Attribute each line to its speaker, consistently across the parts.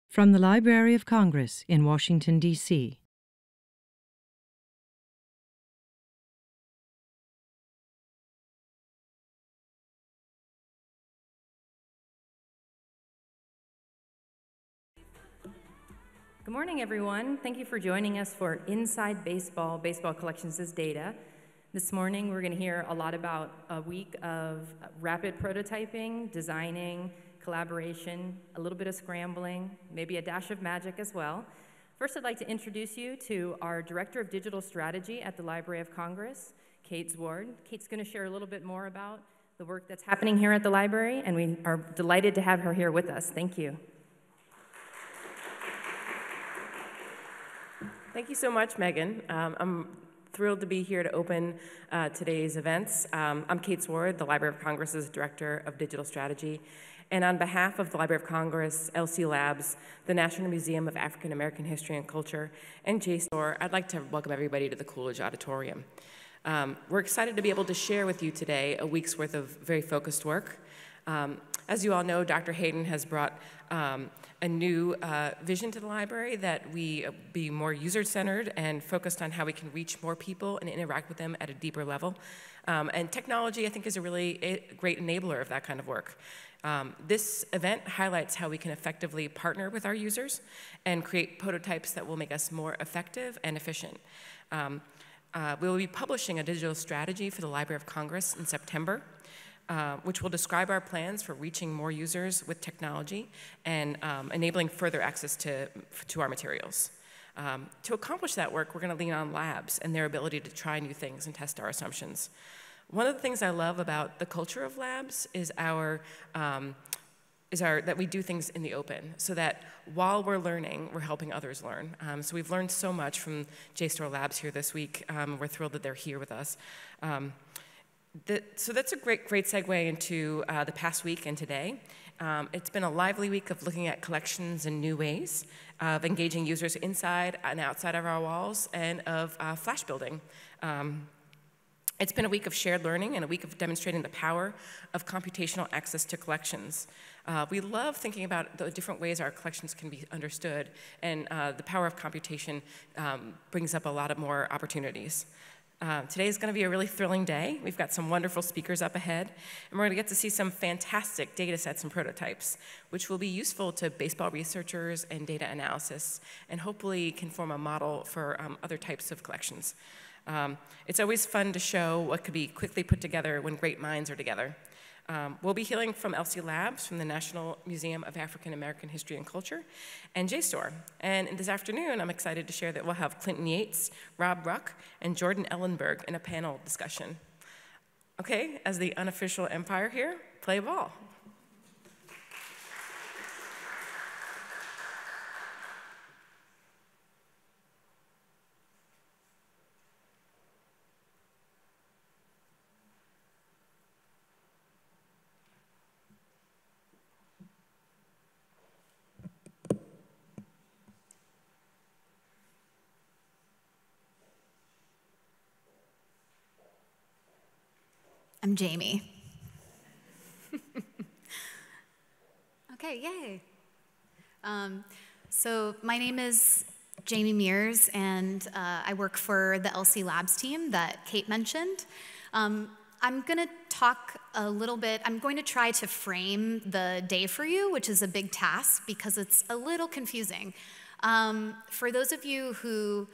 Speaker 1: From the Library of Congress in Washington, D.C.
Speaker 2: Good morning, everyone. Thank you for joining us for Inside Baseball, Baseball Collections as Data. This morning, we're going to hear a lot about a week of rapid prototyping, designing, collaboration, a little bit of scrambling, maybe a dash of magic as well. First, I'd like to introduce you to our Director of Digital Strategy at the Library of Congress, Kate Zward. Kate's going to share a little bit more about the work that's happening here at the library, and we are delighted to have her here with us. Thank you.
Speaker 3: Thank you so much, Megan. I'm thrilled to be here to open today's events. I'm Kate Zward, the Library of Congress's Director of Digital Strategy. And on behalf of the Library of Congress, LC Labs, the National Museum of African American History and Culture, and JSTOR, I'd like to welcome everybody to the Coolidge Auditorium. We're excited to be able to share with you today a week's worth of very focused work. As you all know, Dr. Hayden has brought a new vision to the library that we be more user-centered and focused on how we can reach more people and interact with them at a deeper level. And technology, I think, is a really great enabler of that kind of work. This event highlights how we can effectively partner with our users and create prototypes that will make us more effective and efficient. We will be publishing a digital strategy for the Library of Congress in September, which will describe our plans for reaching more users with technology and enabling further access to our materials. To accomplish that work, we're going to lean on labs and their ability to try new things and test our assumptions. One of the things I love about the culture of labs is that we do things in the open, so that while we're learning, we're helping others learn. So we've learned so much from JSTOR Labs here this week. We're thrilled that they're here with us. So that's a great segue into the past week and today. It's been a lively week of looking at collections in new ways, of engaging users inside and outside of our walls, and of flash building. It's been a week of shared learning and a week of demonstrating the power of computational access to collections. We love thinking about the different ways our collections can be understood, and the power of computation brings up a lot of more opportunities. Today is going to be a really thrilling day. We've got some wonderful speakers up ahead, and we're going to get to see some fantastic data sets and prototypes, which will be useful to baseball researchers and data analysis, and hopefully can form a model for other types of collections. It's always fun to show what could be quickly put together when great minds are together. We'll be hearing from LC Labs, from the National Museum of African American History and Culture, and JSTOR. And this afternoon, I'm excited to share that we'll have Clinton Yates, Rob Ruck, and Jordan Ellenberg in a panel discussion. Okay, as the unofficial umpire here, play ball.
Speaker 4: I'm Jamie. Okay, yay. So my name is Jamie Mears, and I work for the LC Labs team that Kate mentioned. I'm going to talk a little bit. I'm going to try to frame the day for you, which is a big task because it's a little confusing. For those of you who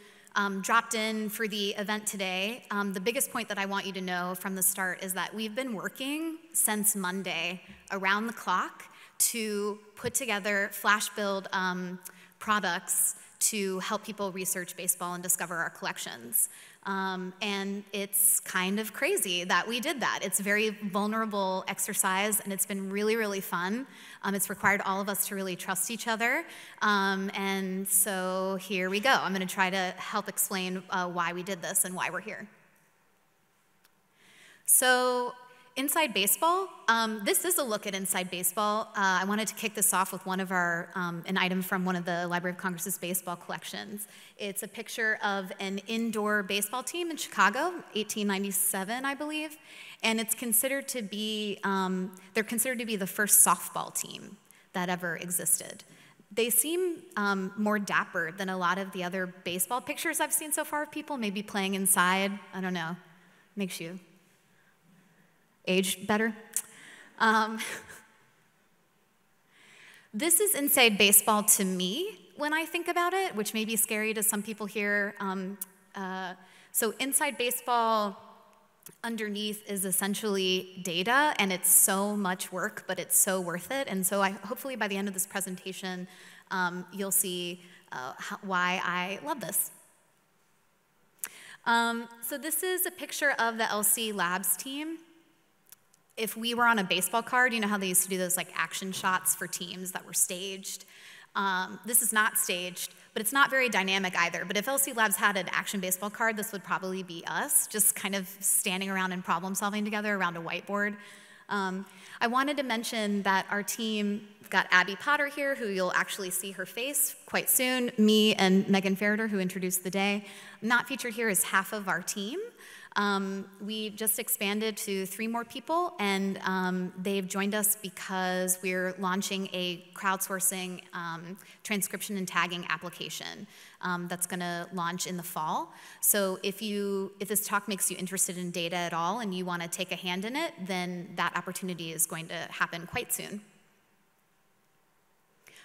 Speaker 4: dropped in for the event today, the biggest point that I want you to know from the start is that we've been working since Monday around the clock to put together flash build products to help people research baseball and discover our collections. And it's kind of crazy that we did that. It's a very vulnerable exercise, and it's been really, really fun. It's required all of us to really trust each other. And so here we go. I'm going to try to help explain why we did this and why we're here. So Inside Baseball, this is a look at Inside Baseball. I wanted to kick this off with one of an item from one of the Library of Congress's baseball collections. It's a picture of an indoor baseball team in Chicago, 1897, I believe, and it's considered to be, they're considered to be the first softball team that ever existed. they seem more dapper than a lot of the other baseball pictures I've seen so far of people, maybe playing inside. I don't know, makes you age better. This is inside baseball to me when I think about it, which may be scary to some people here. So inside baseball, underneath is essentially data, and it's so much work, but it's so worth it. And so hopefully by the end of this presentation, you'll see why I love this. So this is a picture of the LC Labs team. If we were on a baseball card, you know how they used to do those like action shots for teams that were staged? This is not staged, but it's not very dynamic either. But if LC Labs had an action baseball card, this would probably be us, just kind of standing around and problem solving together around a whiteboard. I wanted to mention that our team got Abby Potter here, who you'll actually see her face quite soon, me and Megan Ferreter, who introduced the day. Not featured here is half of our team. We just expanded to 3 more people, and they've joined us because we're launching a crowdsourcing transcription and tagging application that's going to launch in the fall. So if this talk makes you interested in data at all and you want to take a hand in it, then that opportunity is going to happen quite soon.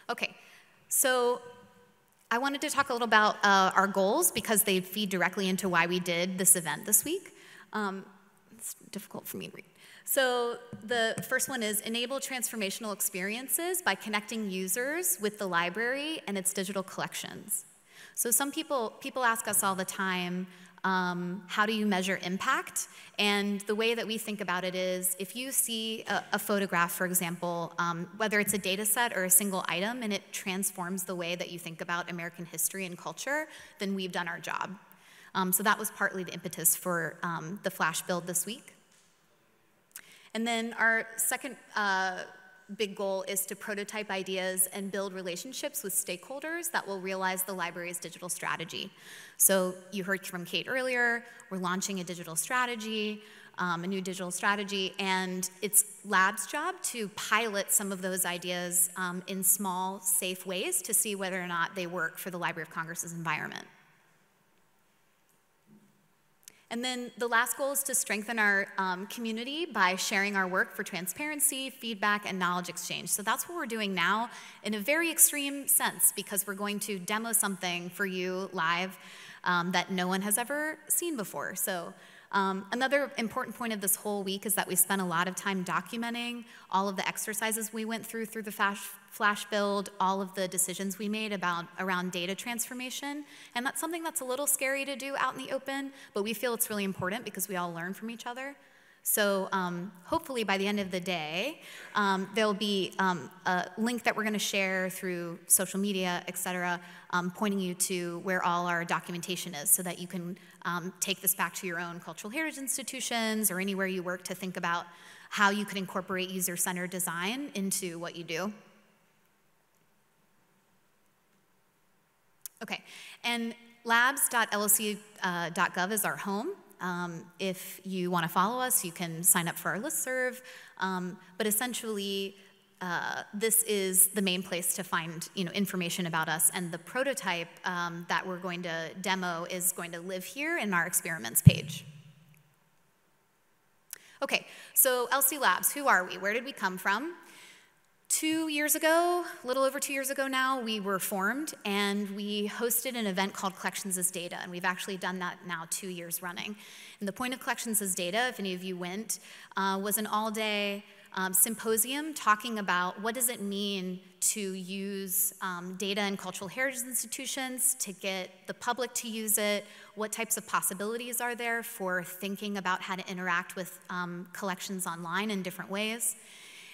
Speaker 4: Okay, so I wanted to talk a little about our goals because they feed directly into why we did this event this week. It's difficult for me to read. So the first one is enable transformational experiences by connecting users with the library and its digital collections. So some people ask us all the time, how do you measure impact? And the way that we think about it is if you see a photograph, for example, whether it's a data set or a single item and it transforms the way that you think about American history and culture, then we've done our job. So that was partly the impetus for the flash build this week. And then our second big goal is to prototype ideas and build relationships with stakeholders that will realize the library's digital strategy. So you heard from Kate earlier, we're launching a digital strategy, a new digital strategy, and it's Lab's job to pilot some of those ideas in small, safe ways to see whether or not they work for the Library of Congress's environment. And then the last goal is to strengthen our community by sharing our work for transparency, feedback, and knowledge exchange. So that's what we're doing now in a very extreme sense because we're going to demo something for you live that no one has ever seen before. So another important point of this whole week is that we spent a lot of time documenting all of the exercises we went through the flash build, all of the decisions we made around data transformation. And that's something that's a little scary to do out in the open, but we feel it's really important because we all learn from each other. So hopefully by the end of the day, there'll be a link that we're going to share through social media, et cetera, pointing you to where all our documentation is so that you can take this back to your own cultural heritage institutions or anywhere you work to think about how you can incorporate user-centered design into what you do. Okay, and labs.lsc.gov is our home. If you want to follow us, you can sign up for our listserv. But essentially, this is the main place to find information about us. And the prototype that we're going to demo is going to live here in our experiments page. Okay, so LC Labs, who are we? Where did we come from? 2 years ago, a little over 2 years ago now, we were formed and we hosted an event called Collections as Data, and we've actually done that now 2 years running. And the point of Collections as Data, if any of you went, was an all-day symposium talking about what does it mean to use data in cultural heritage institutions, to get the public to use it, what types of possibilities are there for thinking about how to interact with collections online in different ways.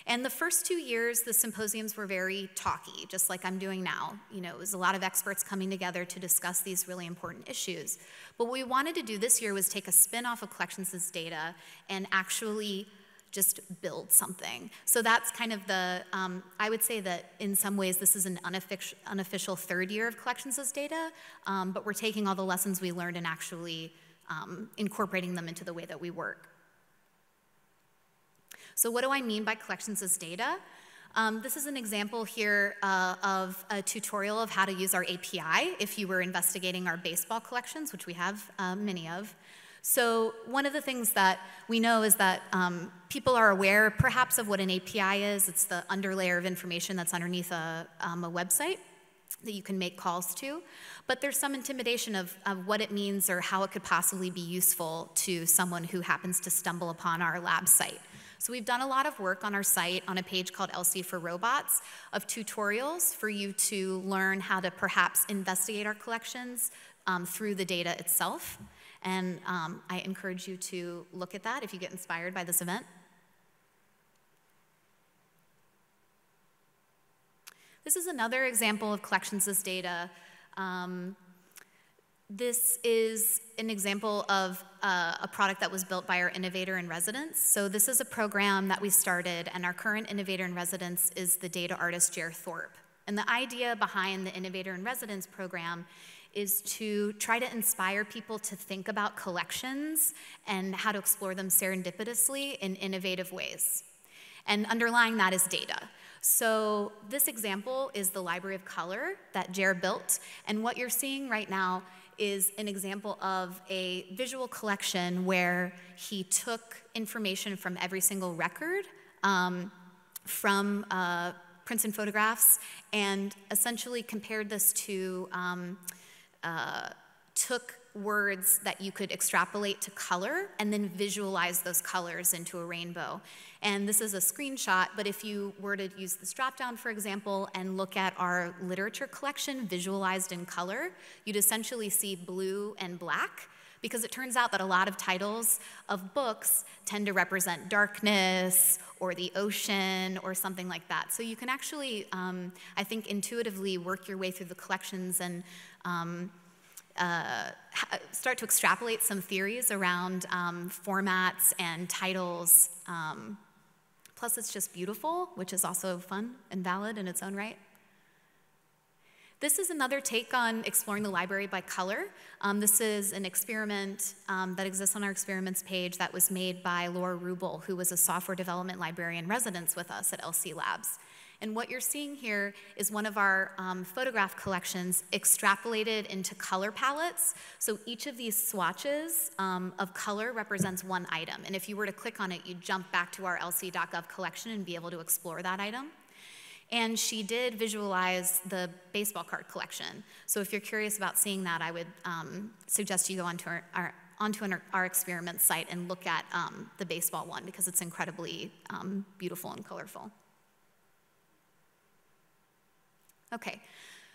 Speaker 4: And the first 2 years, the symposiums were very talky, just like I'm doing now. It was a lot of experts coming together to discuss these really important issues. But what we wanted to do this year was take a spin off of Collections as Data and actually just build something. So that's kind of the, I would say that in some ways this is an unofficial third year of Collections as Data, but we're taking all the lessons we learned and actually incorporating them into the way that we work. So what do I mean by Collections as Data? This is an example here of a tutorial of how to use our API if you were investigating our baseball collections, which we have many of. So one of the things that we know is that people are aware perhaps of what an API is. It's the underlayer of information that's underneath a website that you can make calls to. But there's some intimidation of what it means or how it could possibly be useful to someone who happens to stumble upon our lab site. So we've done a lot of work on our site on a page called LC for Robots of tutorials for you to learn how to perhaps investigate our collections through the data itself. And I encourage you to look at that if you get inspired by this event. This is another example of collections as data. This is an example of a product that was built by our Innovator in Residence. So this is a program that we started, and our current Innovator in Residence is the data artist, Jer Thorpe. And the idea behind the Innovator in Residence program is to try to inspire people to think about collections and how to explore them serendipitously in innovative ways. And underlying that is data. So this example is the Library of Color that Jer built. And what you're seeing right now is an example of a visual collection where he took information from every single record from prints and photographs and essentially compared this to took words that you could extrapolate to color and then visualize those colors into a rainbow. And this is a screenshot, but if you were to use this dropdown, for example, and look at our literature collection visualized in color, you'd essentially see blue and black, because it turns out that a lot of titles of books tend to represent darkness or the ocean or something like that. So you can actually, I think, intuitively work your way through the collections and start to extrapolate some theories around formats and titles. Plus, it's just beautiful, which is also fun and valid in its own right. This is another take on exploring the library by color. This is an experiment that exists on our experiments page that was made by Laura Rubel, who was a software development librarian residence with us at LC Labs. And what you're seeing here is one of our photograph collections extrapolated into color palettes. So each of these swatches of color represents one item. And if you were to click on it, you'd jump back to our lc.gov collection and be able to explore that item. And she did visualize the baseball card collection. So if you're curious about seeing that, I would suggest you go onto our experiment site and look at the baseball one, because it's incredibly beautiful and colorful. Okay,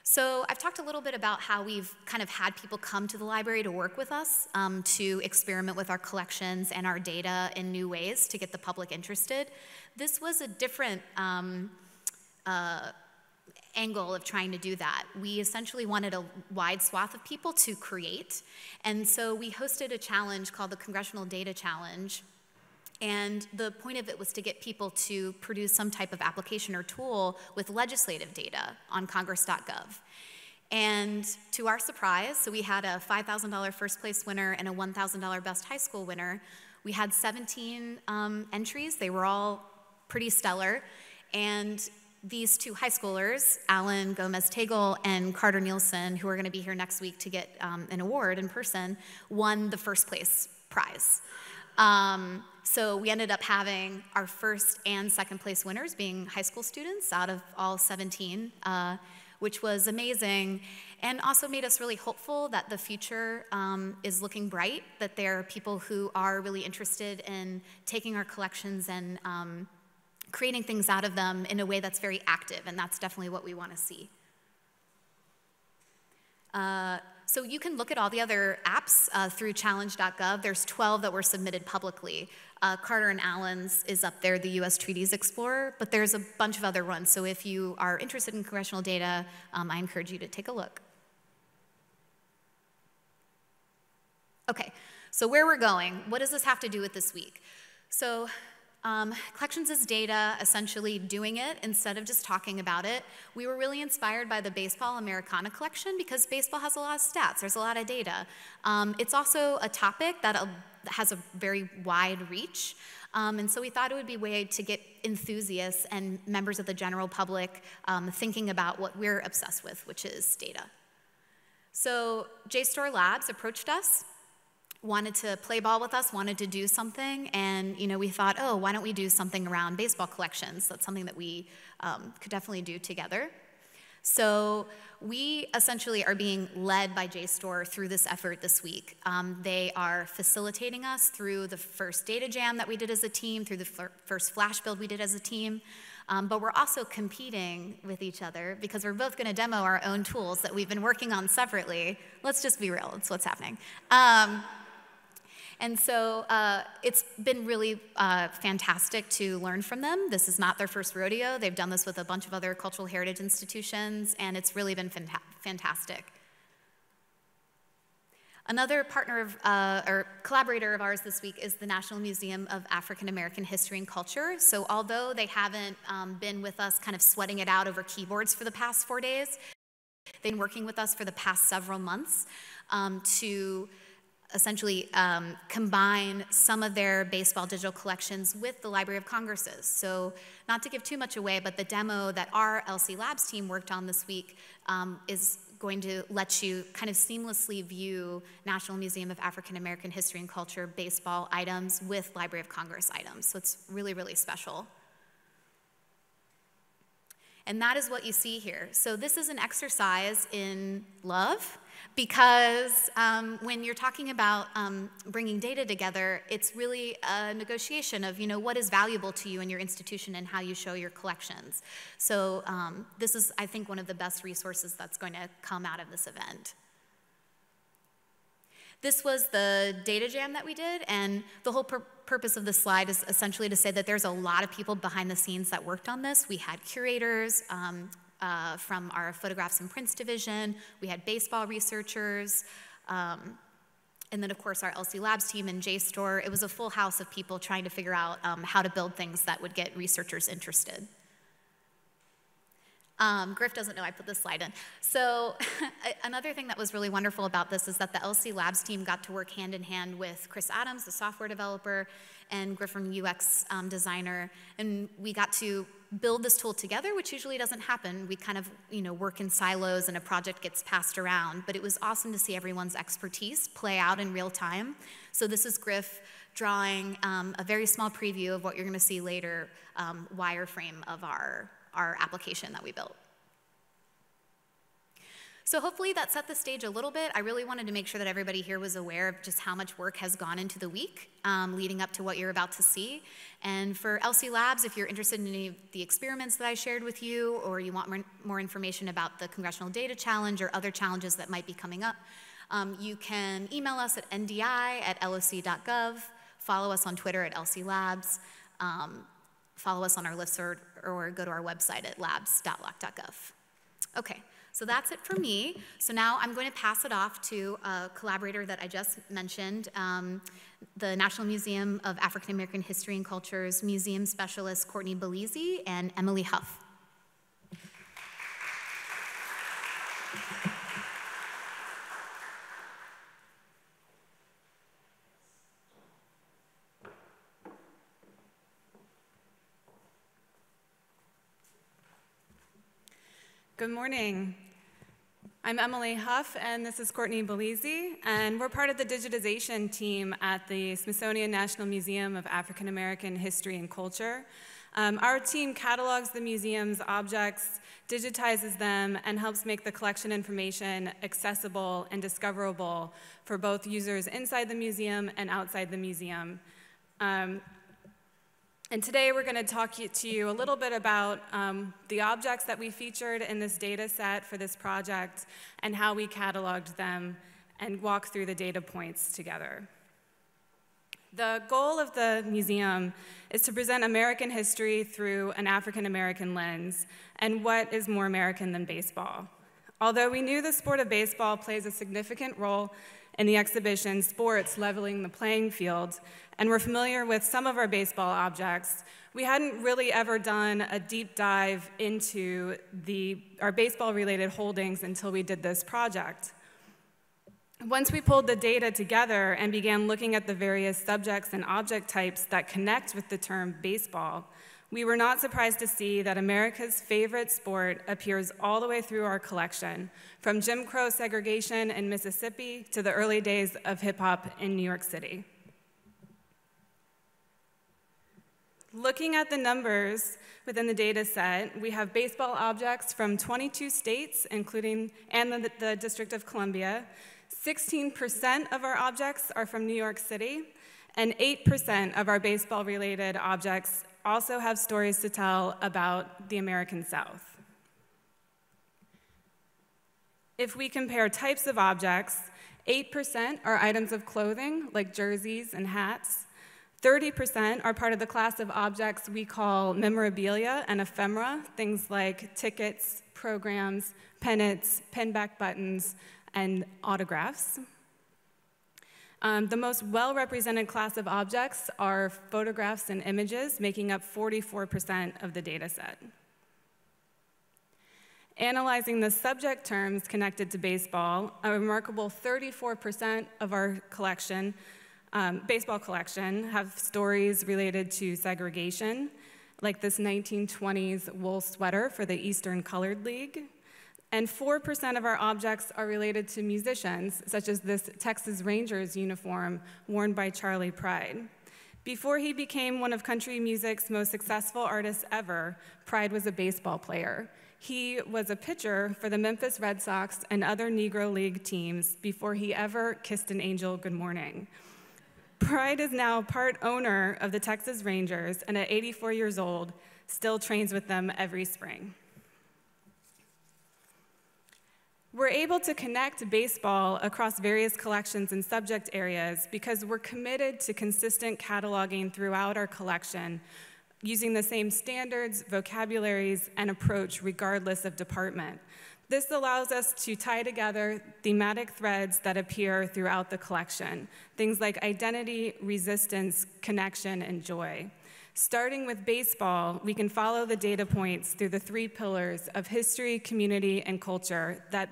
Speaker 4: so I've talked a little bit about how we've kind of had people come to the library to work with us to experiment with our collections and our data in new ways to get the public interested. This was a different angle of trying to do that. We essentially wanted a wide swath of people to create, and so we hosted a challenge called the Congressional Data Challenge. And the point of it was to get people to produce some type of application or tool with legislative data on congress.gov. And to our surprise, so we had a $5,000 first place winner and a $1,000 best high school winner. We had 17 entries. They were all pretty stellar. And these two high schoolers, Alan Gomez-Tagle and Carter Nielsen, who are going to be here next week to get an award in person, won the first place prize. So we ended up having our first and second place winners being high school students out of all 17, which was amazing, and also made us really hopeful that the future is looking bright, that there are people who are really interested in taking our collections and creating things out of them in a way that's very active, and that's definitely what we want to see. So you can look at all the other apps through challenge.gov. There's 12 that were submitted publicly. Carter and Allen's is up there, the US Treaties Explorer, but there's a bunch of other ones. So if you are interested in congressional data, I encourage you to take a look. Okay, so where we're going, what does this have to do with this week? So collections as data, essentially doing it instead of just talking about it. We were really inspired by the baseball Americana collection because baseball has a lot of stats, there's a lot of data. It's also a topic that has a very wide reach. And so we thought it would be a way to get enthusiasts and members of the general public thinking about what we're obsessed with, which is data. So JSTOR Labs approached us, wanted to play ball with us, wanted to do something, and we thought, oh, why don't we do something around baseball collections? That's something that we could definitely do together. So we essentially are being led by JSTOR through this effort this week. They are facilitating us through the first data jam that we did as a team, through the first flash build we did as a team. But we're also competing with each other because we're both going to demo our own tools that we've been working on separately. Let's just be real, that's what's happening. And so it's been really fantastic to learn from them. This is not their first rodeo. They've done this with a bunch of other cultural heritage institutions, and it's really been fantastic. Another partner or collaborator of ours this week is the National Museum of African American History and Culture. So although they haven't been with us kind of sweating it out over keyboards for the past 4 days, they've been working with us for the past several months to essentially combine some of their baseball digital collections with the Library of Congress's. So not to give too much away, but the demo that our LC Labs team worked on this week is going to let you kind of seamlessly view National Museum of African American History and Culture baseball items with Library of Congress items. So it's really, really special. And that is what you see here. So this is an exercise in love, because when you're talking about bringing data together, it's really a negotiation of what is valuable to you and your institution and how you show your collections. So this is, I think, one of the best resources that's going to come out of this event. This was the data jam that we did, and the whole purpose of this slide is essentially to say that there's a lot of people behind the scenes that worked on this. We had curators from our photographs and prints division, we had baseball researchers, and then of course our LC Labs team and JSTOR. It was a full house of people trying to figure out how to build things that would get researchers interested. Griff doesn't know I put this slide in. So another thing that was really wonderful about this is that the LC Labs team got to work hand in hand with Chris Adams, the software developer, and Griff from UX designer, and we got to build this tool together, which usually doesn't happen. We kind of work in silos and a project gets passed around, but it was awesome to see everyone's expertise play out in real time. So this is Griff drawing a very small preview of what you're going to see later, wireframe of our application that we built. So hopefully that set the stage a little bit. I really wanted to make sure that everybody here was aware of just how much work has gone into the week leading up to what you're about to see. And for LC Labs, if you're interested in any of the experiments that I shared with you, or you want more information about the Congressional Data Challenge or other challenges that might be coming up, you can email us at ndi@loc.gov, follow us on Twitter at LC Labs, follow us on our listserv, or go to our website at labs.loc.gov. Okay, so that's it for me. So now I'm going to pass it off to a collaborator that I just mentioned, the National Museum of African American History and Culture's museum specialists Courtney Belize and Emily Huff.
Speaker 5: Good morning. I'm Emily Huff, and this is Courtney Belize, and we're part of the digitization team at the Smithsonian National Museum of African American History and Culture. Our team catalogs the museum's objects, digitizes them, and helps make the collection information accessible and discoverable for both users inside the museum and outside the museum. And today we're going to talk to you a little bit about the objects that we featured in this data set for this project and how we cataloged them and walk through the data points together. The goal of the museum is to present American history through an African American lens, and what is more American than baseball? Although we knew the sport of baseball plays a significant role in the exhibition, Sports Leveling the Playing Field, and we're familiar with some of our baseball objects, we hadn't really ever done a deep dive into our baseball-related holdings until we did this project. Once we pulled the data together and began looking at the various subjects and object types that connect with the term baseball, we were not surprised to see that America's favorite sport appears all the way through our collection, from Jim Crow segregation in Mississippi to the early days of hip-hop in New York City. Looking at the numbers within the data set, we have baseball objects from 22 states, including the District of Columbia. 16% of our objects are from New York City, and 8% of our baseball-related objects also have stories to tell about the American South. If we compare types of objects, 8% are items of clothing, like jerseys and hats. 30% are part of the class of objects we call memorabilia and ephemera, things like tickets, programs, pennants, pinback buttons, and autographs. The most well-represented class of objects are photographs and images, making up 44% of the data set. Analyzing the subject terms connected to baseball, a remarkable 34% of our collection, baseball collection, have stories related to segregation, like this 1920s wool sweater for the Eastern Colored League. And 4% of our objects are related to musicians, such as this Texas Rangers uniform worn by Charlie Pride. Before he became one of country music's most successful artists ever, Pride was a baseball player. He was a pitcher for the Memphis Red Sox and other Negro League teams before he ever kissed an angel good morning. Pride is now part owner of the Texas Rangers, and at 84 years old, still trains with them every spring. We're able to connect baseball across various collections and subject areas because we're committed to consistent cataloging throughout our collection, using the same standards, vocabularies, and approach regardless of department. This allows us to tie together thematic threads that appear throughout the collection, things like identity, resistance, connection, and joy. Starting with baseball, we can follow the data points through the 3 pillars of history, community, and culture that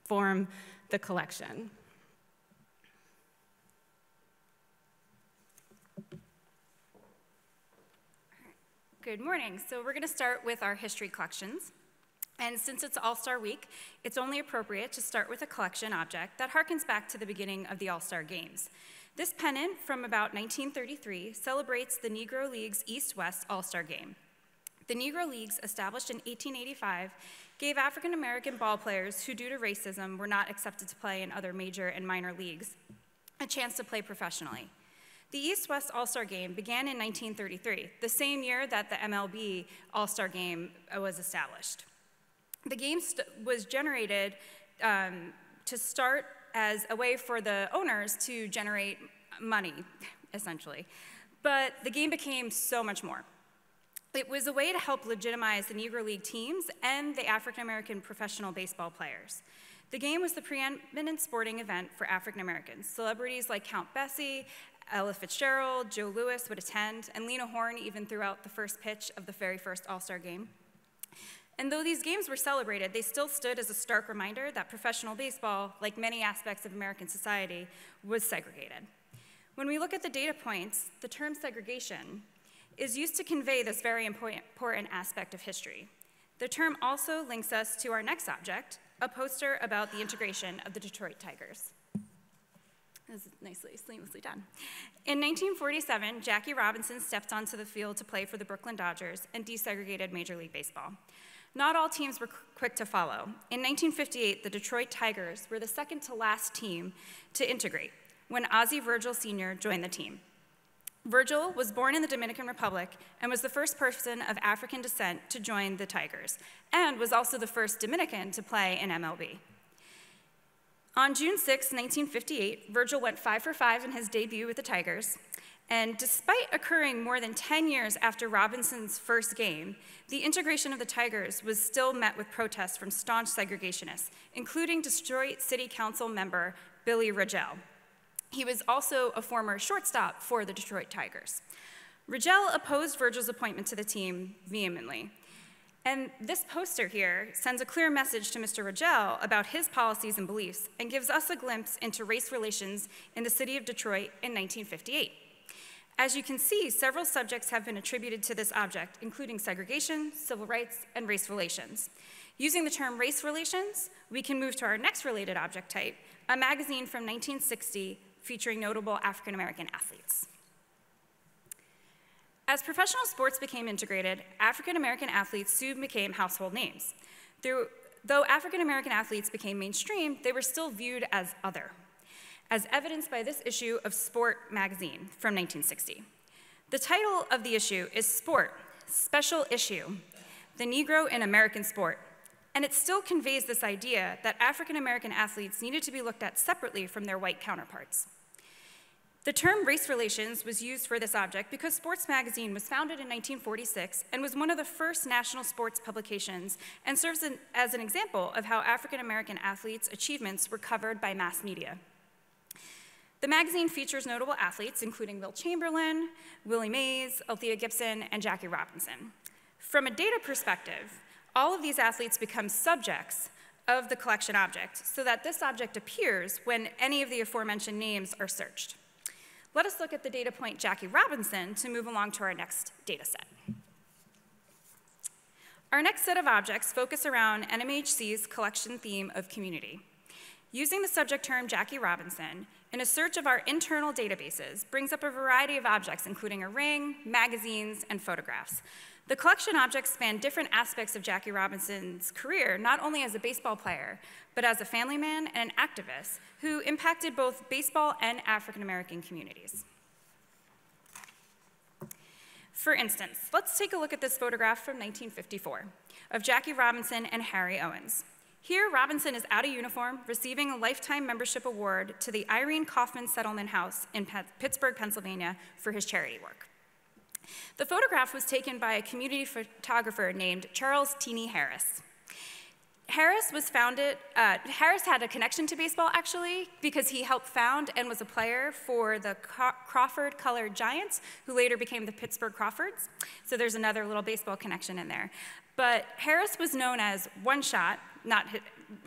Speaker 5: form the collection.
Speaker 6: Good morning. So we're going to start with our history collections. And since it's All-Star Week, it's only appropriate to start with a collection object that harkens back to the beginning of the All-Star Games. This pennant from about 1933 celebrates the Negro League's East-West All-Star Game. The Negro Leagues, established in 1885, gave African-American ball players who, due to racism, were not accepted to play in other major and minor leagues a chance to play professionally. The East-West All-Star Game began in 1933, the same year that the MLB All-Star Game was established. The game was generated to start as a way for the owners to generate money, essentially. But the game became so much more. It was a way to help legitimize the Negro League teams and the African-American professional baseball players. The game was the preeminent sporting event for African Americans. Celebrities like Count Basie, Ella Fitzgerald, Joe Louis would attend, and Lena Horne even threw out the first pitch of the very first All-Star Game. And though these games were celebrated, they still stood as a stark reminder that professional baseball, like many aspects of American society, was segregated. When we look at the data points, the term segregation is used to convey this very important aspect of history. The term also links us to our next object, a poster about the integration of the Detroit Tigers. This is nicely, seamlessly done. In 1947, Jackie Robinson stepped onto the field to play for the Brooklyn Dodgers and desegregated Major League Baseball. Not all teams were quick to follow. In 1958, the Detroit Tigers were the second to last team to integrate when Ozzie Virgil Sr. joined the team. Virgil was born in the Dominican Republic and was the first person of African descent to join the Tigers, and was also the first Dominican to play in MLB. On June 6, 1958, Virgil went 5 for 5 in his debut with the Tigers, and despite occurring more than 10 years after Robinson's first game, the integration of the Tigers was still met with protests from staunch segregationists, including Detroit City Council member Billy Ragel. He was also a former shortstop for the Detroit Tigers. Ragel opposed Virgil's appointment to the team vehemently. And this poster here sends a clear message to Mr. Rogel about his policies and beliefs and gives us a glimpse into race relations in the city of Detroit in 1958. As you can see, several subjects have been attributed to this object, including segregation, civil rights, and race relations. Using the term race relations, we can move to our next related object type, a magazine from 1960 featuring notable African-American athletes. As professional sports became integrated, African-American athletes soon became household names. Though African-American athletes became mainstream, they were still viewed as other, as evidenced by this issue of Sport magazine from 1960. The title of the issue is Sport, Special Issue, The Negro in American Sport, and it still conveys this idea that African-American athletes needed to be looked at separately from their white counterparts. The term race relations was used for this object because Sports magazine was founded in 1946 and was one of the first national sports publications and serves as an example of how African-American athletes' achievements were covered by mass media. The magazine features notable athletes, including Wilt Chamberlain, Willie Mays, Althea Gibson, and Jackie Robinson. From a data perspective, all of these athletes become subjects of the collection object so that this object appears when any of the aforementioned names are searched. Let us look at the data point Jackie Robinson to move along to our next data set. Our next set of objects focus around NMHC's collection theme of community. Using the subject term Jackie Robinson, in a search of our internal databases, brings up a variety of objects, including a ring, magazines, and photographs. The collection objects span different aspects of Jackie Robinson's career, not only as a baseball player, but as a family man and an activist who impacted both baseball and African-American communities. For instance, let's take a look at this photograph from 1954 of Jackie Robinson and Harry Owens. Here, Robinson is out of uniform, receiving a lifetime membership award to the Irene Kaufman Settlement House in Pittsburgh, Pennsylvania, for his charity work. The photograph was taken by a community photographer named Charles Teeny Harris. Harris had a connection to baseball, actually, because he helped found and was a player for the Crawford Colored Giants, who later became the Pittsburgh Crawfords. So there's another little baseball connection in there. But Harris was known as One Shot, not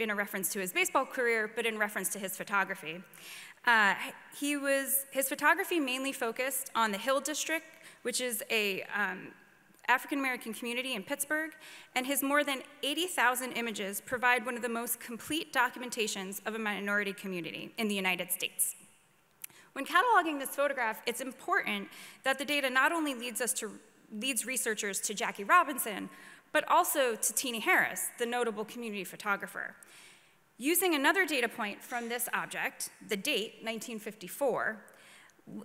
Speaker 6: in a reference to his baseball career, but in reference to his photography. His photography mainly focused on the Hill District, which is a African-American community in Pittsburgh, and his more than 80,000 images provide one of the most complete documentations of a minority community in the United States. When cataloging this photograph, it's important that the data not only leads researchers to Jackie Robinson, but also to Teeny Harris, the notable community photographer. Using another data point from this object, the date, 1954,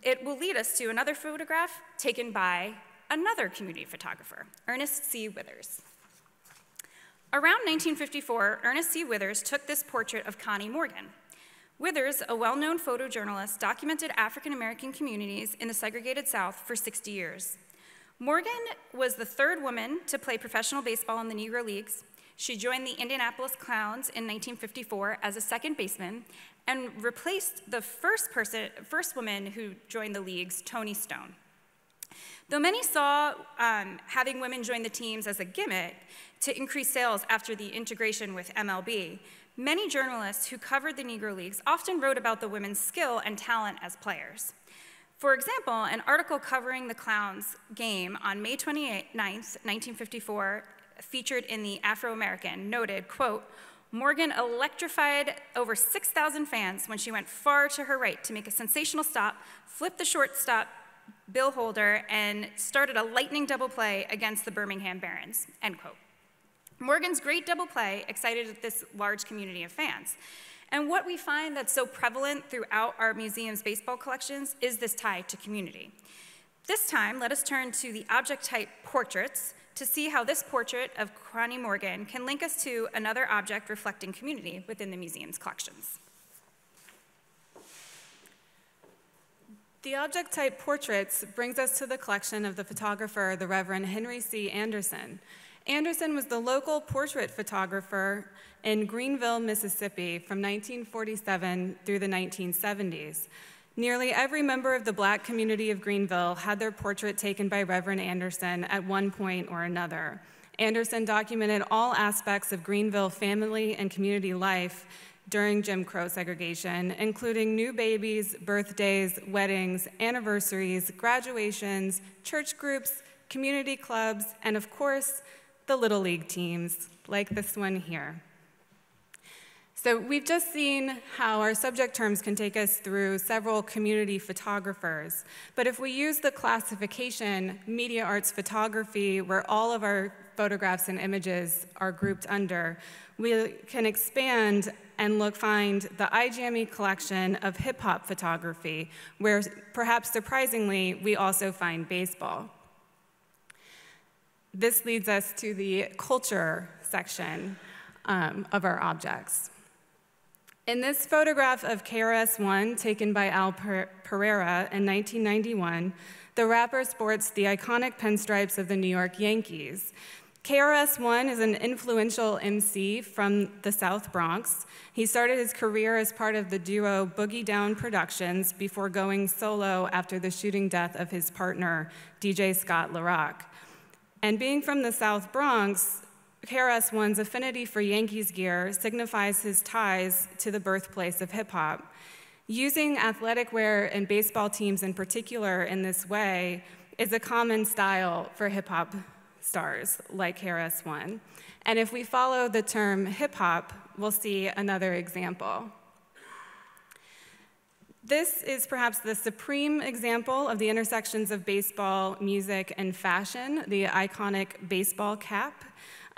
Speaker 6: it will lead us to another photograph taken by another community photographer, Ernest C. Withers. Around 1954, Ernest C. Withers took this portrait of Connie Morgan. Withers, a well-known photojournalist, documented African-American communities in the segregated South for 60 years. Morgan was the third woman to play professional baseball in the Negro Leagues. She joined the Indianapolis Clowns in 1954 as a second baseman and replaced the first woman who joined the leagues, Toni Stone. Though many saw having women join the teams as a gimmick to increase sales after the integration with MLB, many journalists who covered the Negro Leagues often wrote about the women's skill and talent as players. For example, an article covering the Clowns game on May 29th, 1954, featured in the Afro-American, noted, quote, Morgan electrified over 6,000 fans when she went far to her right to make a sensational stop, flipped the shortstop Bill Holder, and started a lightning double play against the Birmingham Barons, end quote. Morgan's great double play excited this large community of fans. And what we find that's so prevalent throughout our museum's baseball collections is this tie to community. This time, let us turn to the object type portraits to see how this portrait of Connie Morgan can link us to another object reflecting community within the museum's collections.
Speaker 5: The object type portraits brings us to the collection of the photographer, the Reverend Henry C. Anderson. Anderson was the local portrait photographer in Greenville, Mississippi from 1947 through the 1970s. Nearly every member of the Black community of Greenville had their portrait taken by Reverend Anderson at one point or another. Anderson documented all aspects of Greenville family and community life during Jim Crow segregation, including new babies, birthdays, weddings, anniversaries, graduations, church groups, community clubs, and of course, the Little League teams, like this one here. So we've just seen how our subject terms can take us through several community photographers, but if we use the classification media arts photography, where all of our photographs and images are grouped under, we can expand and find the iJammy collection of hip-hop photography, where perhaps surprisingly, we also find baseball. This leads us to the culture section of our objects. In this photograph of KRS-One, taken by Al Pereira in 1991, the rapper sports the iconic pinstripes of the New York Yankees. KRS-One is an influential MC from the South Bronx. He started his career as part of the duo Boogie Down Productions before going solo after the shooting death of his partner, DJ Scott LaRock. And being from the South Bronx, KRS-One's affinity for Yankees gear signifies his ties to the birthplace of hip-hop. Using athletic wear and baseball teams in particular in this way is a common style for hip-hop stars like KRS-One. And if we follow the term hip-hop, we'll see another example. This is perhaps the supreme example of the intersections of baseball, music, and fashion, the iconic baseball cap.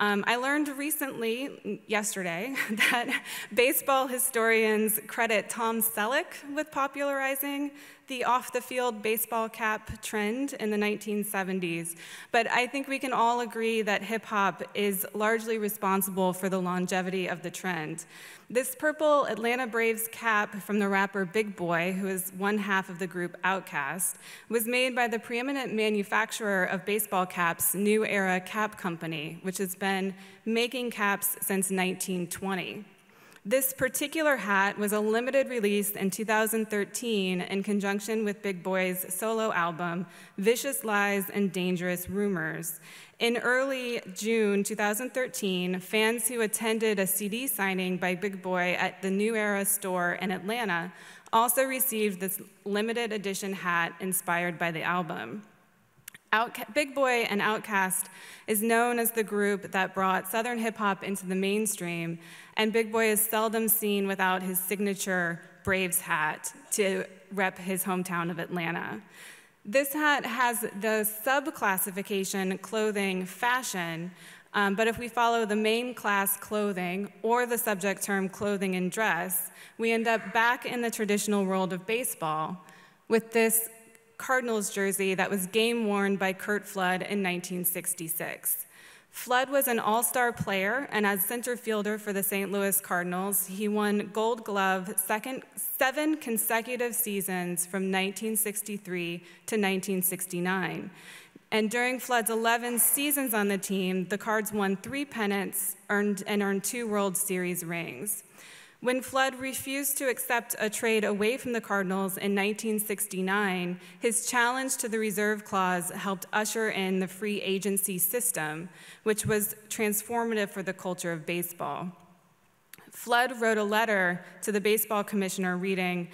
Speaker 5: I learned recently, yesterday, that baseball historians credit Tom Selleck with popularizing the off-the-field baseball cap trend in the 1970s. But I think we can all agree that hip-hop is largely responsible for the longevity of the trend. This purple Atlanta Braves cap from the rapper Big Boy, who is one half of the group Outkast, was made by the preeminent manufacturer of baseball caps, New Era Cap Company, which has been making caps since 1920. This particular hat was a limited release in 2013 in conjunction with Big Boy's solo album, Vicious Lies and Dangerous Rumors. In early June 2013, fans who attended a CD signing by Big Boy at the New Era store in Atlanta also received this limited edition hat inspired by the album. Big Boy and Outkast is known as the group that brought Southern hip-hop into the mainstream, and Big Boy is seldom seen without his signature Braves hat to rep his hometown of Atlanta. This hat has the sub-classification clothing fashion, but if we follow the main class clothing or the subject term clothing and dress, we end up back in the traditional world of baseball with this Cardinals jersey that was game-worn by Curt Flood in 1966. Flood was an all-star player, and as center fielder for the St. Louis Cardinals, he won Gold Glove 7 consecutive seasons from 1963 to 1969. And during Flood's 11 seasons on the team, the Cards won 3 pennants and earned 2 World Series rings. When Flood refused to accept a trade away from the Cardinals in 1969, his challenge to the reserve clause helped usher in the free agency system, which was transformative for the culture of baseball. Flood wrote a letter to the baseball commissioner reading,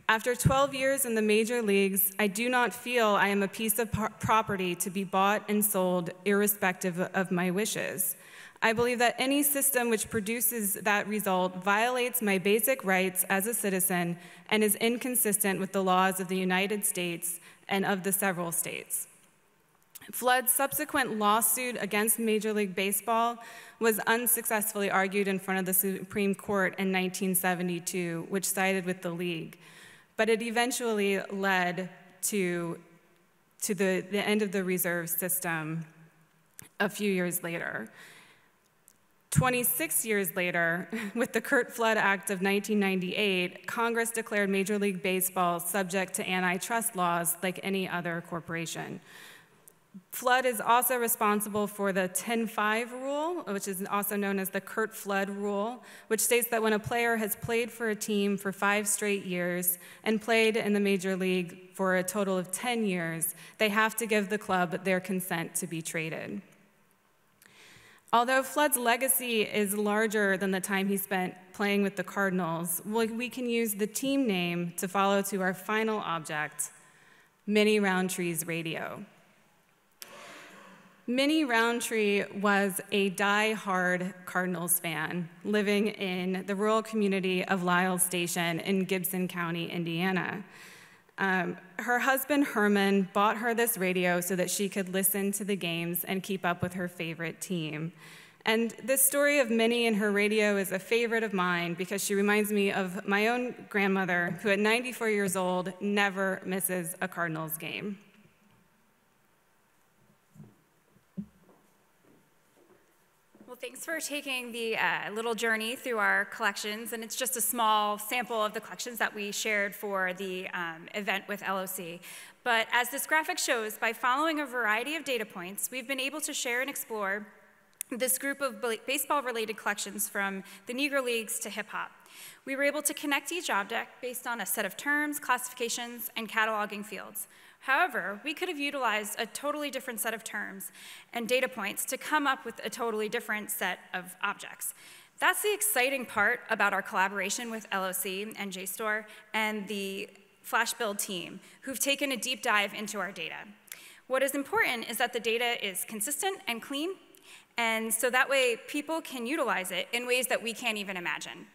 Speaker 5: "After 12 years in the major leagues, I do not feel I am a piece of property to be bought and sold irrespective of my wishes. I believe that any system which produces that result violates my basic rights as a citizen and is inconsistent with the laws of the United States and of the several states." Flood's subsequent lawsuit against Major League Baseball was unsuccessfully argued in front of the Supreme Court in 1972, which sided with the league. But it eventually led to the end of the reserve system a few years later. 26 years later, with the Curt Flood Act of 1998, Congress declared Major League Baseball subject to antitrust laws like any other corporation. Flood is also responsible for the 10-5 rule, which is also known as the Curt Flood rule, which states that when a player has played for a team for 5 straight years and played in the major league for a total of 10 years, they have to give the club their consent to be traded. Although Flood's legacy is larger than the time he spent playing with the Cardinals, we can use the team name to follow to our final object, Minnie Roundtree's radio. Minnie Roundtree was a die-hard Cardinals fan living in the rural community of Lyles Station in Gibson County, Indiana. Her husband, Herman, bought her this radio so that she could listen to the games and keep up with her favorite team. And this story of Minnie and her radio is a favorite of mine because she reminds me of my own grandmother, who at 94 years old never misses a Cardinals game.
Speaker 6: Well, thanks for taking the little journey through our collections, and it's just a small sample of the collections that we shared for the event with LOC. But as this graphic shows, by following a variety of data points, we've been able to share and explore this group of baseball-related collections from the Negro Leagues to hip-hop. We were able to connect each object based on a set of terms, classifications, and cataloging fields. However, we could have utilized a totally different set of terms and data points to come up with a totally different set of objects. That's the exciting part about our collaboration with LOC and JSTOR and the Flash Build team, who've taken a deep dive into our data. What is important is that the data is consistent and clean, and so that way people can utilize it in ways that we can't even imagine.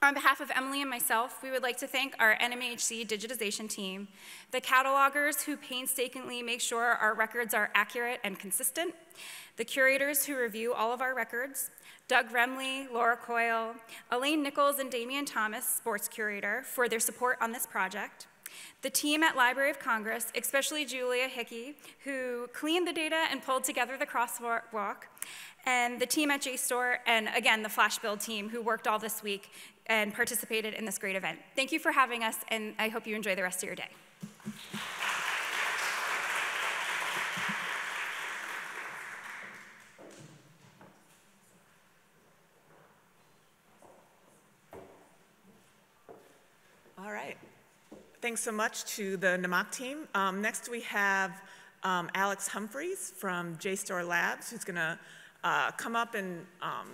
Speaker 6: On behalf of Emily and myself, we would like to thank our NMHC digitization team, the catalogers who painstakingly make sure our records are accurate and consistent, the curators who review all of our records, Doug Remley, Laura Coyle, Elaine Nichols, and Damian Thomas, sports curator, for their support on this project, the team at Library of Congress, especially Julia Hickey, who cleaned the data and pulled together the crosswalk, and the team at JSTOR, and again, the Flash Build team who worked all this week and participated in this great event. Thank you for having us, and I hope you enjoy the rest of your day.
Speaker 7: All right. Thanks so much to the NMOC team. Next we have Alex Humphries from JSTOR Labs, who's going to come up and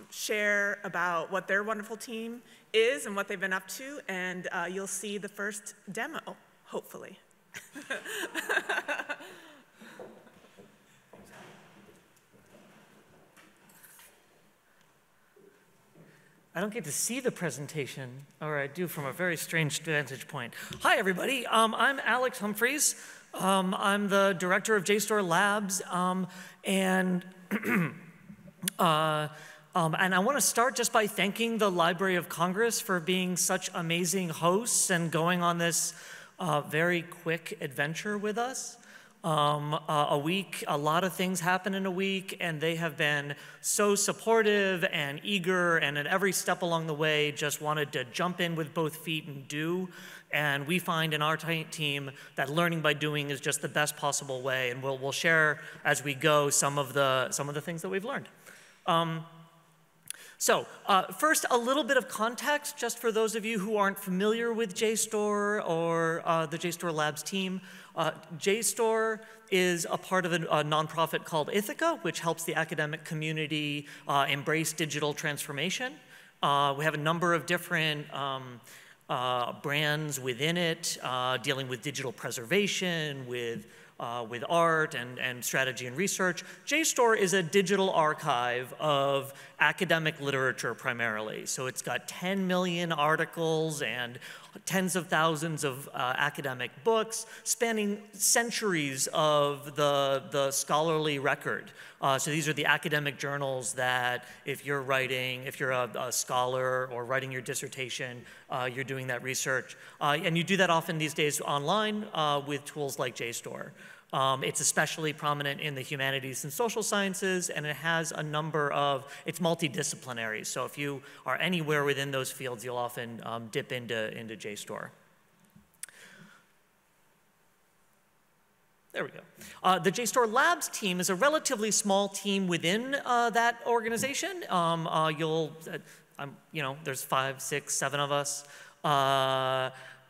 Speaker 7: share about what their wonderful team is and what they've been up to, and you'll see the first demo, hopefully.
Speaker 8: I don't get to see the presentation, or I do from a very strange vantage point. Hi, everybody. I'm Alex Humphries. I'm the director of JSTOR Labs, and I want to start just by thanking the Library of Congress for being such amazing hosts and going on this very quick adventure with us. A week, a lot of things happen in a week, and they have been so supportive and eager, and at every step along the way just wanted to jump in with both feet and do. And we find in our team that learning by doing is just the best possible way, and we'll share as we go some of the things that we've learned. First, a little bit of context, just for those of you who aren't familiar with JSTOR or the JSTOR Labs team. JSTOR is a part of a nonprofit called Ithaca, which helps the academic community embrace digital transformation. We have a number of different brands within it, dealing with digital preservation, with art and strategy and research. JSTOR is a digital archive of academic literature primarily. So it's got 10 million articles and tens of thousands of academic books spanning centuries of the scholarly record. So these are the academic journals that if you're a scholar or writing your dissertation, you're doing that research. And you do that often these days online with tools like JSTOR. It's especially prominent in the humanities and social sciences, and it has a number of, it's multidisciplinary. So if you are anywhere within those fields, you'll often dip into JSTOR. There we go. The JSTOR Labs team is a relatively small team within that organization. There's 5, 6, 7 of us.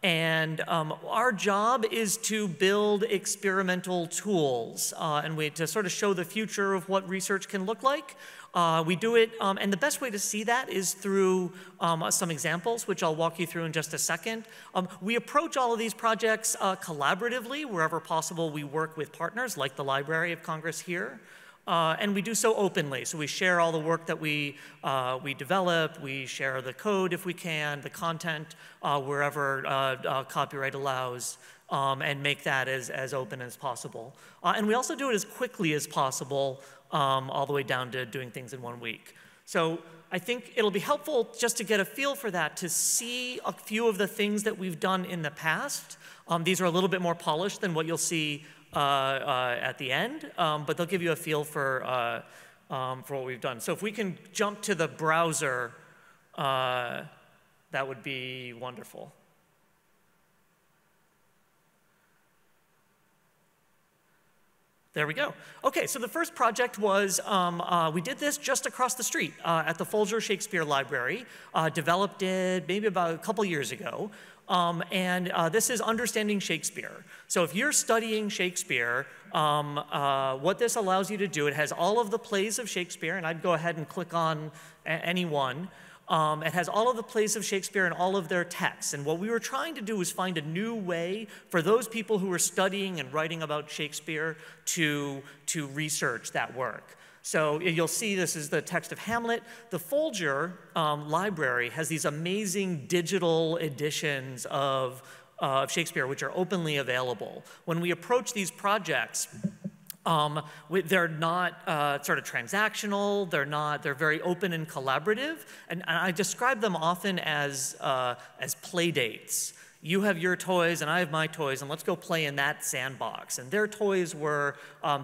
Speaker 8: And our job is to build experimental tools to sort of show the future of what research can look like. We do it, and the best way to see that is through some examples, which I'll walk you through in just a second. We approach all of these projects collaboratively. Wherever possible, we work with partners like the Library of Congress here. And we do so openly. So we share all the work that we develop. We share the code if we can, the content wherever copyright allows, and make that as open as possible. And we also do it as quickly as possible, all the way down to doing things in 1 week. So I think it'll be helpful just to get a feel for that, to see a few of the things that we've done in the past. These are a little bit more polished than what you'll see at the end, but they'll give you a feel for what we've done. So if we can jump to the browser, that would be wonderful. There we go. Okay, so the first project was, we did this just across the street at the Folger Shakespeare Library, developed it maybe about a couple years ago. This is understanding Shakespeare. So if you're studying Shakespeare, what this allows you to do, it has all of the plays of Shakespeare, and I'd go ahead and click on any one. It has all of the plays of Shakespeare and all of their texts. And what we were trying to do was find a new way for those people who were studying and writing about Shakespeare to research that work. So you'll see this is the text of Hamlet. The Folger library has these amazing digital editions of Shakespeare, which are openly available. When we approach these projects, they're not sort of transactional, they're very open and collaborative, and I describe them often as play dates. You have your toys and I have my toys, and let's go play in that sandbox. And their toys were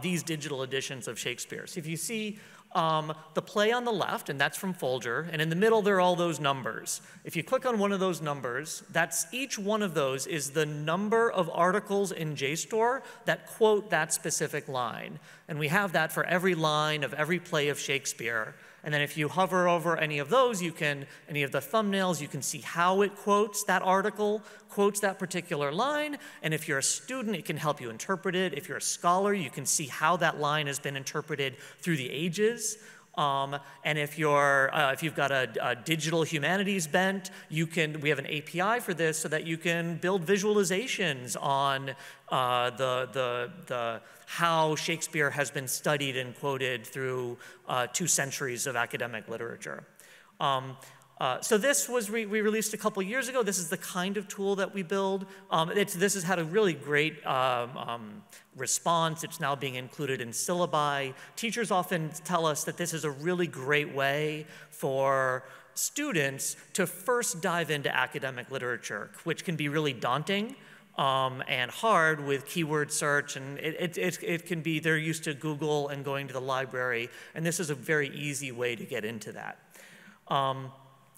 Speaker 8: these digital editions of Shakespeare. So if you see the play on the left, and that's from Folger, and in the middle there are all those numbers. If you click on one of those numbers, each one of those is the number of articles in JSTOR that quote that specific line. And we have that for every line of every play of Shakespeare. And then if you hover over any of those, any of the thumbnails, you can see how it quotes that article, quotes that particular line. And if you're a student, it can help you interpret it. If you're a scholar, you can see how that line has been interpreted through the ages. And if you've got a digital humanities bent, we have an API for this so that you can build visualizations on how Shakespeare has been studied and quoted through 2 centuries of academic literature. So this was we released a couple years ago. This is the kind of tool that we build. This has had a really great response. It's now being included in syllabi. Teachers often tell us that this is a really great way for students to first dive into academic literature, which can be really daunting and hard with keyword search, and it can be, they're used to Google and going to the library, and this is a very easy way to get into that.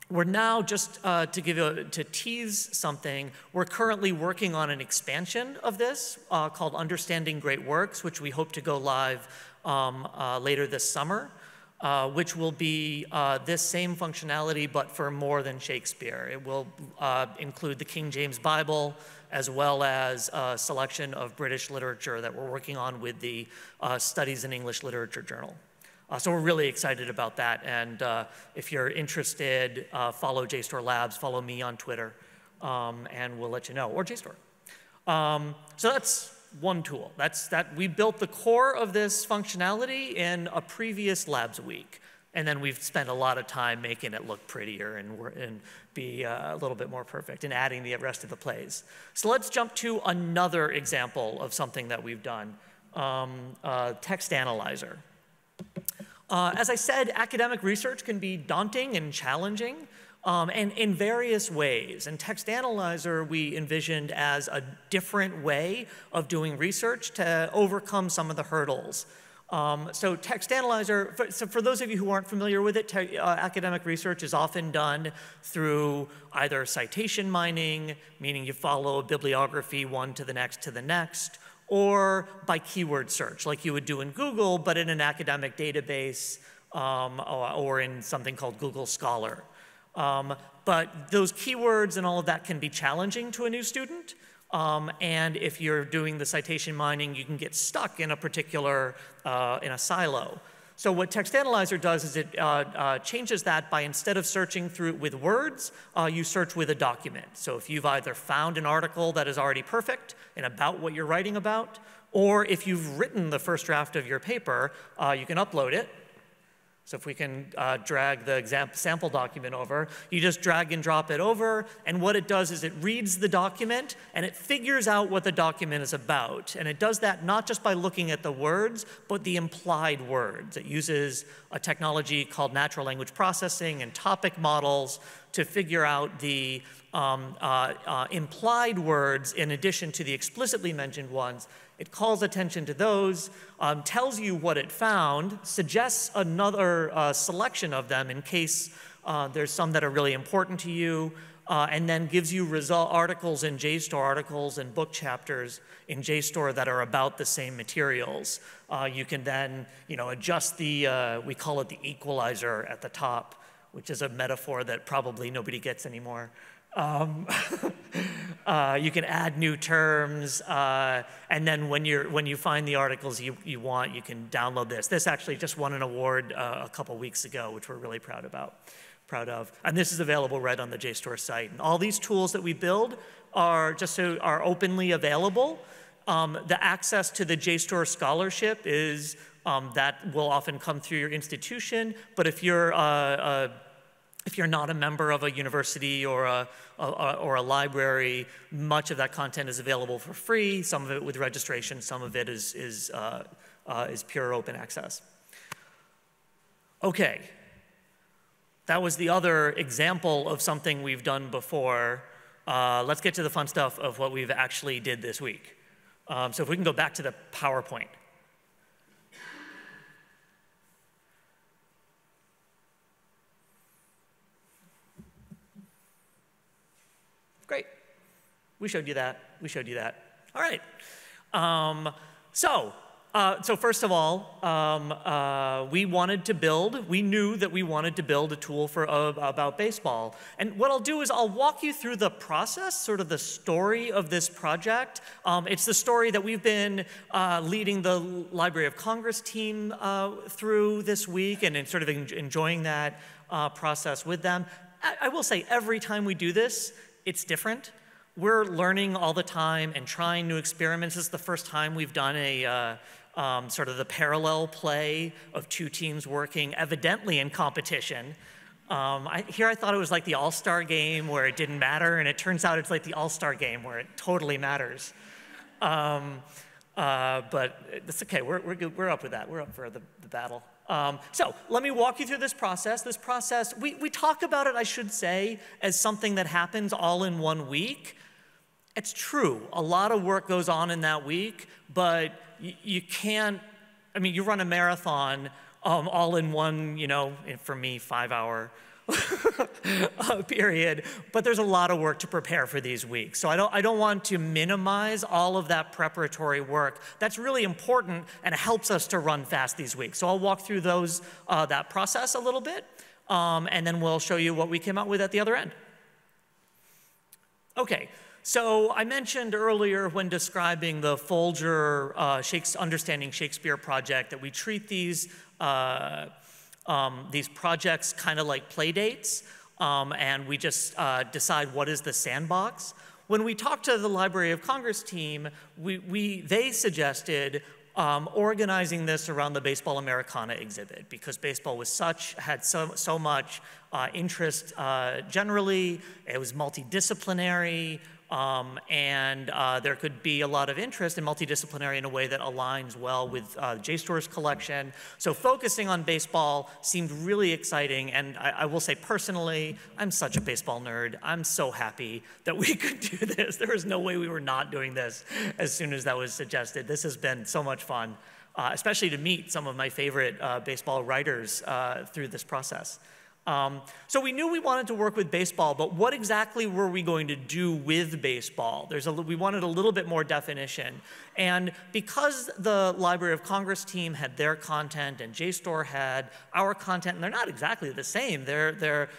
Speaker 8: We're now, just to tease something, we're currently working on an expansion of this called Understanding Great Works, which we hope to go live later this summer, which will be this same functionality, but for more than Shakespeare. It will include the King James Bible, as well as a selection of British literature that we're working on with the Studies in English Literature Journal. So we're really excited about that, and if you're interested, follow JSTOR Labs, follow me on Twitter, and we'll let you know, or JSTOR. So that's one tool. We built the core of this functionality in a previous Labs week, and then we've spent a lot of time making it look prettier and be a little bit more perfect and adding the rest of the plays. So let's jump to another example of something that we've done, text analyzer. As I said, academic research can be daunting and challenging, and in various ways. And text analyzer we envisioned as a different way of doing research to overcome some of the hurdles. So text analyzer, for those of you who aren't familiar with it, academic research is often done through either citation mining, meaning you follow a bibliography one to the next, or by keyword search, like you would do in Google, but in an academic database or in something called Google Scholar. But those keywords and all of that can be challenging to a new student. And if you're doing the citation mining, you can get stuck in a particular, in a silo. So what Text Analyzer does is it changes that by, instead of searching through with words, you search with a document. So if you've either found an article that is already perfect and about what you're writing about, or if you've written the first draft of your paper, you can upload it. So if we can drag the sample document over, you just drag and drop it over, and what it does is it reads the document, and it figures out what the document is about. And it does that not just by looking at the words, but the implied words. It uses a technology called natural language processing and topic models to figure out the implied words in addition to the explicitly mentioned ones. It calls attention to those, tells you what it found, suggests another selection of them in case there's some that are really important to you, and then gives you articles in JSTOR, articles and book chapters in JSTOR that are about the same materials. You can then adjust the, we call it the equalizer at the top, which is a metaphor that probably nobody gets anymore. You can add new terms, and then when you find the articles you want, you can download this. This actually just won an award a couple weeks ago, which we're really proud of. And this is available right on the JSTOR site. And all these tools that we build are openly available. The access to the JSTOR scholarship is that will often come through your institution, but if you're not a member of a university or a library, much of that content is available for free, some of it with registration, some of it is pure open access. Okay, that was the other example of something we've done before. Let's get to the fun stuff of what we've actually did this week. So if we can go back to the PowerPoint. Great. We showed you that. We showed you that. All right. So first of all, we knew that we wanted to build a tool about baseball. And what I'll do is I'll walk you through the process, sort of the story of this project. It's the story that we've been leading the Library of Congress team through this week and sort of enjoying that process with them. I will say every time we do this, it's different. We're learning all the time and trying new experiments. This is the first time we've done a sort of the parallel play of two teams working evidently in competition. Here I thought it was like the All-Star game where it didn't matter, and it turns out it's like the All-Star game where it totally matters. But it's okay, we're good. We're up with that. We're up for the battle. So let me walk you through this process. This process, we talk about it, I should say, as something that happens all in 1 week. It's true. A lot of work goes on in that week, but you can't, I mean, you run a marathon all in one, for me, 5-hour period, but there's a lot of work to prepare for these weeks. So I don't want to minimize all of that preparatory work. That's really important and it helps us to run fast these weeks. So I'll walk through that process a little bit, and then we'll show you what we came out with at the other end. Okay. So I mentioned earlier when describing the Folger Understanding Shakespeare project that we treat these projects kind of like play dates, and we just decide what is the sandbox. When we talked to the Library of Congress team, they suggested organizing this around the Baseball Americana exhibit because baseball had so much interest generally. It was multidisciplinary. And there could be a lot of interest in multidisciplinary in a way that aligns well with JSTOR's collection. So focusing on baseball seemed really exciting, and I will say personally, I'm such a baseball nerd. I'm so happy that we could do this. There was no way we were not doing this as soon as that was suggested. This has been so much fun, especially to meet some of my favorite baseball writers through this process. So we knew we wanted to work with baseball, but what exactly were we going to do with baseball? We wanted a little bit more definition. And because the Library of Congress team had their content and JSTOR had our content, and they're not exactly the same, they're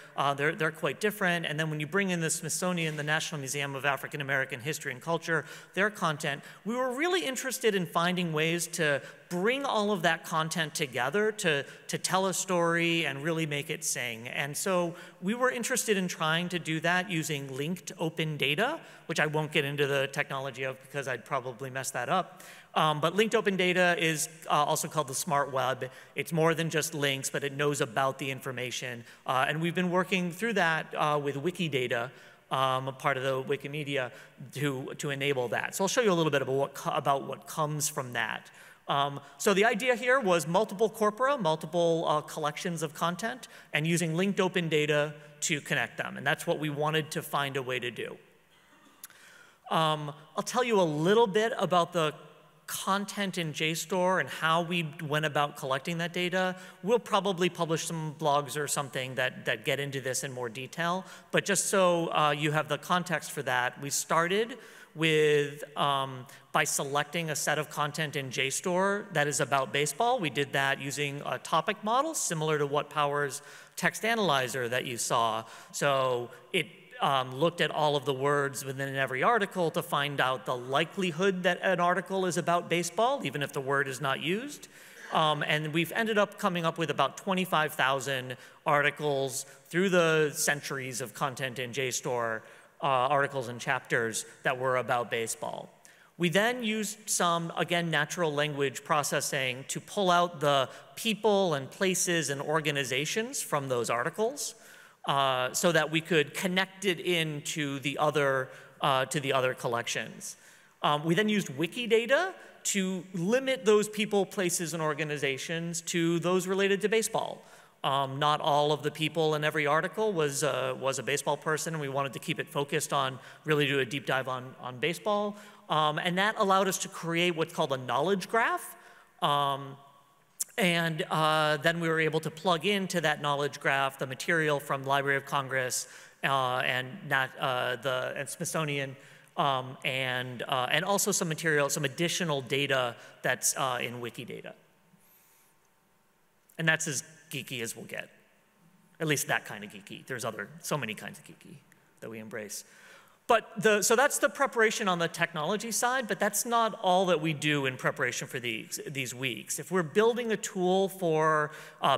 Speaker 8: quite different. And then when you bring in the Smithsonian, the National Museum of African American History and Culture, their content, we were really interested in finding ways to bring all of that content together to tell a story and really make it sing. And so we were interested in trying to do that using linked open data, which I won't get into the technology of because I'd probably mess that up. But linked open data is also called the smart web. It's more than just links, but it knows about the information. And we've been working through that with Wikidata, a part of the Wikimedia, to enable that. So I'll show you a little bit about what comes from that. So the idea here was multiple corpora, multiple collections of content, and using linked open data to connect them. And that's what we wanted to find a way to do. I'll tell you a little bit about the content in JSTOR and how we went about collecting that data. We'll probably publish some blogs or something that get into this in more detail. But just so you have the context for that, we started with by selecting a set of content in JSTOR that is about baseball. We did that using a topic model similar to what powers text analyzer that you saw. So it looked at all of the words within every article to find out the likelihood that an article is about baseball, even if the word is not used. And we've ended up coming up with about 25,000 articles through the centuries of content in JSTOR, articles and chapters that were about baseball. We then used some, again, natural language processing to pull out the people and places and organizations from those articles, so that we could connect it into the other collections. We then used Wikidata to limit those people, places, and organizations to those related to baseball. Not all of the people in every article was a baseball person, and we wanted to keep it focused on really do a deep dive on baseball. And that allowed us to create what's called a knowledge graph. And then we were able to plug into that knowledge graph the material from Library of Congress and Smithsonian, and also some material, some additional data that's in Wikidata. And that's as geeky as we'll get, at least that kind of geeky. There's so many kinds of geeky that we embrace. But so that's the preparation on the technology side, but that's not all that we do in preparation for these weeks. If we're building a tool for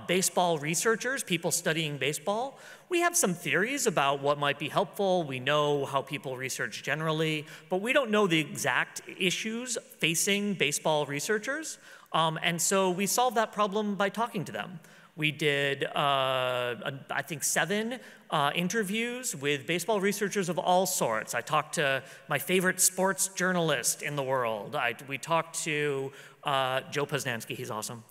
Speaker 8: baseball researchers, people studying baseball, we have some theories about what might be helpful. We know how people research generally, but we don't know the exact issues facing baseball researchers. And so we solved that problem by talking to them. We did, I think, 7 interviews with baseball researchers of all sorts. I talked to my favorite sports journalist in the world. We talked to Joe Posnanski, he's awesome.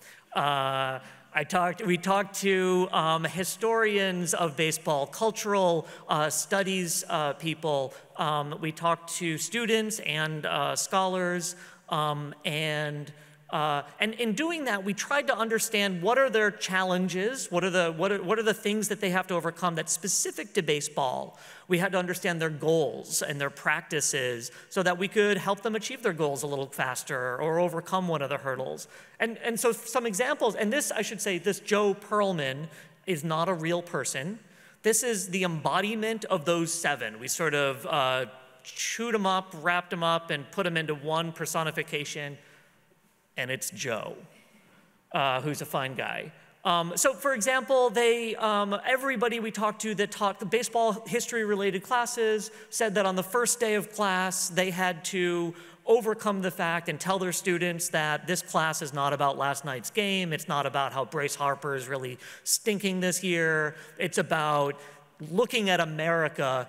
Speaker 8: We talked to historians of baseball, cultural studies people. We talked to students and scholars, and in doing that, we tried to understand what are their challenges, what are the things that they have to overcome that's specific to baseball. We had to understand their goals and their practices so that we could help them achieve their goals a little faster or overcome one of the hurdles. And so some examples, and this, I should say, this Joe Perlman is not a real person. This is the embodiment of those 7. We sort of chewed them up, wrapped them up, and put them into one personification. And it's Joe, who's a fine guy. So for example, everybody we talked to that taught the baseball history-related classes said that on the first day of class, they had to overcome the fact and tell their students that this class is not about last night's game. It's not about how Bryce Harper is really stinking this year. It's about looking at America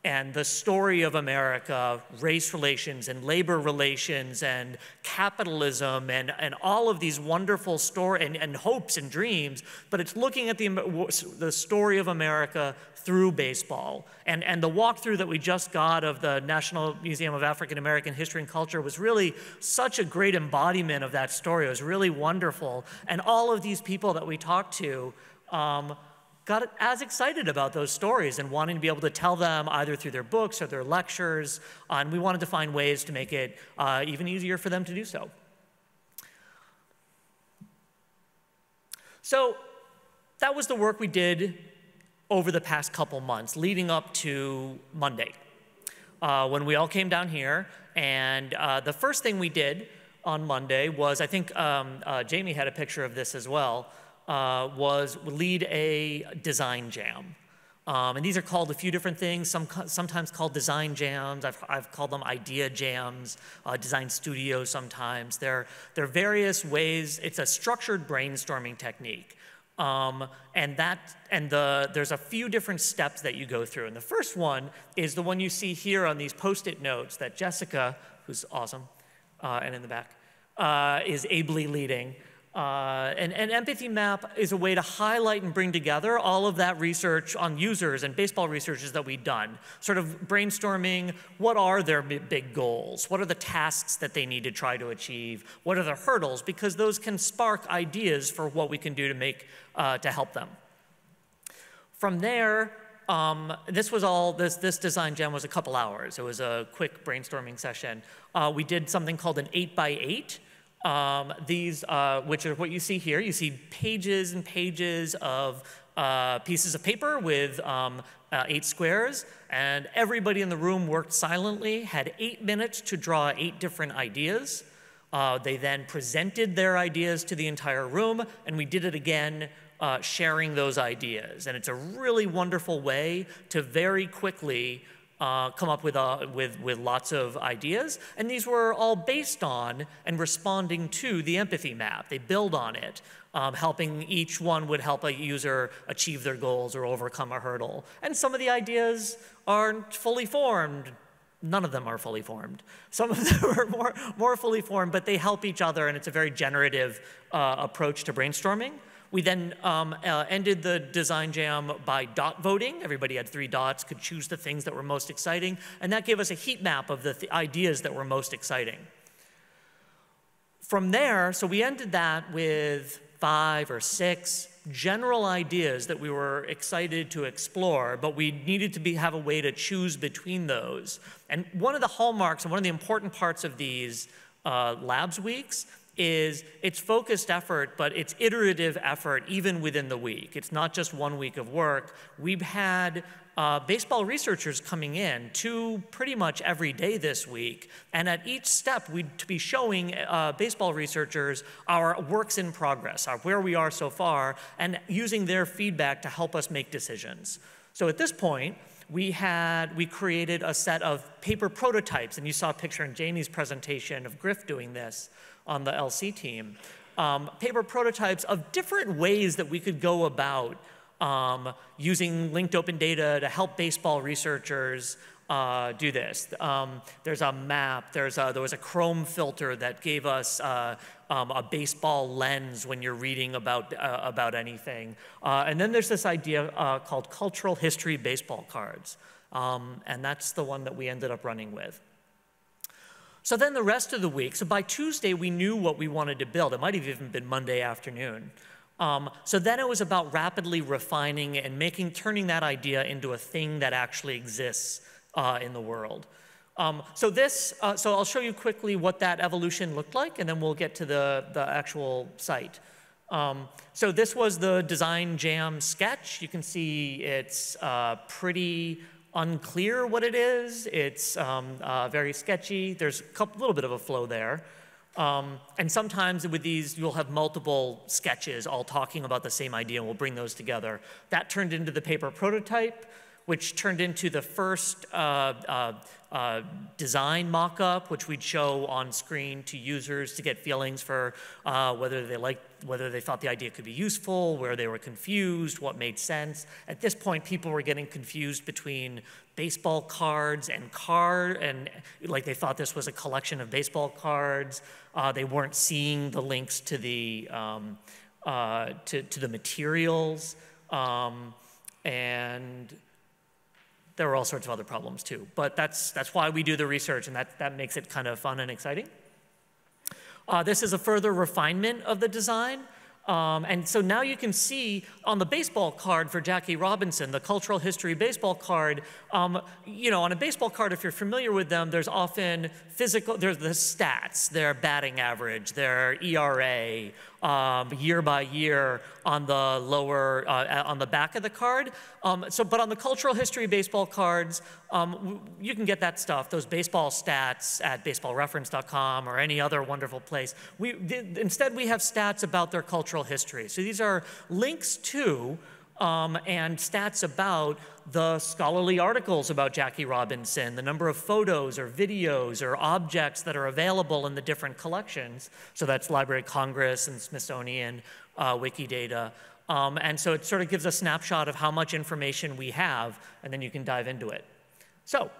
Speaker 8: and the story of America, race relations and labor relations and capitalism and all of these wonderful stories and hopes and dreams, but it's looking at the story of America through baseball. And the walkthrough that we just got of the National Museum of African American History and Culture was really such a great embodiment of that story. It was really wonderful. And all of these people that we talked to got as excited about those stories and wanting to be able to tell them either through their books or their lectures, and we wanted to find ways to make it even easier for them to do so. So that was the work we did over the past couple months, leading up to Monday, when we all came down here, and the first thing we did on Monday was, I think Jamie had a picture of this as well, was lead a design jam. And these are called a few different things, sometimes called design jams. I've called them idea jams, design studios sometimes. They're various ways. It's a structured brainstorming technique. There's a few different steps that you go through. And the first one is the one you see here on these Post-it notes that Jessica, who's awesome, and in the back, is ably leading. An empathy map is a way to highlight and bring together all of that research on users and baseball researches that we've done, sort of brainstorming what are their big goals, what are the tasks that they need to try to achieve, what are the hurdles, because those can spark ideas for what we can do to make, to help them. From there, this design jam was a couple hours. It was a quick brainstorming session. We did something called an 8x8. Which are what you see here. You see pages and pages of pieces of paper with 8 squares, and everybody in the room worked silently, had 8 minutes to draw 8 different ideas. They then presented their ideas to the entire room, and we did it again, sharing those ideas. And it's a really wonderful way to very quickly come up with lots of ideas, and these were all based on and responding to the empathy map. They build on it, helping each one would help a user achieve their goals or overcome a hurdle. And some of the ideas aren't fully formed. None of them are fully formed. Some of them are more fully formed, but they help each other, and it's a very generative approach to brainstorming. We then ended the design jam by dot voting. Everybody had 3 dots, could choose the things that were most exciting, and that gave us a heat map of the ideas that were most exciting. From there, so we ended that with 5 or 6 general ideas that we were excited to explore, but we needed to have a way to choose between those. And one of the hallmarks and one of the important parts of these labs weeks is it's focused effort, but it's iterative effort even within the week. It's not just 1 week of work. We've had baseball researchers coming in 2 pretty much every day this week, and at each step we'd be showing baseball researchers our works in progress, where we are so far, and using their feedback to help us make decisions. So at this point, we created a set of paper prototypes, and you saw a picture in Jamie's presentation of Griff doing this on the LC team. Paper prototypes of different ways that we could go about using linked open data to help baseball researchers do this. There's a map, there was a Chrome filter that gave us a baseball lens when you're reading about anything. And then there's this idea called cultural history baseball cards. And that's the one that we ended up running with. So then the rest of the week, so by Tuesday we knew what we wanted to build. It might have even been Monday afternoon. So then it was about rapidly refining and turning that idea into a thing that actually exists in the world. So I'll show you quickly what that evolution looked like, and then we'll get to the actual site. So this was the design jam sketch. You can see it's pretty unclear what it is. It's very sketchy. There's a little bit of a flow there. And sometimes with these, you'll have multiple sketches all talking about the same idea, and we'll bring those together. That turned into the paper prototype, which turned into the first design mock-up, which we'd show on screen to users to get feelings for whether they thought the idea could be useful, where they were confused, what made sense. At this point, people were getting confused between baseball cards and like they thought this was a collection of baseball cards. They weren't seeing the links to the materials, and there were all sorts of other problems too. But that's why we do the research, and that makes it kind of fun and exciting. This is a further refinement of the design. And so now you can see on the baseball card for Jackie Robinson, the cultural history baseball card, you know, on a baseball card, if you're familiar with them, there's often there's the stats, their batting average, their ERA, year by year on the lower, on the back of the card. But on the cultural history baseball cards, you can get that stuff, those baseball stats at baseballreference.com or any other wonderful place. Instead, we have stats about their cultural history. So these are links to and stats about the scholarly articles about Jackie Robinson, the number of photos or videos or objects that are available in the different collections. So that's Library of Congress and Smithsonian Wikidata. And so it sort of gives a snapshot of how much information we have, and then you can dive into it. So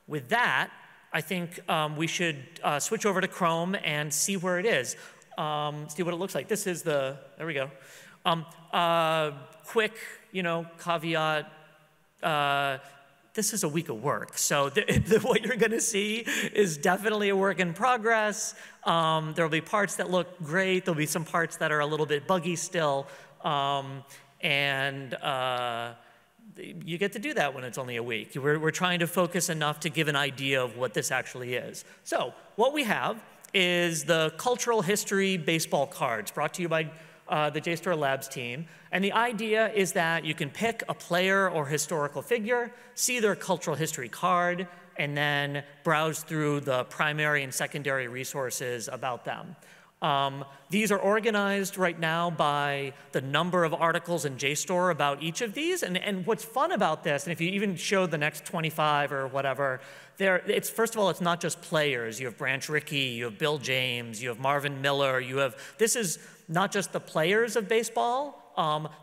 Speaker 8: with that, I think we should switch over to Chrome and see where it is, see what it looks like. This is the, there we go. Quick, caveat, this is a week of work. So what you're going to see is definitely a work in progress. There'll be parts that look great. There'll be some parts that are a little bit buggy still. And you get to do that when it's only a week. We're trying to focus enough to give an idea of what this actually is. So what we have is the cultural history baseball cards brought to you by the JSTOR Labs team. And the idea is that you can pick a player or historical figure, see their cultural history card, and then browse through the primary and secondary resources about them. These are organized right now by the number of articles in JSTOR about each of these. And what's fun about this, and if you even show the next 25 or whatever, first of all, it's not just players. You have Branch Rickey, you have Bill James, you have Marvin Miller, this is not just the players of baseball,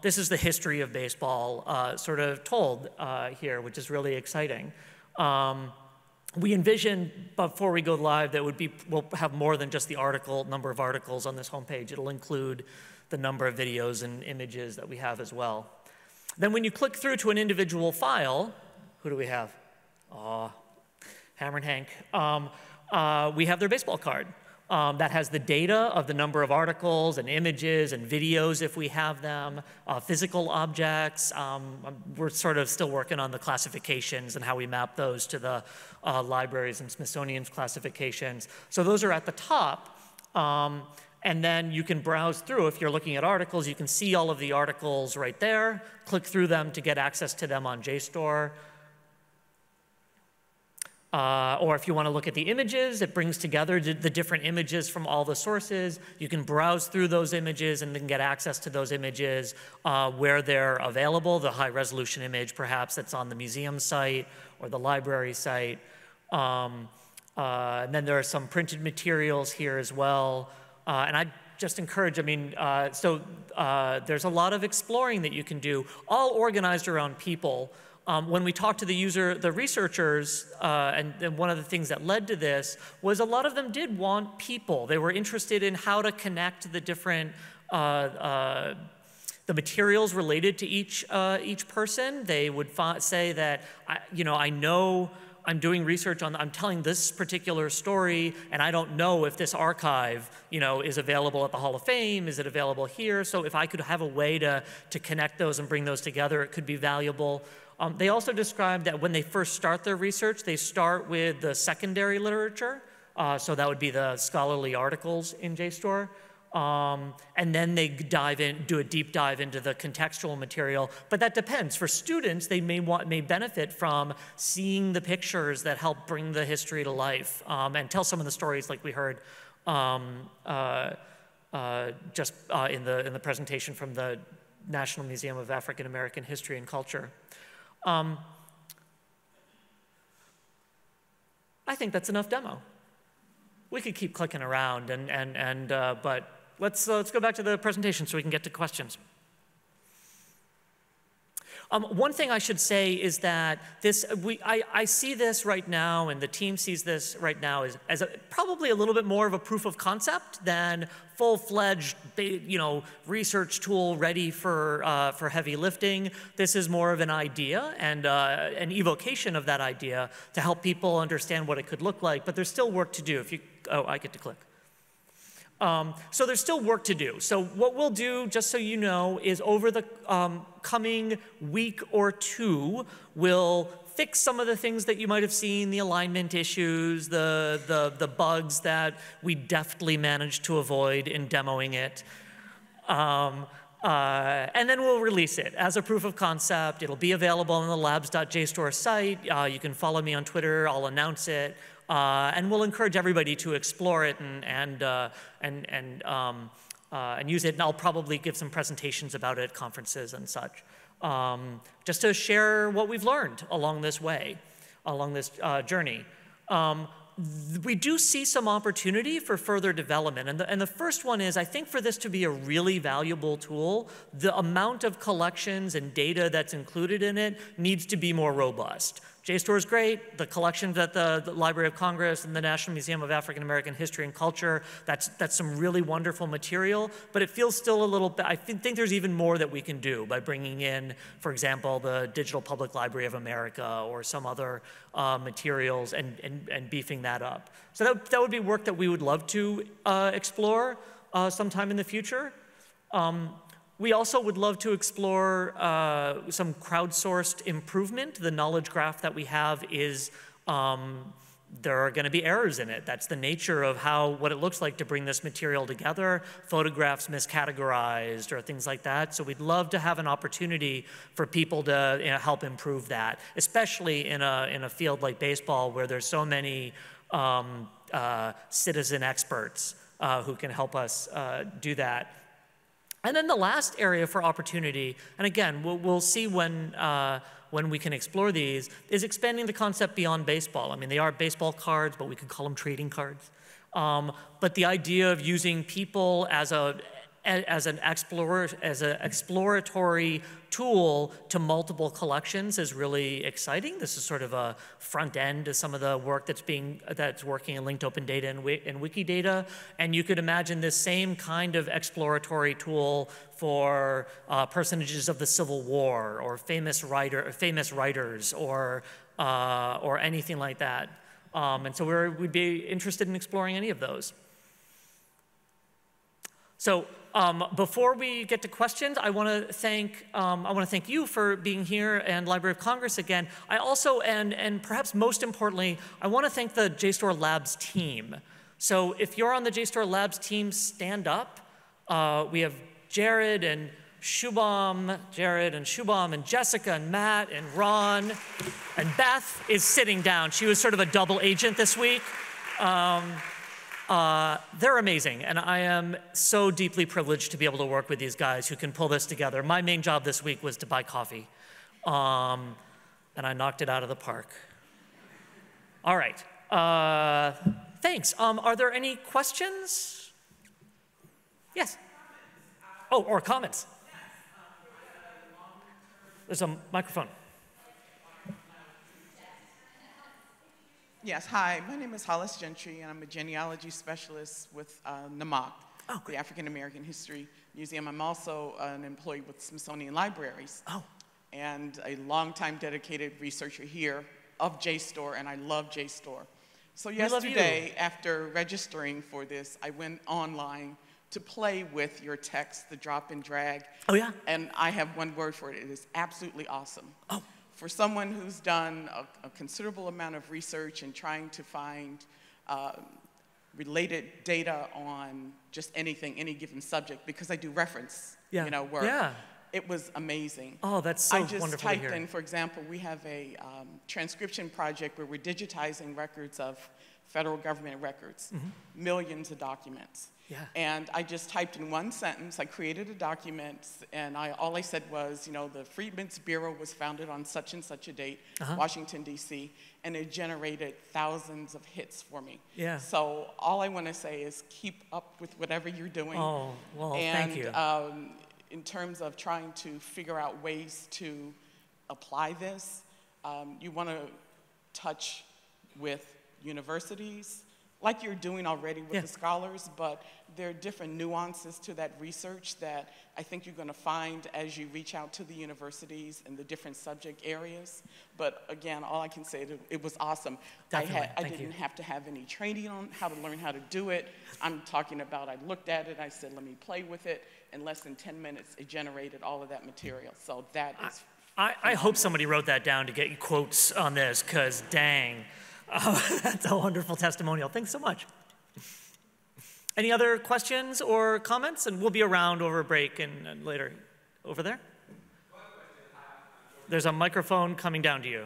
Speaker 8: this is the history of baseball sort of told here, which is really exciting. We envision, before we go live, that we'll have more than just the number of articles on this homepage. It'll include the number of videos and images that we have as well. Then when you click through to an individual file, who do we have? Hammer and Hank. We have their baseball card. That has the data of the number of articles and images and videos if we have them, physical objects. We're sort of still working on the classifications and how we map those to the libraries and Smithsonian's classifications. So those are at the top. And then you can browse through. If you're looking at articles, you can see all of the articles right there. Click through them to get access to them on JSTOR. Or if you want to look at the images, it brings together the different images from all the sources. You can browse through those images and then get access to those images where they're available, the high-resolution image perhaps that's on the museum site or the library site. And then there are some printed materials here as well. And I just encourage, there's a lot of exploring that you can do, all organized around people. When we talked to the researchers, and one of the things that led to this was a lot of them did want people. They were interested in how to connect the different, the materials related to each person. They would say that, I know I'm doing research on, I'm telling this particular story, and I don't know if this archive, is available at the Hall of Fame, is it available here? So if I could have a way to connect those and bring those together, it could be valuable. They also described that when they first start their research, they start with the secondary literature. So that would be the scholarly articles in JSTOR. And then they do a deep dive into the contextual material. But that depends. For students, they may benefit from seeing the pictures that help bring the history to life and tell some of the stories like we heard just in the presentation from the National Museum of African American History and Culture. I think that's enough demo. We could keep clicking around, but let's go back to the presentation so we can get to questions. One thing I should say is that I see this right now, and the team sees this right now as probably a little bit more of a proof of concept than full-fledged, research tool ready for heavy lifting. This is more of an idea and an evocation of that idea to help people understand what it could look like. But there's still work to do. I get to click. So there's still work to do. So what we'll do, just so you know, is over the coming week or two, we'll fix some of the things that you might have seen, the alignment issues, the bugs that we deftly managed to avoid in demoing it. And then we'll release it as a proof of concept. It'll be available on the labs.jstor site. You can follow me on Twitter. I'll announce it. And we'll encourage everybody to explore it and use it. And I'll probably give some presentations about it at conferences and such, just to share what we've learned along this way, along this journey. We do see some opportunity for further development. And the first one is, I think for this to be a really valuable tool, the amount of collections and data that's included in it needs to be more robust. JSTOR is great. The collections at the Library of Congress and the National Museum of African American History and Culture, that's some really wonderful material, but it feels still a little bit, I think there's even more that we can do by bringing in, for example, the Digital Public Library of America or some other materials and beefing that up. So that would be work that we would love to explore sometime in the future. We also would love to explore some crowdsourced improvement. The knowledge graph that we have is, there are going to be errors in it. That's the nature of what it looks like to bring this material together. Photographs miscategorized or things like that. So we'd love to have an opportunity for people to help improve that, especially in a field like baseball where there's so many citizen experts who can help us do that. And then the last area for opportunity, and again, we'll see when we can explore these, is expanding the concept beyond baseball. I mean, they are baseball cards, but we could call them trading cards. But the idea of using people as an exploratory tool to multiple collections is really exciting. This is sort of a front end to some of the work that's working in linked open data and Wikidata. And you could imagine this same kind of exploratory tool for personages of the Civil War or famous writers or anything like that. And so we'd be interested in exploring any of those. So before we get to questions, I want to thank you for being here and Library of Congress again. I also, and perhaps most importantly, I want to thank the JSTOR Labs team. So if you're on the JSTOR Labs team, stand up. We have Jared and Shubham and Jessica and Matt and Ron, and Beth is sitting down. She was sort of a double agent this week. They're amazing, and I am so deeply privileged to be able to work with these guys who can pull this together. My main job this week was to buy coffee, and I knocked it out of the park. All right, thanks. Are there any questions? Yes. Oh, or comments. There's a microphone.
Speaker 9: Yes, hi, my name is Hollis Gentry, and I'm a genealogy specialist with NMFS, the African American History Museum. I'm also an employee with Smithsonian Libraries, and a longtime dedicated researcher here of JSTOR, and I love JSTOR. So yesterday, after registering for this, I went online to play with your text, the drop and drag.
Speaker 8: Oh, yeah?
Speaker 9: And I have one word for it. It is absolutely awesome. Oh. For someone who's done a considerable amount of research and trying to find related data on just anything, any given subject, because I do reference, work. Yeah. It was amazing.
Speaker 8: Oh, that's so wonderful to hear.
Speaker 9: I just typed in, for example, we have a transcription project where we're digitizing records of federal government records, millions of documents. Yeah. And I just typed in one sentence, I created a document, and all I said was, the Freedmen's Bureau was founded on such and such a date, Washington, D.C., and it generated thousands of hits for me. Yeah. So all I want to say is keep up with whatever you're doing.
Speaker 8: Oh, well, thank you.
Speaker 9: In terms of trying to figure out ways to apply this, you want to touch with universities, like you're doing already with the scholars, but there are different nuances to that research that I think you're going to find as you reach out to the universities and the different subject areas. But again, all I can say is it was awesome. I didn't have to have any training on how to learn how to do it. I'm talking about, I looked at it, I said, let me play with it. In less than 10 minutes, it generated all of that material. So that is
Speaker 8: I hope somebody wrote that down to get you quotes on this, because dang. That's a wonderful testimonial. Thanks so much. Any other questions or comments? And we'll be around over a break and later. Over there? There's a microphone coming down to you.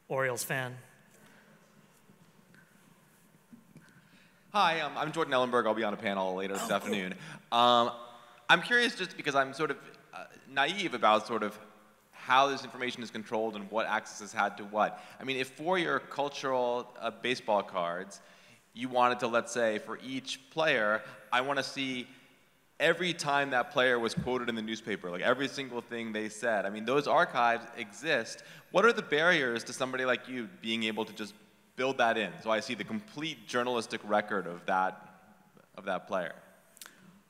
Speaker 8: Orioles fan.
Speaker 10: Hi, I'm Jordan Ellenberg. I'll be on a panel later this afternoon. I'm curious just because I'm sort of naive about sort of how this information is controlled and what access is had to what. I mean, if for your cultural baseball cards, you wanted to, let's say, for each player, I want to see every time that player was quoted in the newspaper, like every single thing they said. I mean, those archives exist. What are the barriers to somebody like you being able to just build that in, so I see the complete journalistic record of that player?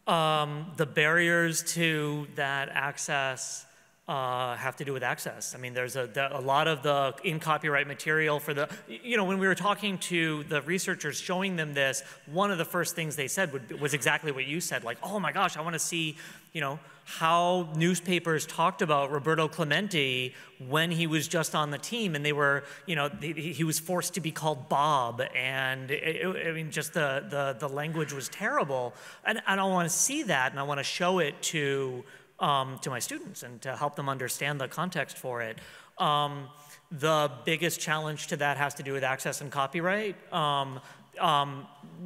Speaker 8: The barriers to that access have to do with access. I mean, there's a lot of the in-copyright material for the, when we were talking to the researchers showing them this, one of the first things they said was exactly what you said, like, oh my gosh, I want to see, how newspapers talked about Roberto Clemente when he was just on the team, and they were, he was forced to be called Bob, and I mean, just the language was terrible, and I want to see that, and I want to show it to my students and to help them understand the context for it. The biggest challenge to that has to do with access and copyright,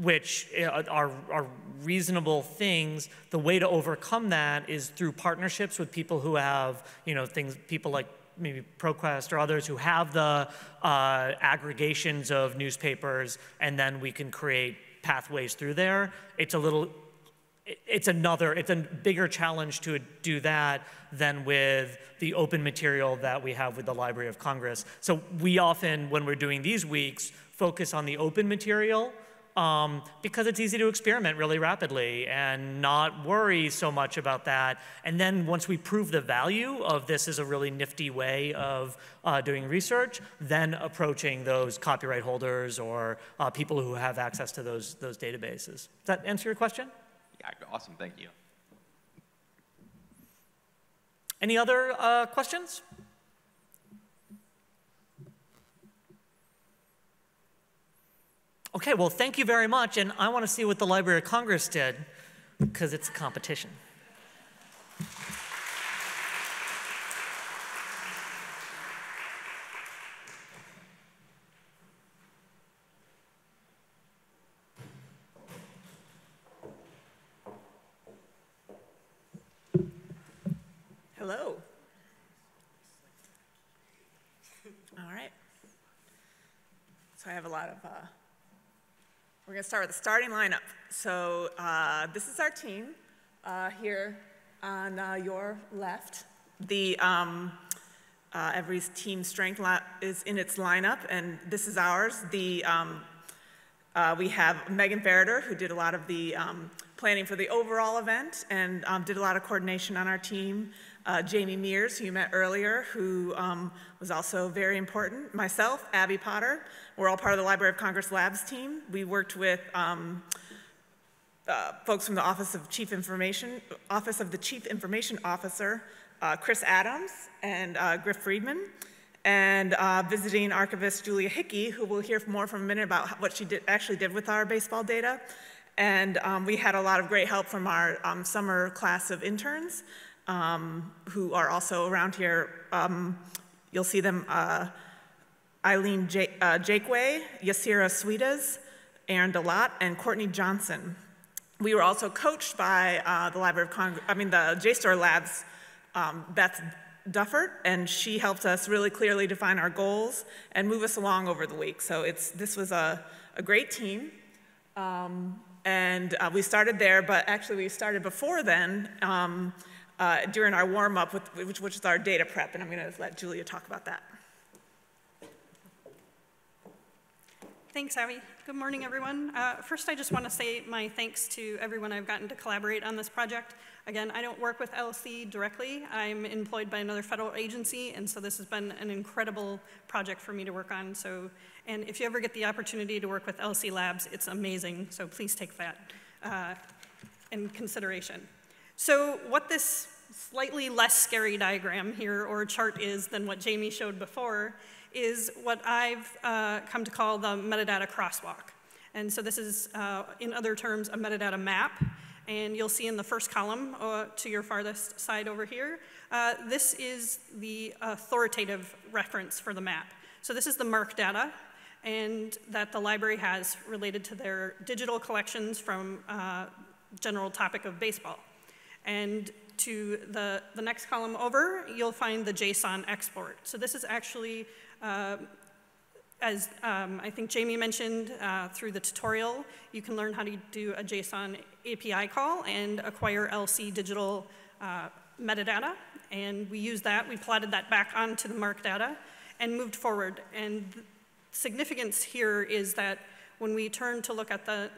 Speaker 8: which are reasonable things. The way to overcome that is through partnerships with people who have, people like maybe ProQuest or others who have the aggregations of newspapers, and then we can create pathways through there. It's a bigger challenge to do that than with the open material that we have with the Library of Congress. So we often, when we're doing these weeks, focus on the open material because it's easy to experiment really rapidly and not worry so much about that. And then once we prove the value of this is a really nifty way of doing research, then approaching those copyright holders or people who have access to those databases. Does that answer your question?
Speaker 10: Yeah, awesome, thank you.
Speaker 8: Any other questions? Okay, well, thank you very much, and I want to see what the Library of Congress did, because it's a competition.
Speaker 7: Hello. All right. So I have a lot of, we're going to start with the starting lineup. So this is our team here on your left. Every team strength is in its lineup, and this is ours. We have Megan Ferreter, who did a lot of the planning for the overall event and did a lot of coordination on our team. Jamie Mears, who you met earlier, who was also very important. Myself, Abby Potter. We're all part of the Library of Congress Labs team. We worked with folks from the Office of the Chief Information Officer, Chris Adams and Griff Friedman, and visiting archivist Julia Hickey, who we'll hear more from in a minute about what she actually did with our baseball data. And we had a lot of great help from our summer class of interns, who are also around here. You'll see them, Eileen Jakeway, Yasira Sweetas, Aaron DeLotte, and Courtney Johnson. We were also coached by the JSTOR Labs, Beth Duffert, and she helped us really clearly define our goals and move us along over the week. So this was a great team. And we started there, but actually we started before then, during our warm-up, which is our data prep, and I'm going to let Julia talk about that.
Speaker 11: Thanks, Abby. Good morning, everyone. First, I just want to say my thanks to everyone I've gotten to collaborate on this project. Again, I don't work with LC directly. I'm employed by another federal agency, and so this has been an incredible project for me to work on. And if you ever get the opportunity to work with LC Labs, it's amazing, so please take that in consideration. So what this slightly less scary diagram here, or chart, is than what Jamie showed before, is what I've come to call the metadata crosswalk. And so this is, in other terms, a metadata map. And you'll see in the first column to your farthest side over here, this is the authoritative reference for the map. So this is the MARC data and that the library has related to their digital collections from general topic of baseball. And to the next column over, you'll find the JSON export. So this is actually, as I think Jamie mentioned through the tutorial, you can learn how to do a JSON API call and acquire LC digital metadata. And we used that, we plotted that back onto the MARC data and moved forward. And the significance here is that when we turn to look at the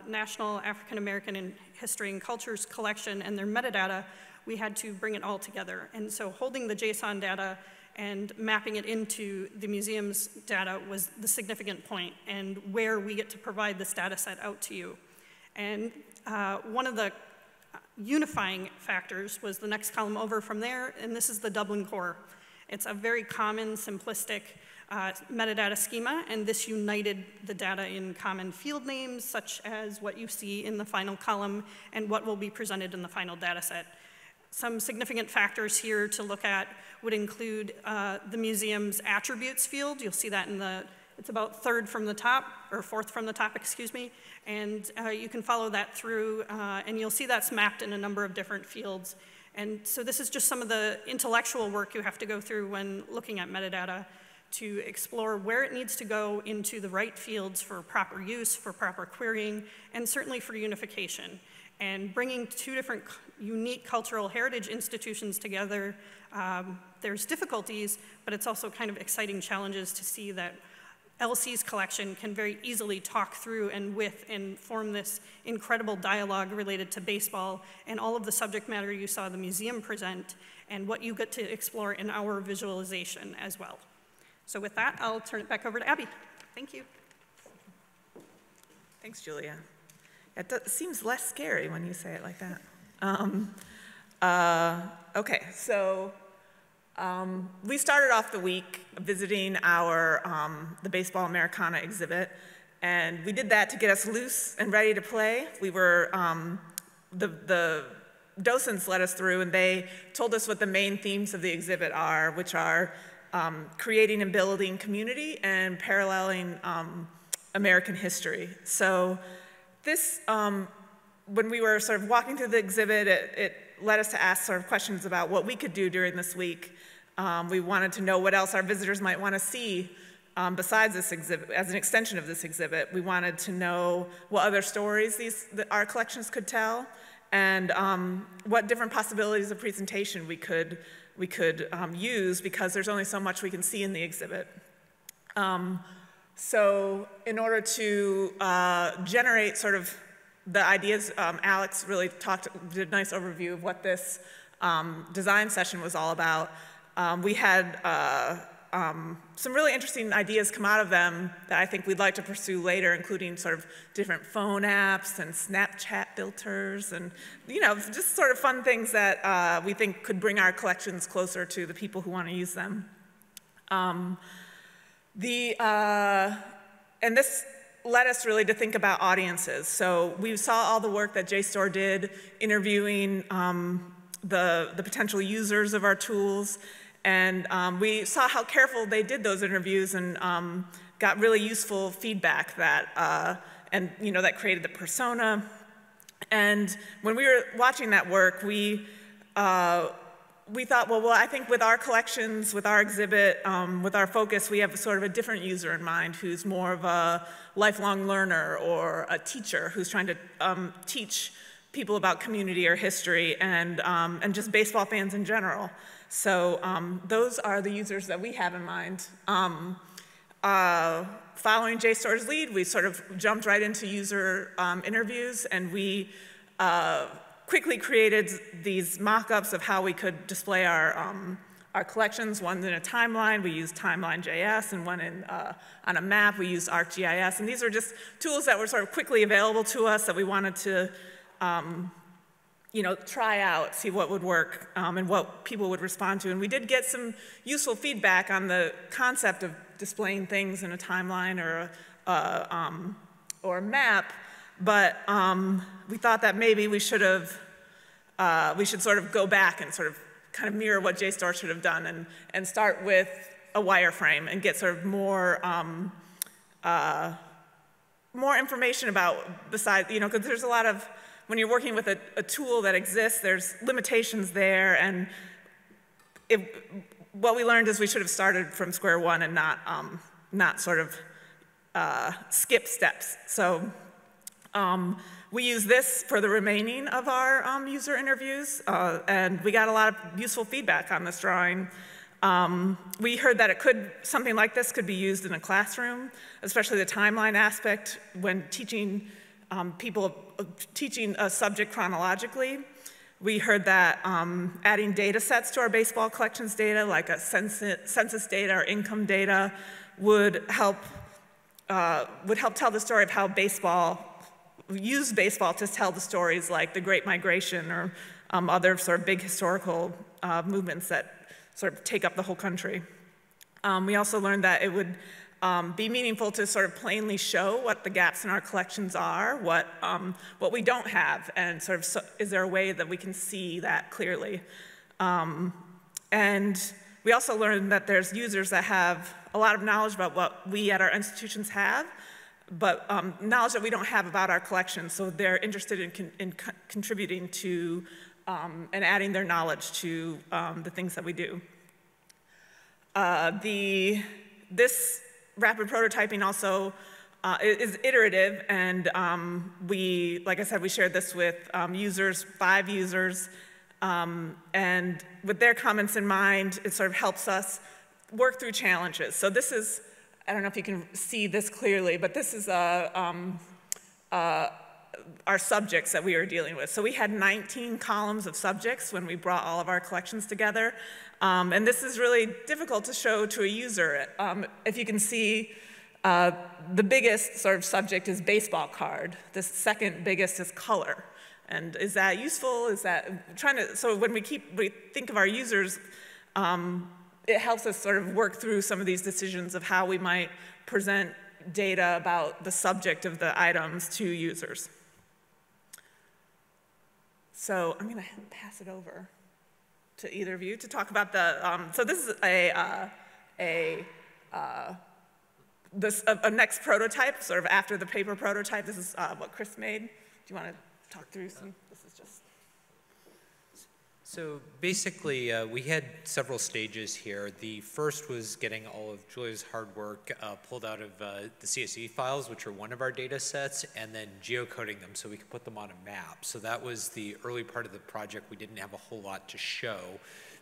Speaker 11: National African American History and Cultures collection and their metadata, we had to bring it all together. And so holding the JSON data and mapping it into the museum's data was the significant point and where we get to provide this data set out to you. And one of the unifying factors was the next column over from there, and this is the Dublin core. It's a very common, simplistic metadata schema, and this united the data in common field names, such as what you see in the final column and what will be presented in the final data set. Some significant factors here to look at would include the museum's attributes field. You'll see that in the, it's about third from the top, or fourth from the top, excuse me. And you can follow that through, and you'll see that's mapped in a number of different fields. And so this is just some of the intellectual work you have to go through when looking at metadata to explore where it needs to go into the right fields for proper use, for proper querying, and certainly for unification. And bringing two different unique cultural heritage institutions together, there's difficulties, but it's also kind of exciting challenges to see that LC's collection can very easily talk through and form this incredible dialogue related to baseball and all of the subject matter you saw the museum present and what you get to explore in our visualization as well. So with that, I'll turn it back over to Abby. Thank you.
Speaker 7: Thanks, Julia. It seems less scary when you say it like that. Okay, so we started off the week visiting our the Baseball Americana exhibit, and we did that to get us loose and ready to play. We were, the docents led us through, and they told us what the main themes of the exhibit are, which are creating and building community and paralleling American history. So this, when we were sort of walking through the exhibit, it led us to ask sort of questions about what we could do during this week. We wanted to know what else our visitors might want to see besides this exhibit, as an extension of this exhibit. We wanted to know what other stories our collections could tell, and what different possibilities of presentation we could use, because there's only so much we can see in the exhibit. So in order to generate sort of the ideas, Alex really did a nice overview of what this design session was all about. We had some really interesting ideas come out of them that I think we'd like to pursue later, including sort of different phone apps and Snapchat filters and, you know, just sort of fun things that we think could bring our collections closer to the people who want to use them. And this led us really to think about audiences. So we saw all the work that JSTOR did interviewing the potential users of our tools, and we saw how careful they did those interviews and got really useful feedback that, and you know, that created the persona. And when we were watching that work, we thought, well, I think with our collections, with our exhibit, with our focus, we have sort of a different user in mind who's more of a lifelong learner or a teacher who's trying to teach people about community or history and just baseball fans in general. So those are the users that we have in mind. Following JSTOR's lead, we sort of jumped right into user interviews, and we quickly created these mock-ups of how we could display our collections. One in a timeline, we used Timeline.js, and one on a map, we used ArcGIS. And these are just tools that were sort of quickly available to us that we wanted to you know, try out, see what would work, and what people would respond to. And we did get some useful feedback on the concept of displaying things in a timeline or or map, but we thought that maybe we should sort of go back and sort of kind of mirror what JSTOR should have done and start with a wireframe and get sort of more information about, besides, you know, because there's a lot of, when you're working with a tool that exists, there's limitations there, and what we learned is we should have started from square one and not sort of skip steps. So we use this for the remaining of our user interviews, and we got a lot of useful feedback on this drawing. We heard that something like this could be used in a classroom, especially the timeline aspect when teaching teaching a subject chronologically. We heard that adding data sets to our baseball collections data, like a census data or income data, would help tell the story of how use baseball to tell the stories like the Great Migration or other sort of big historical movements that sort of take up the whole country. We also learned that it would be meaningful to sort of plainly show what the gaps in our collections are, what we don't have, and sort of is there a way that we can see that clearly. And we also learned that there's users that have a lot of knowledge about what we at our institutions have, but knowledge that we don't have about our collections, so they're interested in contributing to and adding their knowledge to the things that we do. This rapid prototyping also is iterative, and like I said, we shared this with 5 users, and with their comments in mind, it sort of helps us work through challenges. So this is, I don't know if you can see this clearly, but this is our subjects that we were dealing with. So we had 19 columns of subjects when we brought all of our collections together. And this is really difficult to show to a user. If you can see, the biggest sort of subject is baseball card. The second biggest is color. And is that useful? Is that so when we think of our users, it helps us sort of work through some of these decisions of how we might present data about the subject of the items to users. So I'm going to pass it over to either of you to talk about so this is a next prototype, sort of after the paper prototype. This is what Chris made. Do you want to talk through some? This is just.
Speaker 12: So basically, we had several stages here. The first was getting all of Julia's hard work pulled out of the CSV files, which are one of our data sets, and then geocoding them so we could put them on a map. So that was the early part of the project. We didn't have a whole lot to show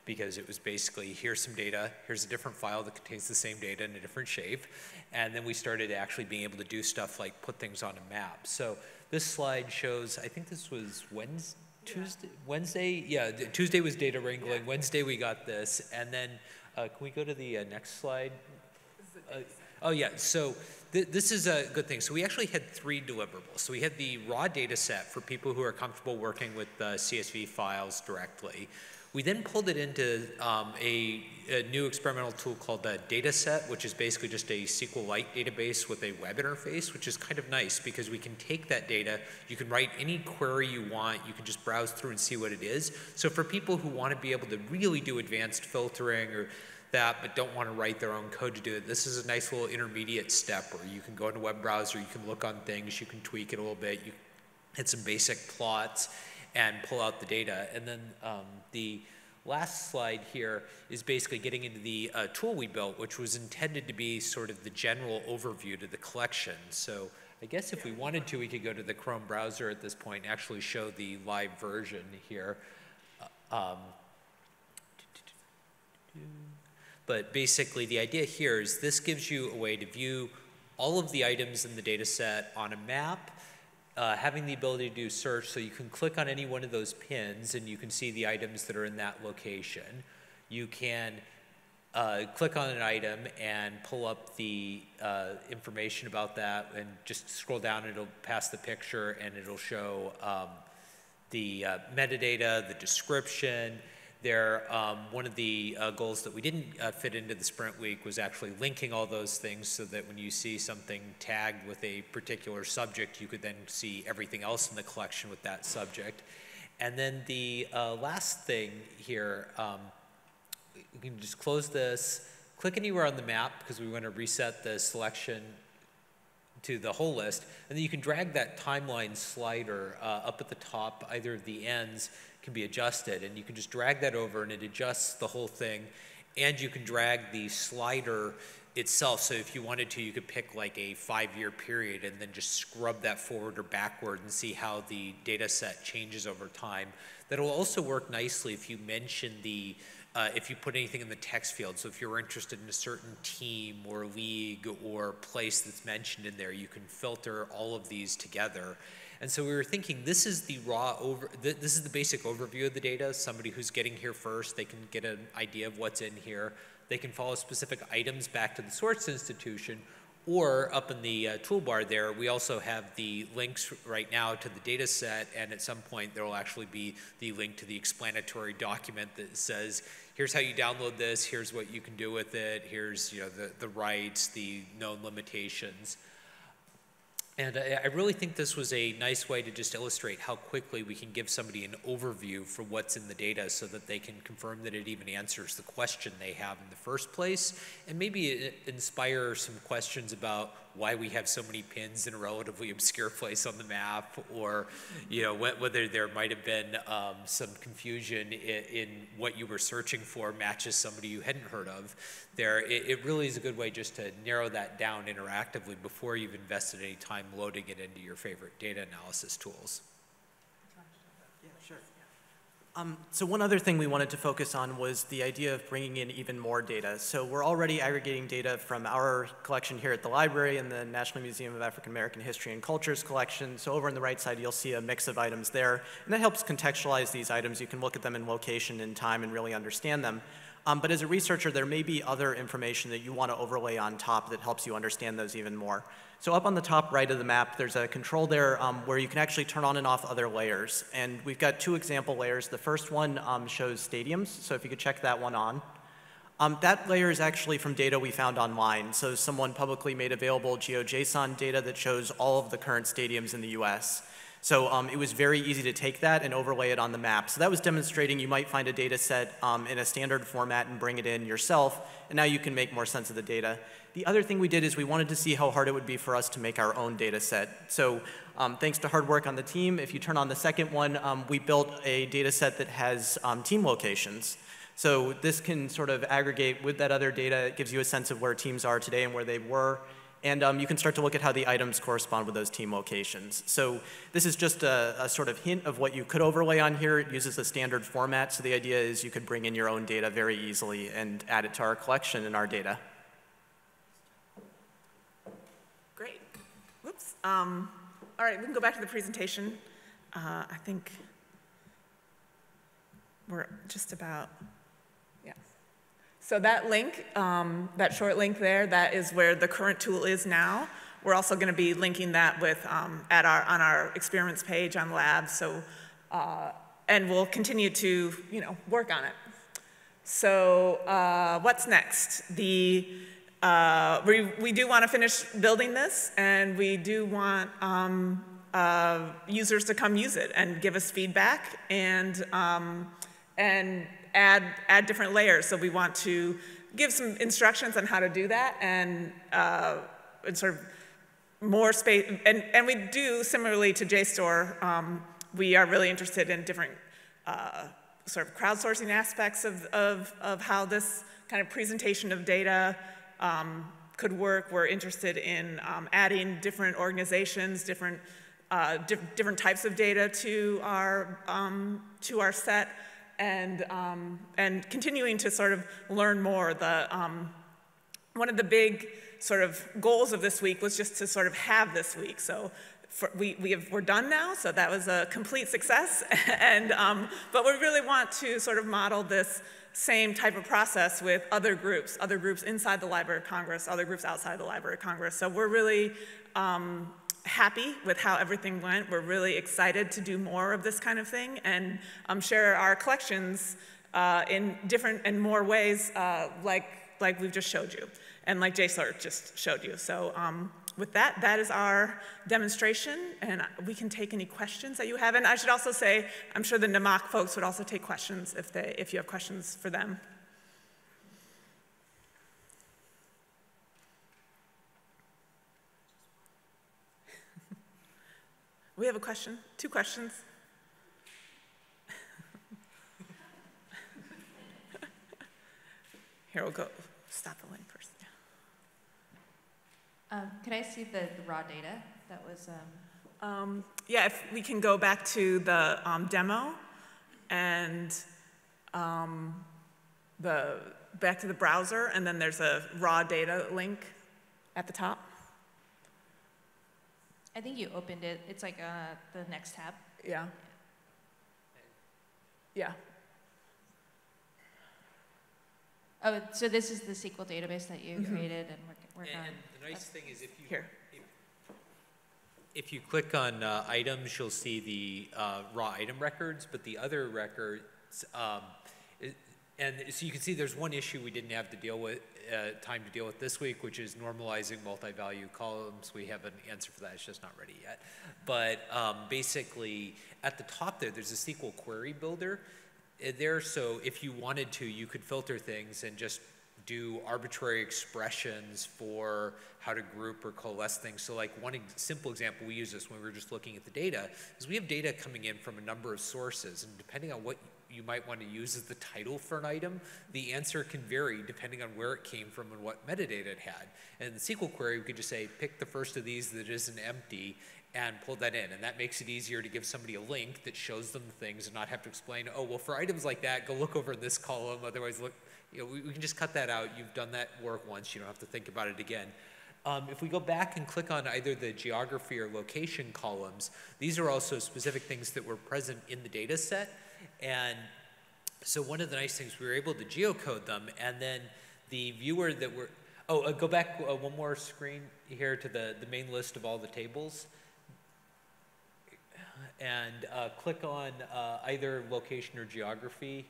Speaker 12: because it was basically, here's some data, here's a different file that contains the same data in a different shape. And then we started actually being able to do stuff like put things on a map. So this slide shows, I think this was Wednesday, Tuesday was data wrangling. Yeah. Wednesday we got this, and then can we go to the next slide? Oh yeah, so this is a good thing. So we actually had 3 deliverables. So we had the raw data set for people who are comfortable working with CSV files directly. We then pulled it into a new experimental tool called the Dataset, which is basically just a SQLite database with a web interface, which is kind of nice because we can take that data, you can write any query you want, you can just browse through and see what it is. So for people who want to be able to really do advanced filtering or that, but don't want to write their own code to do it, this is a nice little intermediate step where you can go into a web browser, you can look on things, you can tweak it a little bit, you hit some basic plots, and pull out the data. And then the last slide here is basically getting into the tool we built, which was intended to be sort of the general overview to the collection. So I guess if we wanted to, we could go to the Chrome browser at this point and actually show the live version here. But basically the idea here is this gives you a way to view all of the items in the data set on a map, having the ability to do search, so you can click on any one of those pins and you can see the items that are in that location. You can click on an item and pull up the information about that and just scroll down, it'll pass the picture and it'll show the metadata, the description. There, one of the goals that we didn't fit into the sprint week was actually linking all those things so that when you see something tagged with a particular subject, you could then see everything else in the collection with that subject. And then the last thing here, you can just close this, click anywhere on the map because we want to reset the selection to the whole list, and then you can drag that timeline slider up at the top. Either of the ends can be adjusted, and you can just drag that over and it adjusts the whole thing, and you can drag the slider itself. So if you wanted to, you could pick like a 5-year period and then just scrub that forward or backward and see how the data set changes over time. That'll also work nicely if you mention the if you put anything in the text field. So if you're interested in a certain team or league or place that's mentioned in there, you can filter all of these together. And so we were thinking, this is the this is the basic overview of the data. Somebody who's getting here first, they can get an idea of what's in here. They can follow specific items back to the source institution, or up in the toolbar there, we also have the links right now to the data set, and at some point there will actually be the link to the explanatory document that says, here's how you download this, here's what you can do with it, here's the rights, the known limitations. And I really think this was a nice way to just illustrate how quickly we can give somebody an overview for what's in the data so that they can confirm that it even answers the question they have in the first place, and maybe inspire some questions about why we have so many pins in a relatively obscure place on the map, or whether there might have been some confusion in what you were searching for matches somebody you hadn't heard of. It really is a good way just to narrow that down interactively before you've invested any time loading it into your favorite data analysis tools.
Speaker 13: Yeah, sure. So one other thing we wanted to focus on was the idea of bringing in even more data. So we're already aggregating data from our collection here at the library and the National Museum of African American History and Cultures collection. So over on the right side, you'll see a mix of items there. And that helps contextualize these items. You can look at them in location and time and really understand them. But as a researcher, there may be other information that you want to overlay on top that helps you understand those even more. So up on the top right of the map, there's a control there where you can actually turn on and off other layers. And we've got 2 example layers. The first one shows stadiums, so if you could check that one on. That layer is actually from data we found online. So someone publicly made available GeoJSON data that shows all of the current stadiums in the US. So it was very easy to take that and overlay it on the map. So that was demonstrating you might find a data set in a standard format and bring it in yourself, and now you can make more sense of the data. The other thing we did is we wanted to see how hard it would be for us to make our own data set. So thanks to hard work on the team, if you turn on the second one, we built a data set that has team locations. So this can sort of aggregate with that other data. It gives you a sense of where teams are today and where they were. And you can start to look at how the items correspond with those team locations. So this is just a sort of hint of what you could overlay on here. It uses a standard format, so the idea is you could bring in your own data very easily and add it to our collection and our data.
Speaker 7: Great. Whoops. All right, we can go back to the presentation. I think we're just about, yeah. So that link, that short link there, that is where the current tool is now. We're also going to be linking that with on our experiments page on Labs. So, and we'll continue to work on it. So what's next? We do want to finish building this, and we do want users to come use it and give us feedback and add different layers. So we want to give some instructions on how to do that and sort of more space. And we do, similarly to JSTOR, we are really interested in different sort of crowdsourcing aspects of how this kind of presentation of data could work. We're interested in adding different organizations, different types of data to our set. And continuing to sort of learn more. One of the big sort of goals of this week was just to sort of have this week. So we're done now, so that was a complete success. But we really want to sort of model this same type of process with other groups inside the Library of Congress, other groups outside the Library of Congress. So we're really happy with how everything went. We're really excited to do more of this kind of thing and share our collections in different and more ways like we've just showed you, and like JSTOR just showed you. So with that, that is our demonstration, and we can take any questions that you have. And I should also say, I'm sure the NMOC folks would also take questions if you have questions for them. We have a question, 2 questions. Here, we'll go, stop the link first.
Speaker 14: Could I see the raw data that was?
Speaker 7: Yeah, if we can go back to the demo and back to the browser, and then there's a raw data link at the top.
Speaker 14: I think you opened it. It's like the next tab.
Speaker 7: Yeah. Yeah.
Speaker 14: Oh, so this is the SQL database that you created and work on.
Speaker 12: And the nice thing is if you click on items, you'll see the raw item records, but the other records, and so you can see there's one issue we didn't have to deal with, time to deal with this week, which is normalizing multi-value columns. We have an answer for that, it's just not ready yet. But basically, at the top there's a SQL query builder there, so if you wanted to, you could filter things and just do arbitrary expressions for how to group or coalesce things. So like one simple example, we use this when we were just looking at the data, is we have data coming in from a number of sources, and depending on what you might want to use as the title for an item, the answer can vary depending on where it came from and what metadata it had. And in the SQL query, we could just say, pick the first of these that isn't empty, and pull that in. And that makes it easier to give somebody a link that shows them things and not have to explain, oh, well, for items like that, go look over in this column, otherwise look, you know, we can just cut that out. You've done that work once, you don't have to think about it again. If we go back and click on either the geography or location columns, these are also specific things that were present in the data set. And so one of the nice things, we were able to geocode them, and then the viewer that we're, go back one more screen here to the main list of all the tables. And click on either location or geography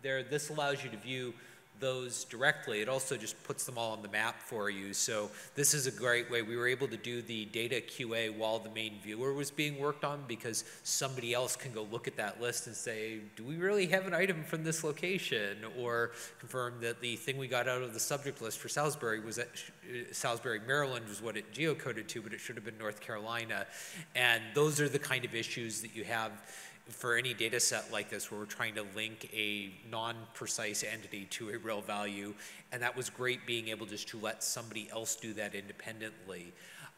Speaker 12: there. This allows you to view those directly. It also just puts them all on the map for you. So this is a great way. We were able to do the data QA while the main viewer was being worked on, because somebody else can go look at that list and say, do we really have an item from this location? Or confirm that the thing we got out of the subject list for Salisbury was that Salisbury, Maryland was what it geocoded to, but it should have been North Carolina. And those are the kind of issues that you have for any data set like this, where we're trying to link a non-precise entity to a real value. And that was great being able just to let somebody else do that independently.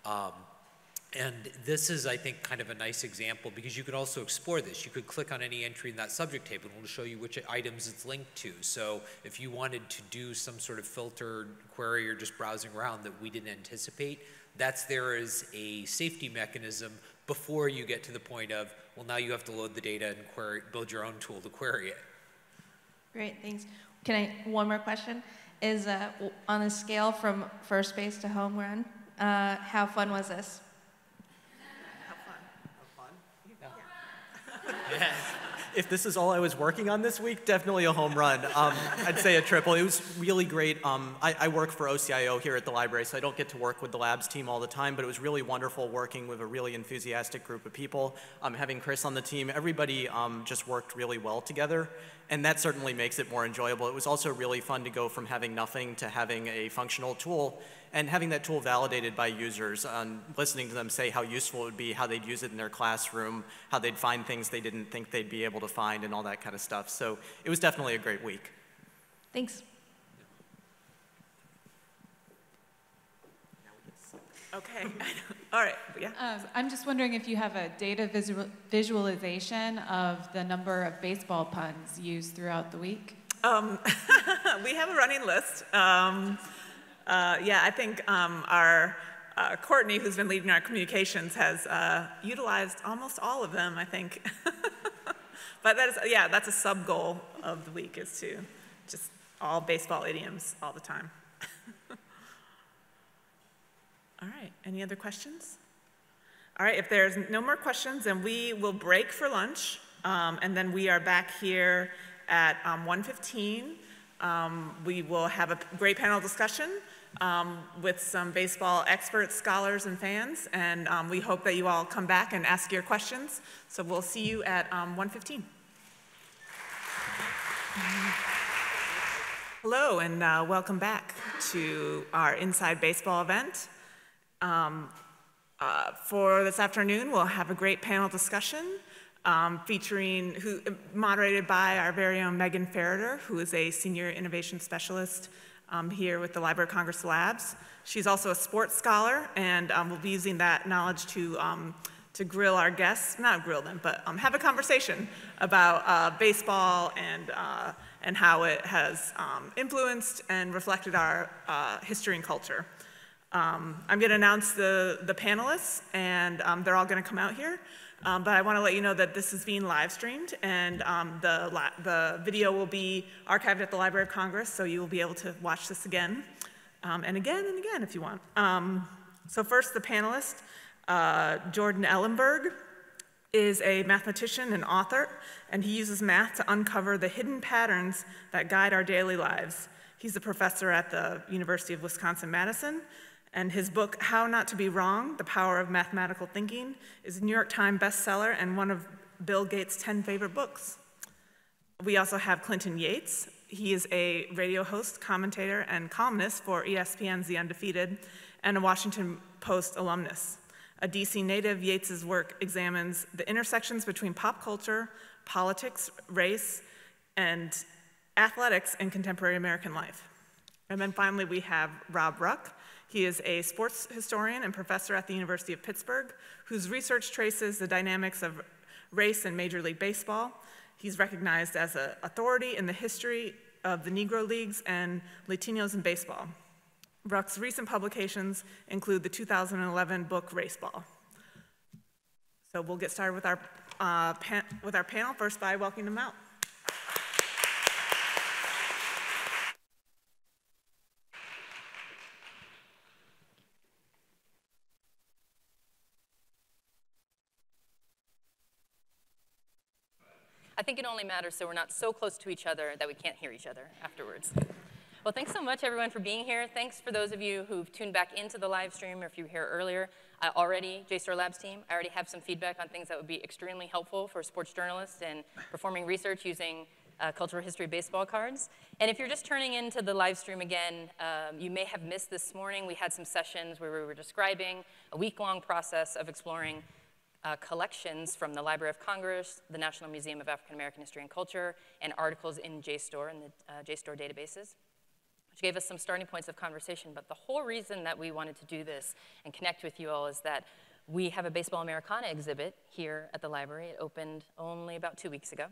Speaker 12: And this is, I think, kind of a nice example, because you could also explore this. You could click on any entry in that subject table and it'll show you which items it's linked to. So if you wanted to do some sort of filtered query or just browsing around that we didn't anticipate, that's there as a safety mechanism before you get to the point of, well, now you have to load the data and query, build your own tool to query it.
Speaker 14: Great, thanks. One more question? Is on a scale from first base to home run, how fun was this?
Speaker 13: Yeah. If this is all I was working on this week, definitely a home run. I'd say a triple. It was really great. I work for OCIO here at the library, so I don't get to work with the labs team all the time, but it was really wonderful working with a really enthusiastic group of people. Having Chris on the team, everybody just worked really well together, and that certainly makes it more enjoyable. It was also really fun to go from having nothing to having a functional tool, and having that tool validated by users, listening to them say how useful it would be, how they'd use it in their classroom, how they'd find things they didn't think they'd be able to find, and all that kind of stuff. So it was definitely a great week.
Speaker 14: Thanks.
Speaker 7: Okay, all right, yeah.
Speaker 15: I'm just wondering if you have a data visualization of the number of baseball puns used throughout the week?
Speaker 7: We have a running list. Yeah, I think our Courtney, who's been leading our communications, has utilized almost all of them, I think. But that is, yeah, that's a sub-goal of the week, is to just all baseball idioms all the time. All right, any other questions? All right, if there's no more questions, then we will break for lunch, and then we are back here at 1:15. We will have a great panel discussion with some baseball experts, scholars, and fans, and we hope that you all come back and ask your questions. So we'll see you at 1:15. Hello, and welcome back to our Inside Baseball event. For this afternoon, we'll have a great panel discussion moderated by our very own Megan Ferreter, who is a Senior Innovation Specialist here with the Library of Congress Labs. She's also a sports scholar, and we'll be using that knowledge to grill our guests, not grill them, but have a conversation about baseball and how it has influenced and reflected our history and culture. I'm going to announce the panelists, and they're all going to come out here. But I want to let you know that this is being live streamed, and the video will be archived at the Library of Congress, so you will be able to watch this again and again and again if you want. So first, the panelist, Jordan Ellenberg, is a mathematician and author, and he uses math to uncover the hidden patterns that guide our daily lives. He's a professor at the University of Wisconsin-Madison, and his book, How Not to Be Wrong, The Power of Mathematical Thinking, is a New York Times bestseller and one of Bill Gates' 10 favorite books. We also have Clinton Yates. He is a radio host, commentator, and columnist for ESPN's The Undefeated, and a Washington Post alumnus. A DC native, Yates's work examines the intersections between pop culture, politics, race, and athletics in contemporary American life. And then finally, we have Rob Ruck. He is a sports historian and professor at the University of Pittsburgh, whose research traces the dynamics of race in Major League Baseball. He's recognized as an authority in the history of the Negro Leagues and Latinos in baseball. Ruck's recent publications include the 2011 book Raceball. So we'll get started with our panel, first by welcoming them out.
Speaker 2: I think it only matters so we're not so close to each other that we can't hear each other afterwards. Well, thanks so much, everyone, for being here. Thanks for those of you who've tuned back into the live stream, or if you were here earlier. JSTOR Labs team, I already have some feedback on things that would be extremely helpful for sports journalists and performing research using cultural history baseball cards. And if you're just turning into the live stream again, you may have missed this morning. We had some sessions where we were describing a week-long process of exploring collections from the Library of Congress, the National Museum of African American History and Culture, and articles in JSTOR and the JSTOR databases, which gave us some starting points of conversation. But the whole reason that we wanted to do this and connect with you all is that we have a Baseball Americana exhibit here at the library. It opened only about 2 weeks ago.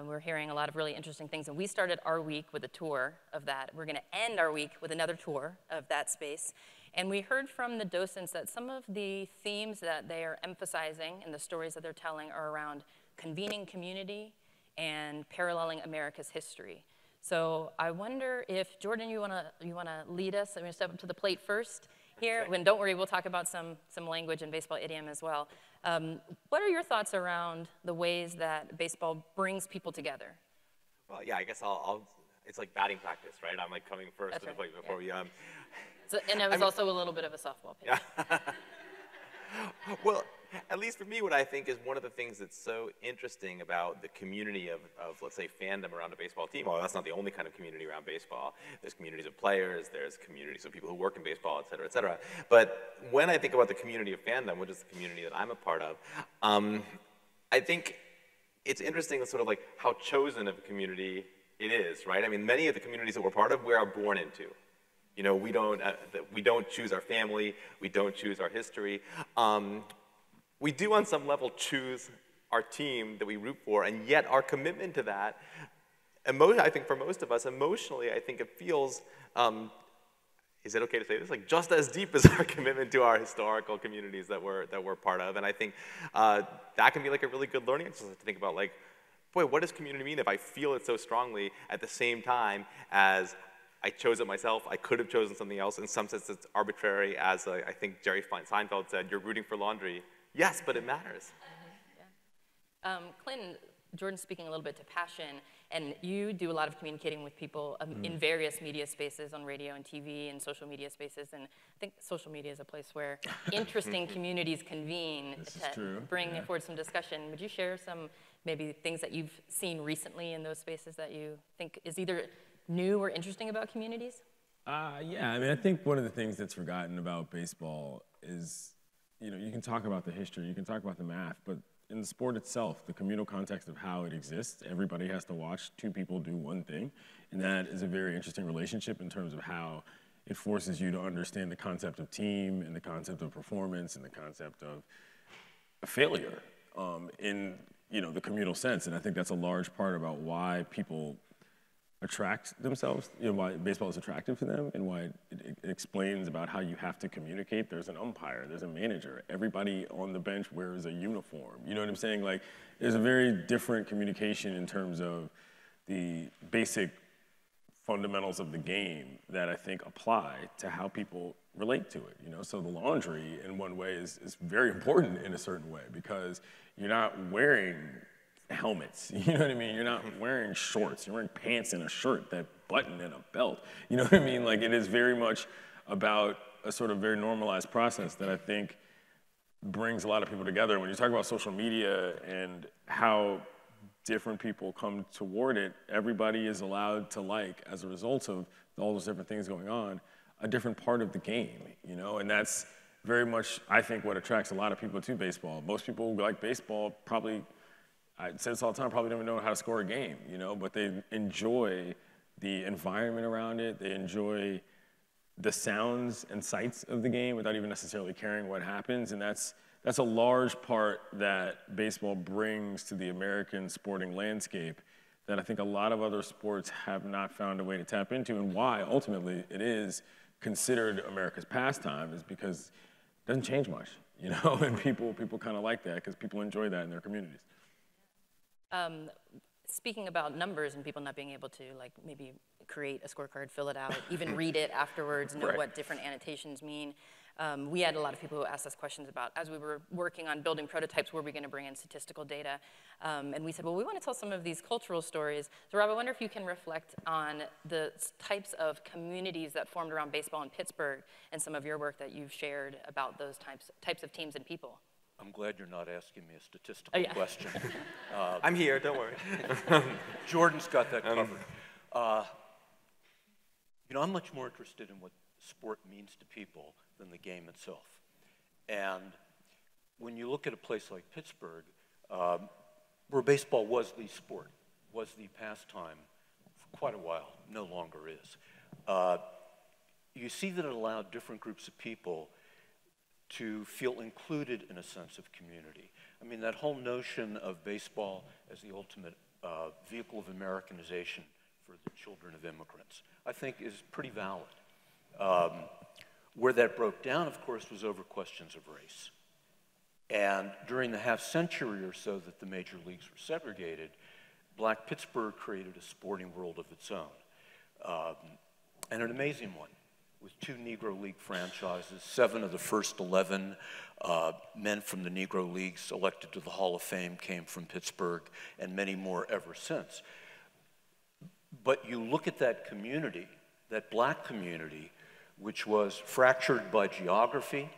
Speaker 2: We're hearing a lot of really interesting things, and we started our week with a tour of that. We're going to end our week with another tour of that space. And we heard from the docents that some of the themes that they are emphasizing and the stories that they're telling are around convening community and paralleling America's history. So I wonder if, Jordan, you wanna lead us? I'm gonna step up to the plate first here. Okay. And don't worry, we'll talk about some language and baseball idiom as well. What are your thoughts around the ways that baseball brings people together?
Speaker 16: Well, yeah, I guess it's like batting practice, right? I'm like coming first to the plate before we,
Speaker 2: So, and it was also a little bit of a softball pitch.
Speaker 16: Yeah. Well, at least for me, what I think is one of the things that's so interesting about the community of let's say, fandom around a baseball team. Well, that's not the only kind of community around baseball. There's communities of players, there's communities of people who work in baseball, et cetera, et cetera. But when I think about the community of fandom, which is the community that I'm a part of, I think it's interesting sort of like how chosen of a community it is, right? I mean, many of the communities that we're part of, we are born into. You know, we don't choose our family, we don't choose our history. We do on some level choose our team that we root for, and yet our commitment to that, I think for most of us, emotionally, I think it feels, is it okay to say this? Like just as deep as our commitment to our historical communities that we're part of. And I think that can be like a really good learning exercise to think about, like, boy, what does community mean if I feel it so strongly at the same time as I chose it myself, I could have chosen something else. In some sense, it's arbitrary, as I think Jerry Seinfeld said, you're rooting for laundry. Yes, but it matters.
Speaker 2: Yeah. Clinton, Jordan's speaking a little bit to passion, and you do a lot of communicating with people in various media spaces, on radio and TV and social media spaces, and I think social media is a place where interesting communities convene to bring forward some discussion. Would you share some maybe things that you've seen recently in those spaces that you think is either new or interesting about communities?
Speaker 17: Yeah, I mean, I think one of the things that's forgotten about baseball is, you know, you can talk about the history, you can talk about the math, but in the sport itself, the communal context of how it exists, everybody has to watch two people do one thing, and that is a very interesting relationship in terms of how it forces you to understand the concept of team and the concept of performance and the concept of a failure in, you know, the communal sense. And I think that's a large part about why people attract themselves, you know, why baseball is attractive to them, and why it explains about how you have to communicate. There's an umpire, there's a manager, everybody on the bench wears a uniform. You know what I'm saying? Like, there's a very different communication in terms of the basic fundamentals of the game that I think apply to how people relate to it, you know? So the laundry, in one way, is very important in a certain way, because you're not wearing helmets, you know what I mean? You're not wearing shorts, you're wearing pants and a shirt that button and a belt, you know what I mean? Like, it is very much about a sort of very normalized process that I think brings a lot of people together. When you talk about social media and how different people come toward it, everybody is allowed to, like, as a result of all those different things going on, a different part of the game, you know? And that's very much, I think, what attracts a lot of people to baseball. Most people who like baseball probably, I say this all the time, probably don't even know how to score a game, you know, but they enjoy the environment around it. They enjoy the sounds and sights of the game without even necessarily caring what happens. And that's a large part that baseball brings to the American sporting landscape that I think a lot of other sports have not found a way to tap into, and why ultimately it is considered America's pastime is because it doesn't change much, you know, and people kind of like that because people enjoy that in their communities.
Speaker 2: Speaking about numbers and people not being able to, like, maybe create a scorecard, fill it out, even read it afterwards, know what different annotations mean. We had a lot of people who asked us questions about, as we were working on building prototypes, were we going to bring in statistical data? And we said, well, we want to tell some of these cultural stories. So Rob, I wonder if you can reflect on the types of communities that formed around baseball in Pittsburgh and some of your work that you've shared about those types of teams and people.
Speaker 18: I'm glad you're not asking me a statistical question.
Speaker 19: I'm here, don't worry.
Speaker 18: Jordan's got that covered. You know, I'm much more interested in what sport means to people than the game itself. And when you look at a place like Pittsburgh, where baseball was the sport, was the pastime for quite a while, no longer is, you see that it allowed different groups of people to feel included in a sense of community. I mean, that whole notion of baseball as the ultimate vehicle of Americanization for the children of immigrants, I think is pretty valid. Where that broke down, of course, was over questions of race. And during the half century or so that the major leagues were segregated, Black Pittsburgh created a sporting world of its own, and an amazing one, with 2 Negro League franchises, 7 of the first 11 men from the Negro Leagues elected to the Hall of Fame came from Pittsburgh, and many more ever since. But you look at that community, that Black community, which was fractured by geography,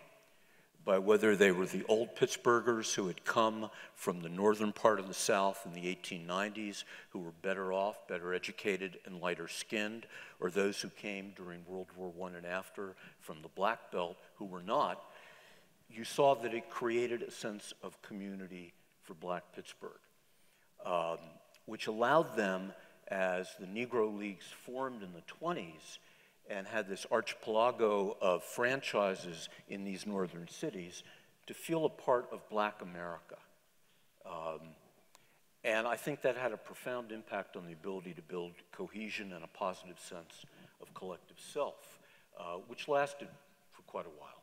Speaker 18: by whether they were the old Pittsburghers who had come from the northern part of the South in the 1890s, who were better off, better educated, and lighter skinned, or those who came during World War I and after from the Black Belt who were not. You saw that it created a sense of community for Black Pittsburgh, which allowed them, as the Negro Leagues formed in the 20s, and had this archipelago of franchises in these northern cities, to feel a part of Black America. And I think that had a profound impact on the ability to build cohesion and a positive sense of collective self, which lasted for quite a while.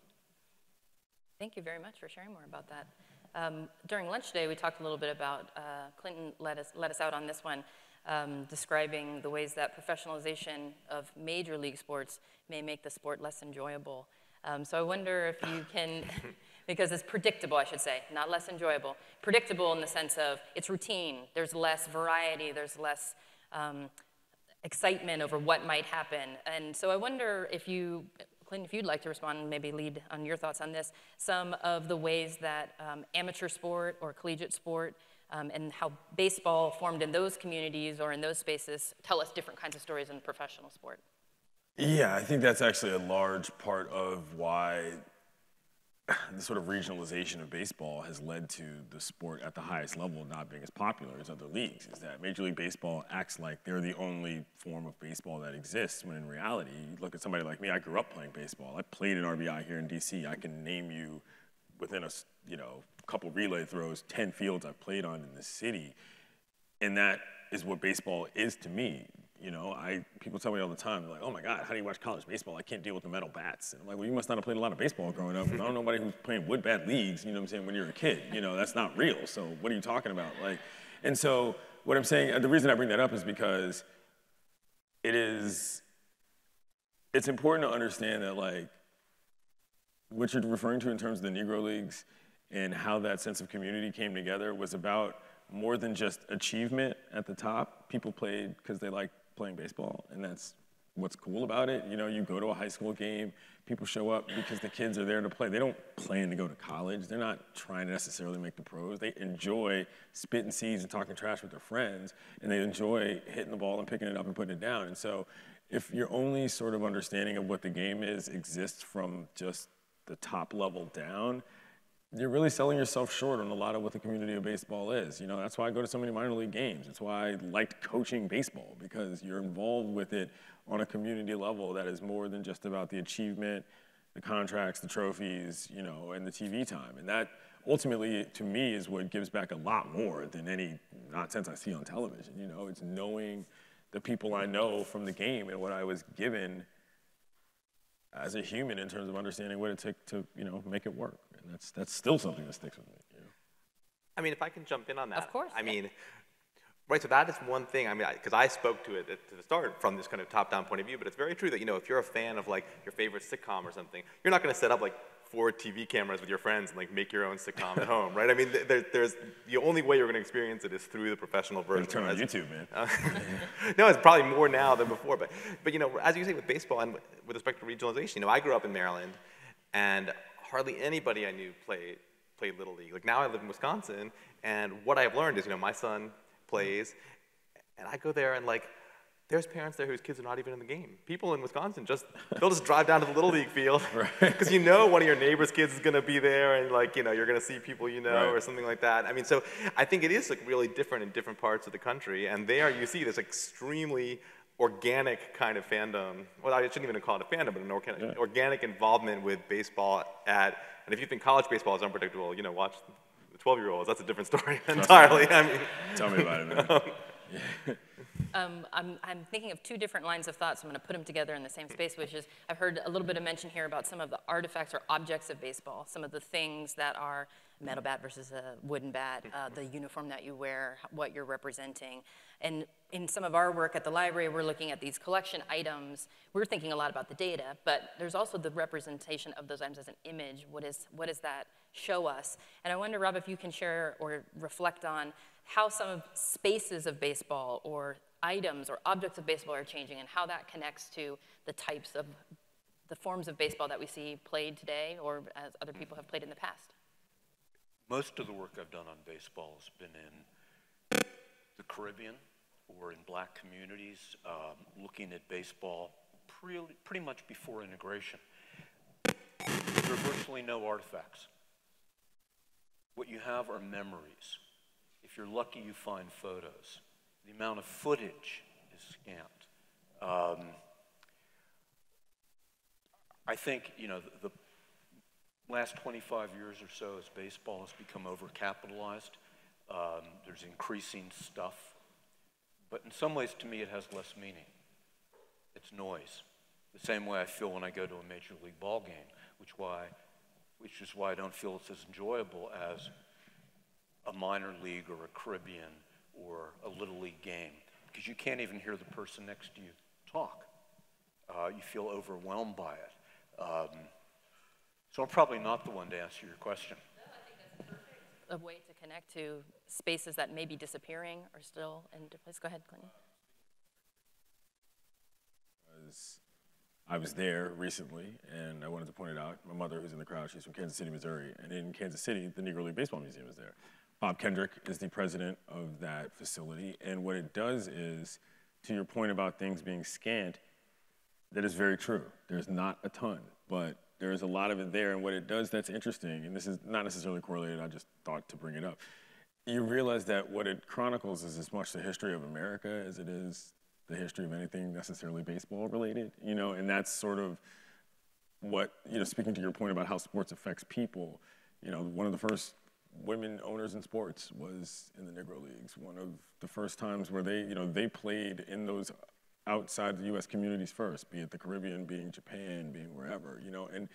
Speaker 2: Thank you very much for sharing more about that. During lunch today, we talked a little bit about, Clinton let us out on this one, describing the ways that professionalization of major league sports may make the sport less enjoyable. So I wonder if you can because it's predictable, I should say, not less enjoyable. Predictable in the sense of it's routine. There's less variety. There's less excitement over what might happen. And so I wonder if you, Clinton, if you'd like to respond and maybe lead on your thoughts on this, some of the ways that amateur sport or collegiate sport and how baseball formed in those communities or in those spaces tell us different kinds of stories in professional sport.
Speaker 17: Yeah, I think that's actually a large part of why the sort of regionalization of baseball has led to the sport at the highest level not being as popular as other leagues, is that Major League Baseball acts like they're the only form of baseball that exists, when in reality, you look at somebody like me, I grew up playing baseball. I played in RBI here in DC. I can name you within a couple relay throws, 10 fields I've played on in the city, and that is what baseball is to me. People tell me all the time, they're like, oh my God, how do you watch college baseball? I can't deal with the metal bats. And I'm like, well, you must not have played a lot of baseball growing up. I don't know nobody who's playing wood bat leagues, you know what I'm saying, when you're a kid. That's not real. So what are you talking about? And so what I'm saying, the reason I bring that up is because it's important to understand that what you're referring to in terms of the Negro Leagues and how that sense of community came together was about more than just achievement at the top. People played because they liked playing baseball, and that's what's cool about it. You go to a high school game, people show up because the kids are there to play. They don't plan to go to college. They're not trying to necessarily make the pros. They enjoy spitting seeds and talking trash with their friends, and they enjoy hitting the ball and picking it up and putting it down. And so if your only sort of understanding of what the game is exists from just the top level down, you're really selling yourself short on a lot of what the community of baseball is. That's why I go to so many minor league games. It's why I liked coaching baseball, because you're involved with it on a community level that is more than just about the achievement, the contracts, the trophies, and the TV time. And that ultimately, to me, is what gives back a lot more than any nonsense I see on television. It's knowing the people I know from the game and what I was given as a human in terms of understanding what it took to, make it work. And that's still something that sticks with me.
Speaker 16: I mean, if I can jump in on that.
Speaker 2: Of course.
Speaker 16: I mean, right, so that is one thing. I mean, because I spoke to it to the start from this kind of top-down point of view, but it's very true that, if you're a fan of your favorite sitcom or something, you're not going to set up 4 TV cameras with your friends and make your own sitcom at home, right? I mean, there's the only way you're going to experience it is through the professional version.
Speaker 17: Turn on YouTube, man.
Speaker 16: No, it's probably more now than before, but as you say with baseball and with respect to regionalization, I grew up in Maryland, and hardly anybody I knew played Little League. Now I live in Wisconsin, and what I've learned is, my son plays, and I go there and there's parents there whose kids are not even in the game. People in Wisconsin they'll just drive down to the Little League field because one of your neighbor's kids is going to be there, and you're going to see people right. Or something like that. I mean, so I think it is really different in different parts of the country, and there you see this extremely organic kind of fandom. Well, I shouldn't even call it a fandom, but an organic involvement with baseball and if you think college baseball is unpredictable, watch the 12-year-olds. That's a different story entirely. I mean,
Speaker 17: tell me about it, man.
Speaker 2: I'm thinking of 2 different lines of thought, so I'm going to put them together in the same space, which is I've heard a little bit of mention here about some of the artifacts or objects of baseball, some of the things that are metal bat versus a wooden bat, the uniform that you wear, what you're representing. And in some of our work at the library, we're looking at these collection items. We're thinking a lot about the data, but there's also the representation of those items as an image. What does that show us? And I wonder, Rob, if you can share or reflect on how some spaces of baseball or items or objects of baseball are changing and how that connects to the types of the forms of baseball that we see played today or as other people have played in the past.
Speaker 18: Most of the work I've done on baseball has been in the Caribbean or in black communities, looking at baseball pretty much before integration. There are virtually no artifacts. What you have are memories. If you're lucky, you find photos. The amount of footage is scant. I think, the last 25 years or so as baseball has become overcapitalized, there's increasing stuff. But in some ways, to me, it has less meaning. It's noise. The same way I feel when I go to a Major League ball game, which is why I don't feel it's as enjoyable as a minor league or a Caribbean or a Little League game, because you can't even hear the person next to you talk. You feel overwhelmed by it. So I'm probably not the one to answer your question.
Speaker 2: A way to connect to spaces that may be disappearing or still in place. Go ahead, Clinton.
Speaker 17: I was there recently, and I wanted to point it out. My mother, who's in the crowd, she's from Kansas City, Missouri, and in Kansas City, the Negro League Baseball Museum is there. Bob Kendrick is the president of that facility, and what it does is, to your point about things being scant, that is very true. There's not a ton, but there is a lot of it there, and what it does that's interesting, and this is not necessarily correlated, I just thought to bring it up. You realize that what it chronicles is as much the history of America as it is the history of anything necessarily baseball related, you know, and that's sort of what, you know, speaking to your point about how sports affects people, you know, one of the first women owners in sports was in the Negro Leagues. One of the first times where they, you know, they played in those outside the US communities first, be it the Caribbean, being Japan, being wherever, you know, and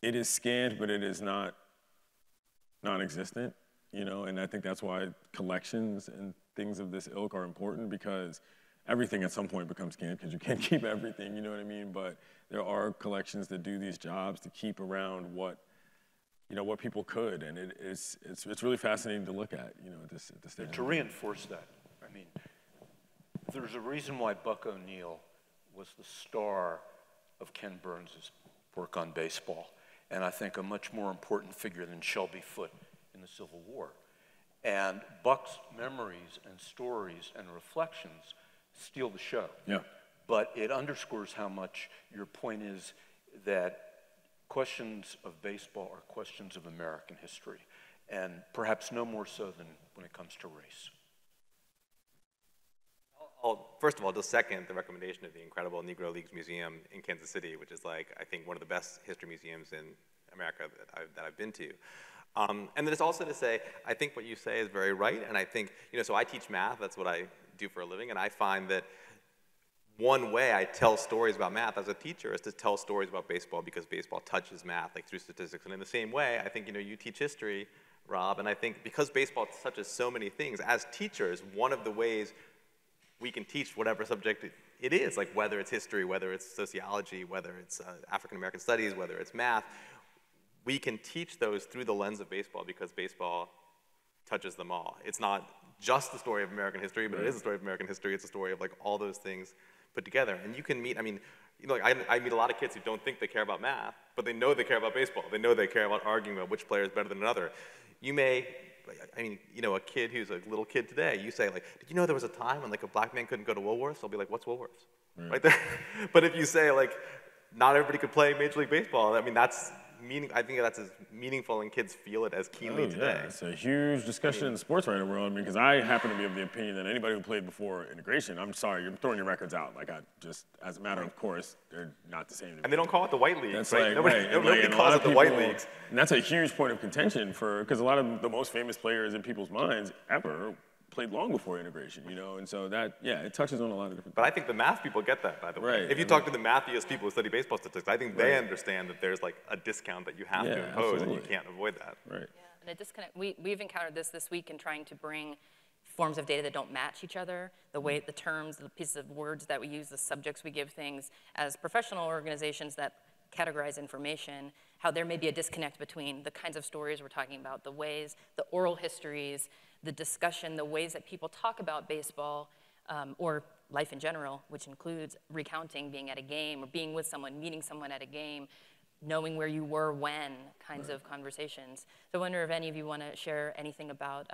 Speaker 17: it is scant, but it is not non-existent, you know, and I think that's why collections and things of this ilk are important, because everything at some point becomes scant because you can't keep everything, you know what I mean? But there are collections that do these jobs to keep around what, you know, what people could, and it's really fascinating to look at, you know, at this stage.
Speaker 18: To reinforce that, I mean, there's a reason why Buck O'Neill was the star of Ken Burns' work on baseball, and I think a much more important figure than Shelby Foote in the Civil War. And Buck's memories and stories and reflections steal the show.
Speaker 17: Yeah.
Speaker 18: But it underscores how much your point is that questions of baseball are questions of American history, and perhaps no more so than when it comes to race.
Speaker 16: First of all, just second the recommendation of the incredible Negro Leagues Museum in Kansas City, which is like, I think, one of the best history museums in America that I've been to. And then it's also to say, I think what you say is very right, and I think, you know, so I teach math, that's what I do for a living, and I find that one way I tell stories about math as a teacher is to tell stories about baseball, because baseball touches math, like through statistics. And in the same way, I think, you know, you teach history, Rob, and I think because baseball touches so many things, as teachers, one of the ways we can teach whatever subject it is, like whether it's history, whether it's sociology, whether it's African American studies, whether it's math, we can teach those through the lens of baseball because baseball touches them all. It's not just the story of American history, but it is the story of American history. It's a story of like all those things put together. And you can meet, I mean, you know, like I meet a lot of kids who don't think they care about math, but they know they care about baseball. They know they care about arguing about which player is better than another. You may, I mean, you know, a kid who's a little kid today, you say like, did you know there was a time when like a black man couldn't go to Woolworths? I'll be like, what's Woolworths? Right there. But if you say like, not everybody could play Major League Baseball, I mean, that's I think that's as meaningful, and kids feel it as keenly today.
Speaker 17: Yeah, it's a huge discussion in the sports writing world, because I happen to be of the opinion that anybody who played before integration, I'm sorry, you're throwing your records out. Like, I just, as a matter of course, they're not the same.
Speaker 16: And they don't call it the white leagues,
Speaker 17: that's
Speaker 16: right?
Speaker 17: Like,
Speaker 16: nobody calls it the white leagues.
Speaker 17: And that's a huge point of contention because a lot of the most famous players in people's minds ever played long before integration, you know, and so that, yeah, it touches on a lot of different things.
Speaker 16: But I think the math people get that, by the way.
Speaker 17: Right.
Speaker 16: If you talk to the mathiest people who study baseball statistics, I think they understand that there's like a discount that you have to impose, and you can't avoid that.
Speaker 17: Right.
Speaker 2: Yeah, and a disconnect. We've encountered this week in trying to bring forms of data that don't match each other, the way, the terms, the pieces of words that we use, the subjects we give things, as professional organizations that categorize information, how there may be a disconnect between the kinds of stories we're talking about, the ways, the oral histories, the discussion, the ways that people talk about baseball or life in general, which includes recounting being at a game or being with someone, meeting someone at a game, knowing where you were when kinds of conversations. So I wonder if any of you want to share anything about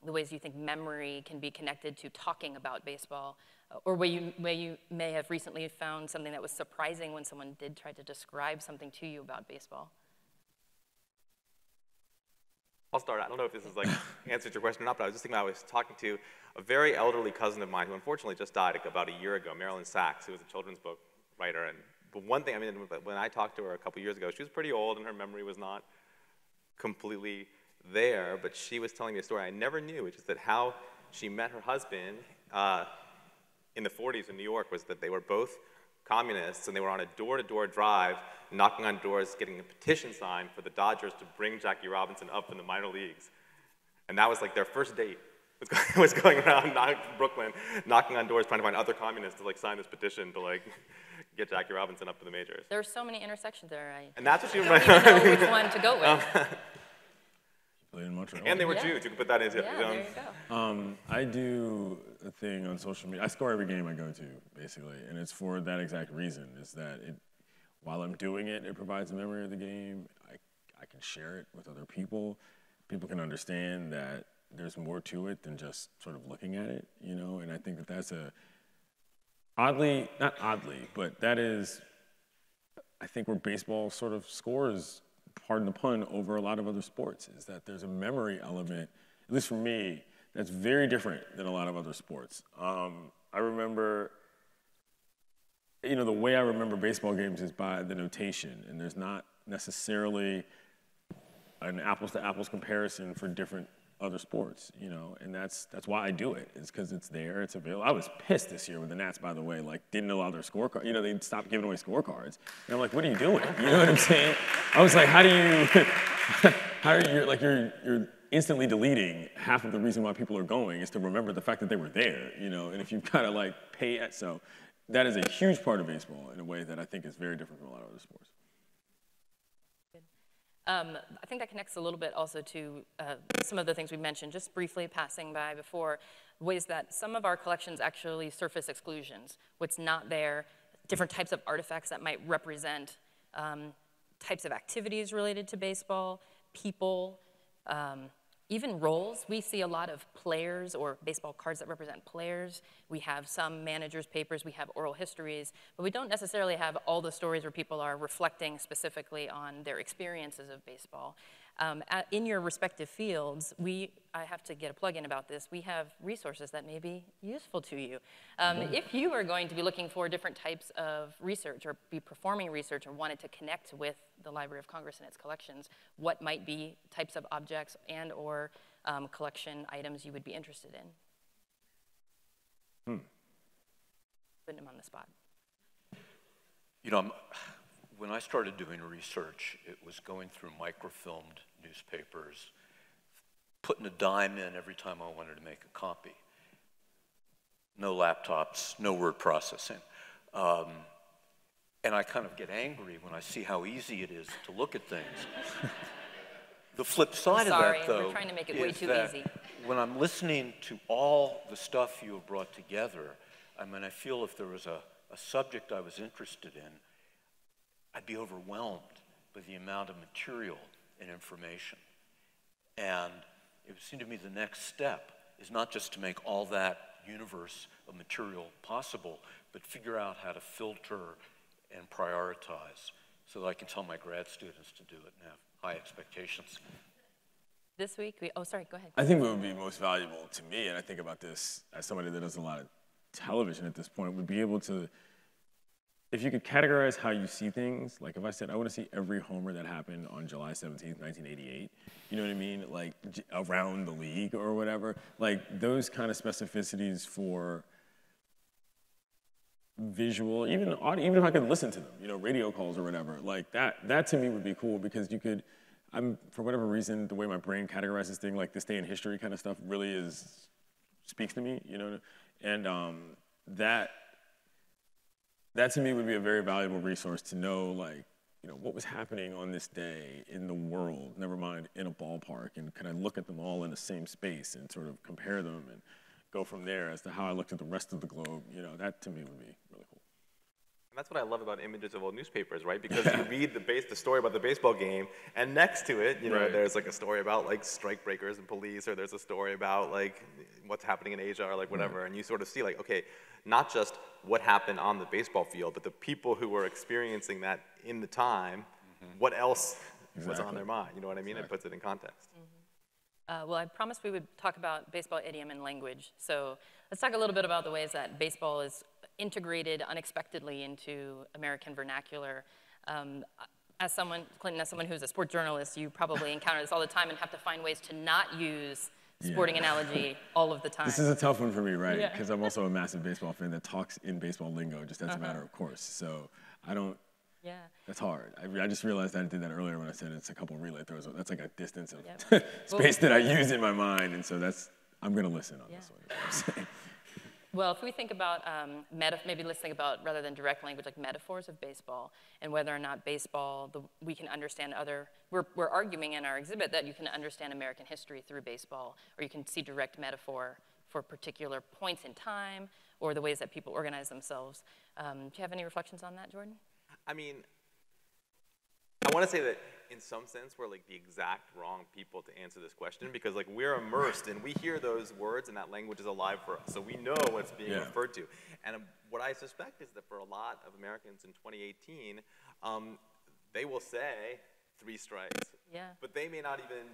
Speaker 2: the ways you think memory can be connected to talking about baseball, or where you may have recently found something that was surprising when someone did try to describe something to you about baseball.
Speaker 16: I'll start. I don't know if this is like answers your question or not, but I was just thinking I was talking to a very elderly cousin of mine who unfortunately just died about a year ago, Marilyn Sachs, who was a children's book writer. But one thing, I mean, when I talked to her a couple years ago, she was pretty old and her memory was not completely there, but she was telling me a story I never knew, which is that how she met her husband in the 40s in New York was that they were both communists, and they were on a door-to-door drive, knocking on doors, getting a petition signed for the Dodgers to bring Jackie Robinson up in the minor leagues. And that was like their first date.
Speaker 10: was going around Brooklyn, knocking on doors, trying to find other communists to like sign this petition to like get Jackie Robinson up to the majors.
Speaker 2: There are so many intersections there.
Speaker 10: And that's what you
Speaker 2: don't even know which one to go with.
Speaker 17: In Montreal.
Speaker 10: And they were Jews. You can put that into
Speaker 2: yeah, there you go.
Speaker 17: I do a thing on social media. I score every game I go to, basically, and it's for that exact reason. Is that while I'm doing it, it provides a memory of the game. I can share it with other people. People can understand that there's more to it than just sort of looking at it, you know. And I think that that's not oddly, but that is, I think, where baseball sort of scores, pardon the pun, over a lot of other sports, is that there's a memory element, at least for me, that's very different than a lot of other sports. I remember, you know, the way I remember baseball games is by the notation, and there's not necessarily an apples-to-apples comparison for different other sports, you know, and that's why I do it. It's because it's there, it's available. I was pissed this year with the Nats, by the way, like didn't allow their scorecard. You know, they stopped giving away scorecards, and I'm like, what are you doing? You know what I'm saying? I was like, how do you, like you're instantly deleting half of the reason why people are going is to remember the fact that they were there, you know, and if you've got to like pay it, so that is a huge part of baseball in a way that I think is very different from a lot of other sports.
Speaker 2: I think that connects a little bit also to some of the things we mentioned, just briefly passing by before, ways that some of our collections actually surface exclusions, what's not there, different types of artifacts that might represent types of activities related to baseball, people, even roles. We see a lot of players or baseball cards that represent players. We have some managers' papers, we have oral histories, but we don't necessarily have all the stories where people are reflecting specifically on their experiences of baseball. In your respective fields, I have to get a plug-in about this, we have resources that may be useful to you. If you are going to be looking for different types of research or be performing research or wanted to connect with the Library of Congress and its collections, what might be types of objects and or collection items you would be interested in? Putting them on the spot.
Speaker 18: You know, when I started doing research, it was going through microfilmed newspapers, putting a dime in every time I wanted to make a copy. No laptops, no word processing. And I kind of get angry when I see how easy it is to look at things. The flip side of that, though,
Speaker 2: we're trying to make it way too easy.
Speaker 18: When I'm listening to all the stuff you have brought together, I mean, I feel if there was a subject I was interested in, I'd be overwhelmed by the amount of material and information. And it would seem to me the next step is not just to make all that universe of material possible, but figure out how to filter and prioritize so that I can tell my grad students to do it and have high expectations.
Speaker 2: This week, oh, sorry, go ahead.
Speaker 17: I think what would be most valuable to me, and I think about this as somebody that does a lot of television at this point, would be able to, if you could categorize how you see things, like if I said, I want to see every homer that happened on July 17th, 1988, you know what I mean? Like around the league or whatever, like those kind of specificities for visual, even audio, even if I could listen to them, you know, radio calls or whatever, like that to me would be cool because you could, for whatever reason, the way my brain categorizes things, like this day in history kind of stuff really speaks to me, you know, and that to me would be a very valuable resource to know, like, you know, what was happening on this day in the world, never mind in a ballpark, and can I look at them all in the same space and sort of compare them and go from there as to how I looked at the rest of the globe, you know, that to me would be really cool.
Speaker 10: And that's what I love about images of old newspapers, right? Because you read the story about the baseball game, and next to it, you know, there's like a story about like strike breakers and police, or there's a story about like what's happening in Asia or like whatever, and you sort of see like, okay, not just what happened on the baseball field, but the people who were experiencing that in the time, what else was on their mind, you know what I mean? It puts it in context.
Speaker 2: Well, I promised we would talk about baseball idiom and language. So let's talk a little bit about the ways that baseball is integrated unexpectedly into American vernacular. As someone, Clinton, as someone who's a sports journalist, you probably encounter this all the time and have to find ways to not use sporting analogy all of the time.
Speaker 17: This is a tough one for me, right? Because I'm also a massive baseball fan that talks in baseball lingo just as a matter of course. So I don't, that's hard. I just realized I did that earlier when I said it's a couple relay throws. That's like a distance of space that I use in my mind, and so that's I'm going to listen on this one. Is what I'm saying.
Speaker 2: Well, if we think about, maybe let's think about, rather than direct language, like metaphors of baseball, and whether or not baseball, we can understand we're arguing in our exhibit that you can understand American history through baseball, or you can see direct metaphor for particular points in time, or the ways that people organize themselves. Do you have any reflections on that, Jordan?
Speaker 16: I mean, I want to say that in some sense we're like the exact wrong people to answer this question, because like we're immersed and we hear those words and that language is alive for us, so we know what's being referred to. And what I suspect is that for a lot of Americans in 2018, they will say 3 strikes, but they may not even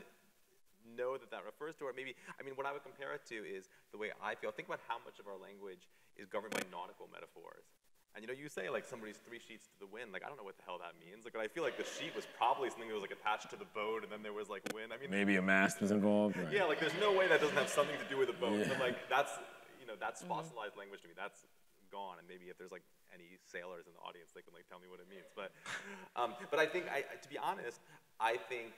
Speaker 16: know that that refers to, or maybe, I mean, what I would compare it to is the way I feel. Think about how much of our language is governed by nautical metaphors. And you know, you say like somebody's 3 sheets to the wind, like I don't know what the hell that means. Like I feel like the sheet was probably something that was like attached to the boat, and then there was like wind. I mean,
Speaker 17: maybe a mast was involved. Right.
Speaker 16: Yeah, like there's no way that doesn't have something to do with a boat. But like that's, you know, that's fossilized language to me. That's gone. And maybe if there's like any sailors in the audience, they can like tell me what it means. But I think, to be honest, I think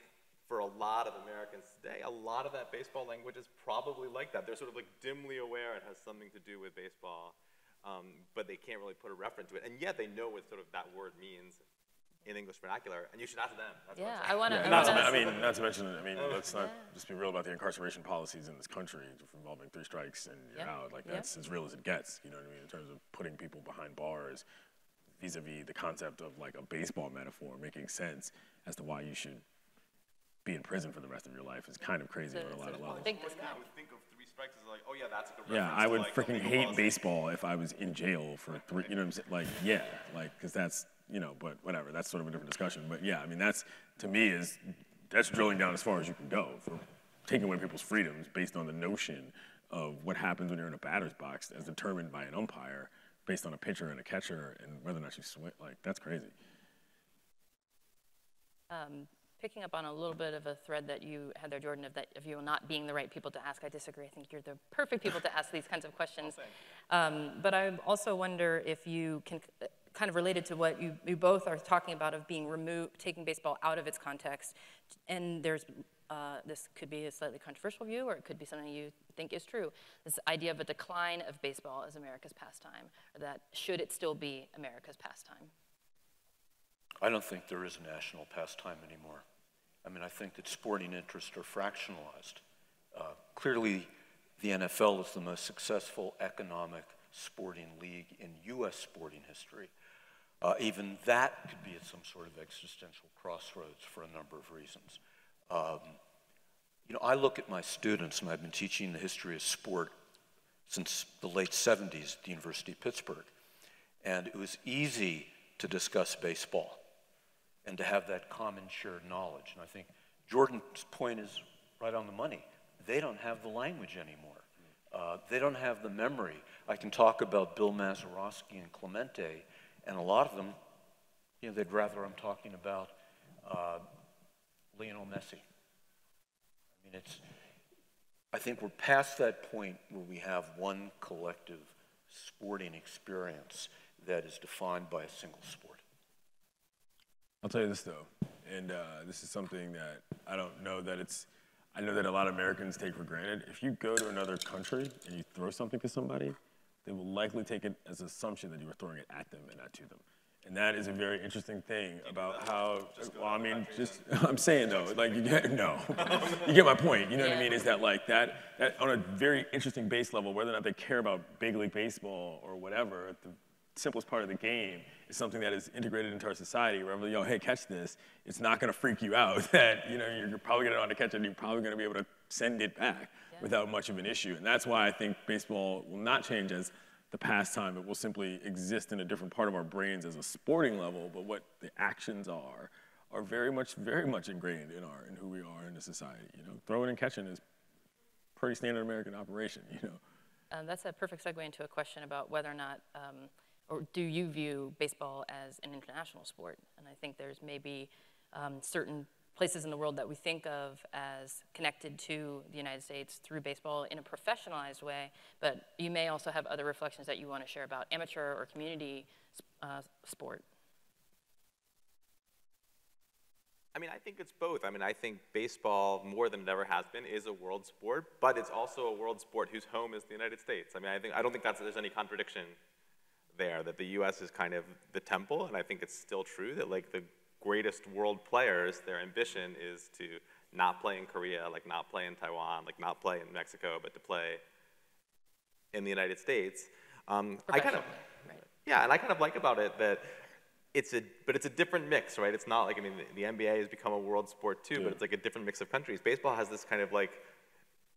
Speaker 16: for a lot of Americans today, a lot of that baseball language is probably like that. They're sort of like dimly aware it has something to do with baseball. But they can't really put a reference to it, and yet they know what sort of that word means in English vernacular, and you should ask them. That's
Speaker 2: I want to.
Speaker 17: Not to mention, let's not just be real about the incarceration policies in this country involving 3 strikes and you're out. Like that's as real as it gets. You know what I mean? In terms of putting people behind bars, vis-a-vis the concept of like a baseball metaphor making sense as to why you should be in prison for the rest of your life is kind of crazy on a lot of levels.
Speaker 16: I would think of 3 strikes as like, oh yeah, that's a good reference.
Speaker 17: Yeah, I would
Speaker 16: like
Speaker 17: freaking hate baseball if I was in jail for 3, you know what I'm saying? Like, because that's, you know, but whatever, that's sort of a different discussion. But yeah, I mean, that's, to me, that's drilling down as far as you can go for taking away people's freedoms based on the notion of what happens when you're in a batter's box as determined by an umpire based on a pitcher and a catcher and whether or not you swing. Like, that's crazy.
Speaker 2: Picking up on a little bit of a thread that you had there, Jordan, of you not being the right people to ask, I disagree. I think you're the perfect people to ask these kinds of questions. But I also wonder if you can, kind of related to what you both are talking about of being taking baseball out of its context, and there's, this could be a slightly controversial view, or it could be something you think is true, this idea of a decline of baseball as America's pastime, or that should it still be America's pastime?
Speaker 18: I don't think there is a national pastime anymore. I mean, I think that sporting interests are fractionalized. Clearly, the NFL is the most successful economic sporting league in U.S. sporting history. Even that could be at some sort of existential crossroads for a number of reasons. You know, I look at my students, and I've been teaching the history of sport since the late 70s at the University of Pittsburgh. And it was easy to discuss baseball and to have that common shared knowledge. And I think Jordan's point is right on the money. They don't have the language anymore. They don't have the memory. I can talk about Bill Mazeroski and Clemente, and a lot of them, you know, they'd rather I'm talking about Lionel Messi. I mean, I think we're past that point where we have one collective sporting experience that is defined by a single sport.
Speaker 17: I'll tell you this, though, and this is something that I don't know that I know that a lot of Americans take for granted. If you go to another country and you throw something to somebody, they will likely take it as an assumption that you were throwing it at them and not to them. And that is a very interesting thing about how, well, I mean, just, I'm saying though, like, you get my point, you know what I mean, is that like, that on a very interesting base level, whether or not they care about big league baseball or whatever, the simplest part of the game is something that is integrated into our society, where yo, hey, catch this. It's not going to freak you out that, you know, you're probably going to want to catch it and you're probably going to be able to send it back without much of an issue. And that's why I think baseball will not change as the pastime. It will simply exist in a different part of our brains as a sporting level, but what the actions are very much ingrained in who we are in the society. You know, throwing and catching is pretty standard American operation, you know.
Speaker 2: That's a perfect segue into a question about whether or not, or do you view baseball as an international sport? And I think there's maybe certain places in the world that we think of as connected to the United States through baseball in a professionalized way, but you may also have other reflections that you want to share about amateur or community sport.
Speaker 16: I mean, I think it's both. I mean, I think baseball, more than it ever has been, is a world sport, but it's also a world sport whose home is the United States. I mean, I don't think there's any contradiction there, that the US is kind of the temple, and I think it's still true that like the greatest world players, their ambition is to not play in Korea, like not play in Taiwan, like not play in Mexico, but to play in the United States. Yeah, and I kind of like about it that it's a different mix, right? It's not like, I mean, the NBA has become a world sport too, but it's like a different mix of countries. Baseball has this kind of like,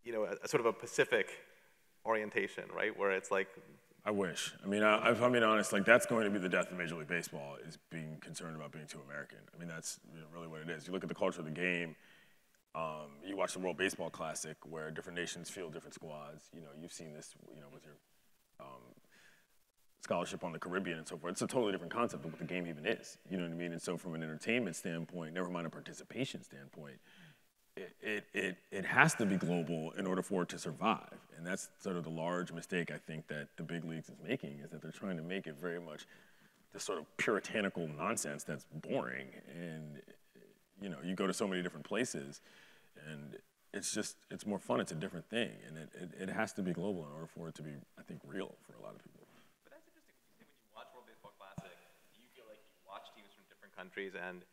Speaker 16: you know, a sort of a Pacific orientation, right? Where it's like,
Speaker 17: I wish. I mean, if I'm being honest, like that's going to be the death of Major League Baseball, is being concerned about being too American. I mean, that's really what it is. You look at the culture of the game, you watch the World Baseball Classic where different nations field different squads. You know, you've seen this, you know, with your scholarship on the Caribbean and so forth. It's a totally different concept of what the game even is. You know what I mean? And so from an entertainment standpoint, never mind a participation standpoint, it has to be global in order for it to survive. And that's sort of the large mistake I think that the big leagues is making, is that they're trying to make it very much this sort of puritanical nonsense that's boring. And you know, you go to so many different places and it's more fun, it's a different thing. And it has to be global in order for it to be, I think, real for a lot of people.
Speaker 16: But that's interesting, when you watch World Baseball Classic, do you feel like you watch teams from different countries and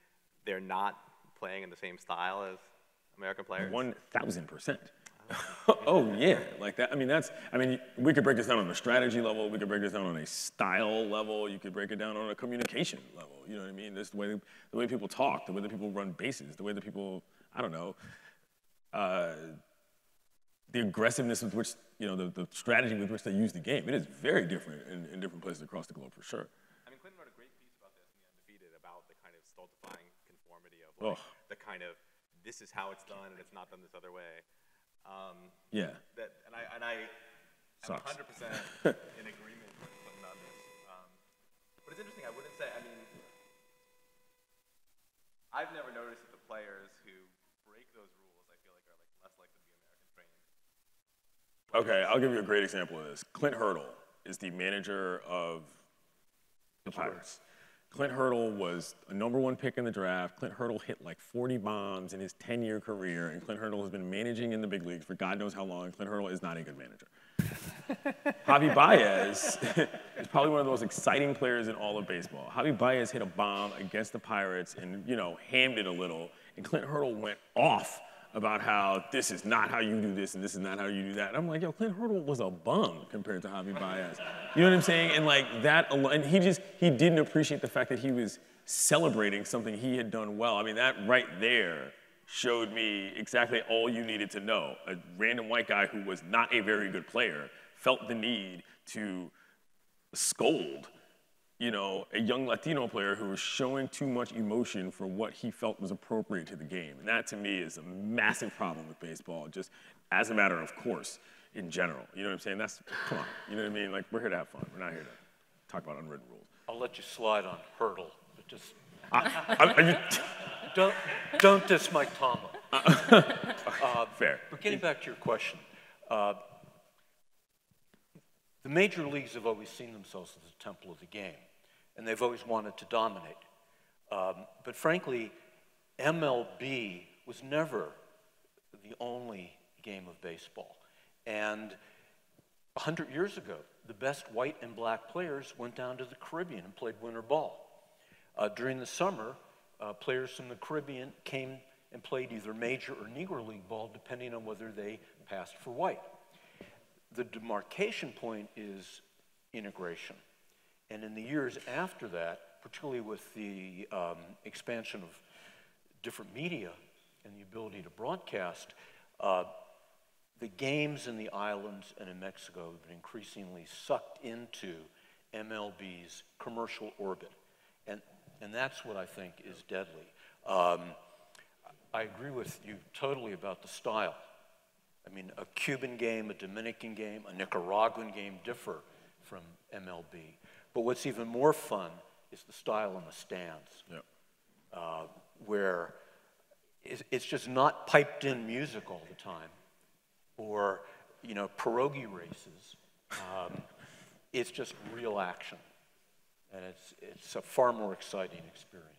Speaker 16: they're not playing in the same style as American players?
Speaker 17: 1,000%. Oh yeah, like that. I mean, we could break this down on a strategy level. We could break this down on a style level. You could break it down on a communication level. You know what I mean? Just the way people talk, the way that people run bases, the way that people, I don't know, the aggressiveness with which, you know, the strategy with which they use the game. It is very different in different places across the globe, for sure.
Speaker 16: I mean, Clinton wrote a great piece about this in The Undefeated, about the kind of stultifying conformity of like, the kind of, this is how it's done and it's not done this other way.
Speaker 17: Yeah.
Speaker 16: And I'm 100% in agreement with Clinton on this. But it's interesting, I wouldn't say, I mean, I've never noticed that the players who break those rules, I feel like, are like less likely to be American trained.
Speaker 17: Okay, I'll give you a great example of this. Clint Hurdle is the manager of the Pirates. Clint Hurdle was a #1 pick in the draft. Clint Hurdle hit like 40 bombs in his 10-year career, and Clint Hurdle has been managing in the big leagues for God knows how long. Clint Hurdle is not a good manager. Javi Baez is probably one of the most exciting players in all of baseball. Javi Baez hit a bomb against the Pirates and, you know, hammed it a little, and Clint Hurdle went off about how this is not how you do this and this is not how you do that. And I'm like, yo, Clint Hurdle was a bum compared to Javi Baez. You know what I'm saying? And like that alone, and he didn't appreciate the fact that he was celebrating something he had done well. I mean, that right there showed me exactly all you needed to know. A random white guy who was not a very good player felt the need to scold, you know, a young Latino player who was showing too much emotion for what he felt was appropriate to the game. And that, to me, is a massive problem with baseball, just as a matter of course, in general. You know what I'm saying? Come on, you know what I mean? Like, we're here to have fun. We're not here to talk about unwritten rules.
Speaker 18: I'll let you slide on Hurdle, but just don't diss Mike Tomlin.
Speaker 17: Fair.
Speaker 18: But getting back to your question, the major leagues have always seen themselves as the temple of the game, and they've always wanted to dominate. But frankly, MLB was never the only game of baseball. And 100 years ago, the best white and black players went down to the Caribbean and played winter ball. During the summer, players from the Caribbean came and played either major or Negro League ball, depending on whether they passed for white. The demarcation point is integration. And in the years after that, particularly with the expansion of different media and the ability to broadcast, the games in the islands and in Mexico have been increasingly sucked into MLB's commercial orbit. And that's what I think is deadly. I agree with you totally about the style. I mean, a Cuban game, a Dominican game, a Nicaraguan game differ from MLB. But what's even more fun is the style in the stands, where it's just not piped in music all the time, or, you know, pierogi races. It's just real action, and it's a far more exciting experience.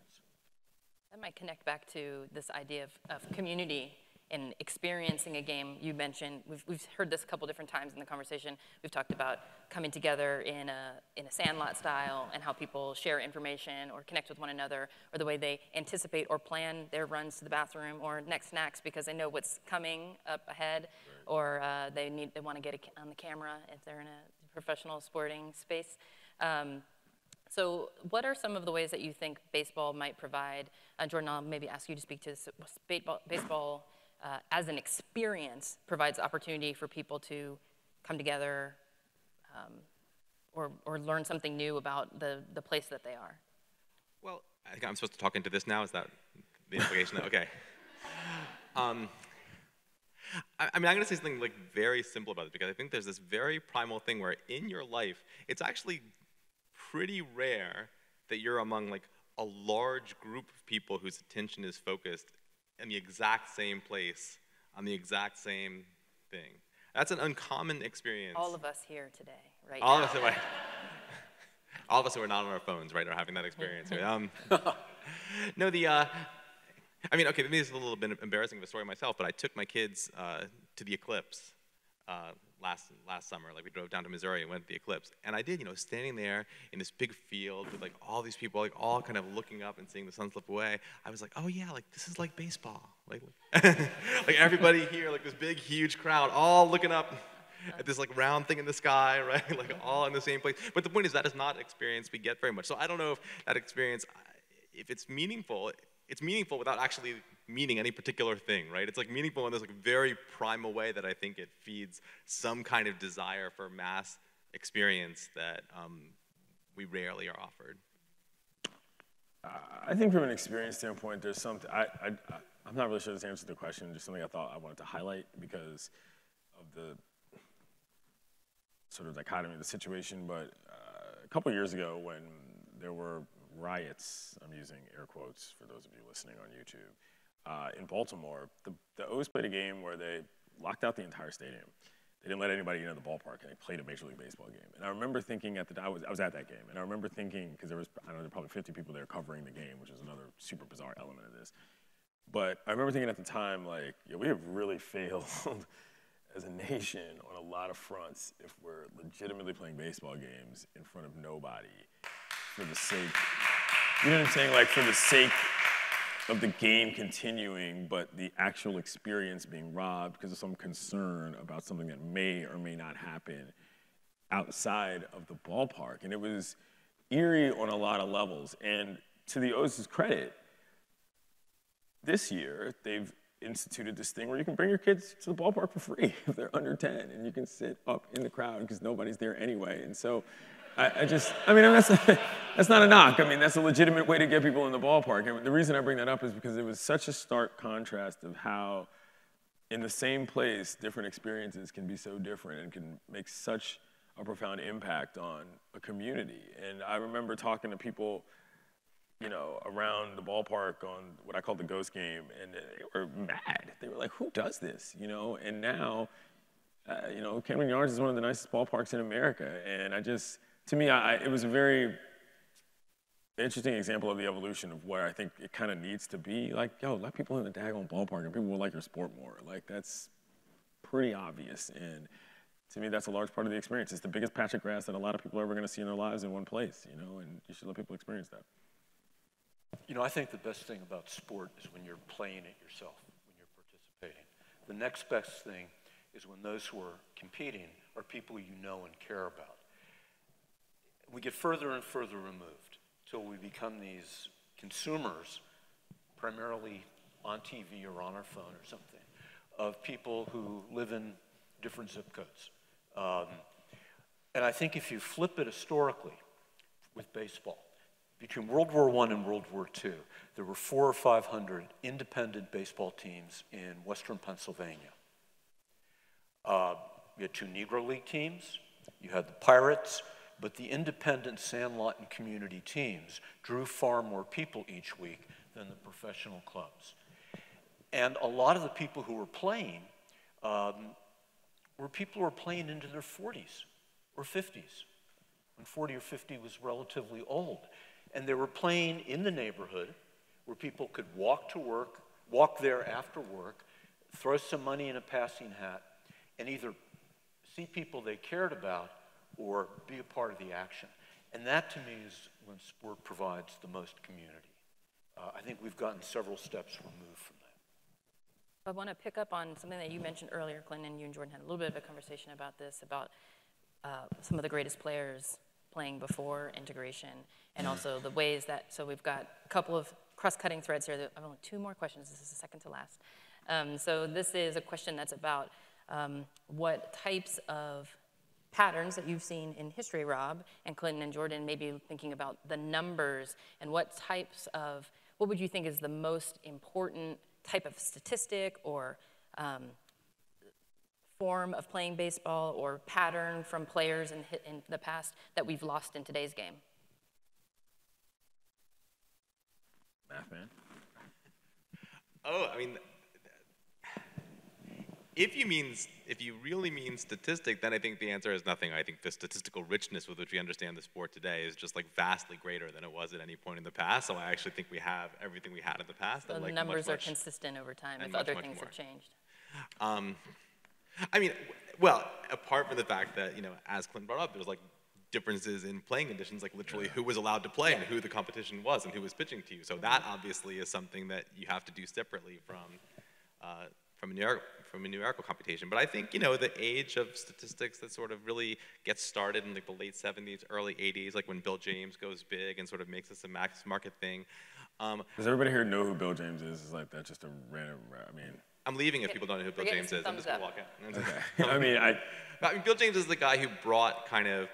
Speaker 2: That might connect back to this idea of community and experiencing a game. You mentioned, we've heard this a couple different times in the conversation. We've talked about coming together in a sandlot style and how people share information or connect with one another, or the way they anticipate or plan their runs to the bathroom or next snacks because they know what's coming up ahead, or they want to get on the camera if they're in a professional sporting space. So what are some of the ways that you think baseball might provide? Jordan, I'll maybe ask you to speak to this. Baseball as an experience provides opportunity for people to come together or learn something new about the place that they are.
Speaker 10: Well, I think I'm supposed to talk into this now. Is that the implication? Okay. I mean, I'm going to say something like very simple about it, because I think there's this very primal thing where in your life, it's actually pretty rare that you're among like a large group of people whose attention is focused in the exact same place on the exact same thing. That's an uncommon experience.
Speaker 2: All of us here today, right
Speaker 10: all
Speaker 2: now.
Speaker 10: Of us, right? All of us who are not on our phones, right, are having that experience. No, I mean, okay, maybe this is a little bit embarrassing of a story myself, but I took my kids to the eclipse last summer. Like, we drove down to Missouri and went to the eclipse. And I did, you know, standing there in this big field with like all these people, like all kind of looking up and seeing the sun slip away. I was like, oh yeah, like this is like baseball. Like, like everybody here, like this big, huge crowd, all looking up at this like round thing in the sky, right? Like all in the same place. But the point is, that is not an experience we get very much. So I don't know if that experience, if it's meaningful without actually meaning any particular thing, right? It's like meaningful in this like very primal way that I think it feeds some kind of desire for mass experience that we rarely are offered.
Speaker 17: I think from an experience standpoint, there's something, I'm not really sure this answers the question, just something I thought I wanted to highlight because of the sort of dichotomy of the situation, but a couple years ago when there were riots, I'm using air quotes for those of you listening on YouTube, in Baltimore, the O's played a game where they locked out the entire stadium. They didn't let anybody into the ballpark, and they played a Major League Baseball game. And I remember thinking at the time, I was at that game, and I remember thinking, because there was, I don't know, there were probably 50 people there covering the game, which is another super bizarre element of this. But I remember thinking at the time, like, yeah, we have really failed as a nation on a lot of fronts if we're legitimately playing baseball games in front of nobody for the sake, you know what I'm saying? Like, for the sake of the game continuing, but the actual experience being robbed because of some concern about something that may or may not happen outside of the ballpark. And it was eerie on a lot of levels. And to the O's credit, this year, they've instituted this thing where you can bring your kids to the ballpark for free if they're under 10, and you can sit up in the crowd because nobody's there anyway. And so I mean, that's not a knock. I mean, that's a legitimate way to get people in the ballpark. And the reason I bring that up is because it was such a stark contrast of how in the same place, different experiences can be so different and can make such a profound impact on a community. And I remember talking to people, you know, around the ballpark on what I call the ghost game, and they were mad. They were like, who does this, you know? And now, you know, Camden Yards is one of the nicest ballparks in America. And to me, it was a very interesting example of the evolution of where I think it kind of needs to be. Like, yo, let people in the daggone ballpark and people will like your sport more. Like, that's pretty obvious. And to me, that's a large part of the experience. It's the biggest patch of grass that a lot of people are ever going to see in their lives in one place, you know, and you should let people experience that.
Speaker 18: You know, I think the best thing about sport is when you're playing it yourself, when you're participating. The next best thing is when those who are competing are people you know and care about. We get further and further removed till we become these consumers, primarily on TV or on our phone or something, of people who live in different zip codes. And I think if you flip it historically with baseball, between World War I and World War II, there were 400 or 500 independent baseball teams in Western Pennsylvania. You had 2 Negro League teams, you had the Pirates, but the independent sandlot and community teams drew far more people each week than the professional clubs. And a lot of the people who were playing were people who were playing into their 40s or 50s, when 40 or 50 was relatively old. And they were playing in the neighborhood where people could walk to work, walk there after work, throw some money in a passing hat, and either see people they cared about or be a part of the action. And that, to me, is when sport provides the most community. I think we've gotten several steps removed from that.
Speaker 2: I want to pick up on something that you mentioned earlier, Clinton, and you and Jordan had a little bit of a conversation about this, about some of the greatest players playing before integration, and also the ways that, so we've got a couple of cross-cutting threads here. I have only 2 more questions. This is the second to last. So this is a question that's about what types of patterns that you've seen in history, Rob, and Clinton and Jordan, maybe thinking about the numbers, and what types of, what would you think is the most important type of statistic or form of playing baseball or pattern from players in the past that we've lost in today's game?
Speaker 10: Math, man. Oh, I mean, if you really mean statistic, then I think the answer is nothing. I think the statistical richness with which we understand the sport today is just like vastly greater than it was at any point in the past. So I actually think we have everything we had in the past.
Speaker 2: So the
Speaker 10: like
Speaker 2: numbers are consistent over time if other things have changed.
Speaker 10: I mean, well, apart from the fact that, as Clinton brought up, there's like differences in playing conditions, like literally who was allowed to play and who the competition was and who was pitching to you. So that obviously is something that you have to do separately from a numerical computation. But I think, the age of statistics that sort of really gets started in like the late 70s, early 80s, like when Bill James goes big and sort of makes this a mass market thing.
Speaker 17: Does everybody here know who Bill James is? Is like that just a random,
Speaker 10: I'm leaving if people don't know who Bill James is. I'm just going to walk out.
Speaker 17: Okay. I mean,
Speaker 10: Bill James is the guy who brought kind of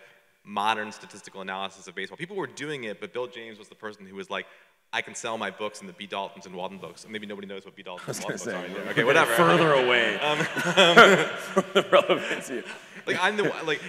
Speaker 10: modern statistical analysis of baseball. People were doing it, but Bill James was the person who was like, I can sell my books in the B. Daltons and Walden books. Maybe nobody knows what B. Daltons and Walden books are either. Okay, whatever.
Speaker 17: Further away from the relevancy.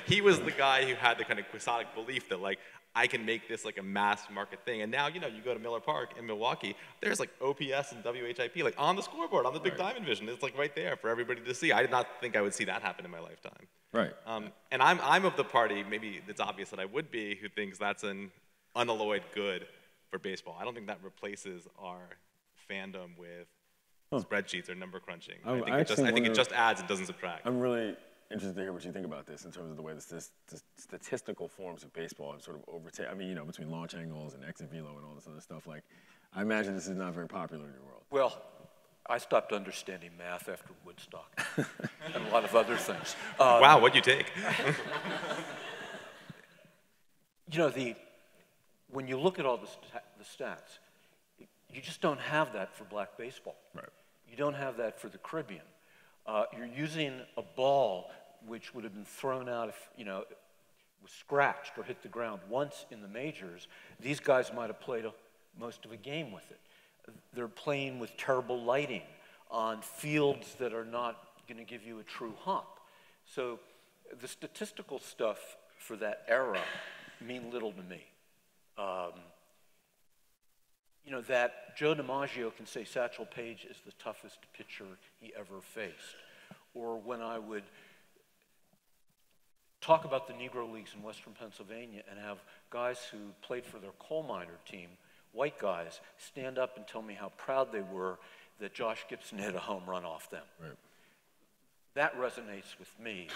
Speaker 10: He was the guy who had the kind of quixotic belief that like, I can make this like a mass market thing. And now, you go to Miller Park in Milwaukee, there's like OPS and WHIP like on the scoreboard, on the big diamond vision. It's like right there for everybody to see. I did not think I would see that happen in my lifetime.
Speaker 17: Right.
Speaker 10: And I'm of the party, maybe it's obvious that I would be, who thinks that's an unalloyed good for baseball. I don't think that replaces our fandom with spreadsheets or number crunching. I think it just adds, it doesn't subtract.
Speaker 17: I'm really interested to hear what you think about this in terms of the way the statistical forms of baseball have sort of overtaken, between launch angles and exit velo and all this other stuff. Like, I imagine this is not very popular in your world.
Speaker 18: Well, I stopped understanding math after Woodstock and a lot of other things.
Speaker 10: Wow, what'd you take?
Speaker 18: When you look at all the stats, you just don't have that for black baseball.
Speaker 17: Right.
Speaker 18: You don't have that for the Caribbean. You're using a ball which would have been thrown out if, was scratched or hit the ground once in the majors. These guys might have played most of a game with it. They're playing with terrible lighting on fields that are not going to give you a true hop. So the statistical stuff for that era mean little to me. That Joe DiMaggio can say Satchel Paige is the toughest pitcher he ever faced. Or when I would talk about the Negro Leagues in Western Pennsylvania and have guys who played for their coal miner team, white guys, stand up and tell me how proud they were that Josh Gibson hit a home run off them.
Speaker 17: Right.
Speaker 18: That resonates with me.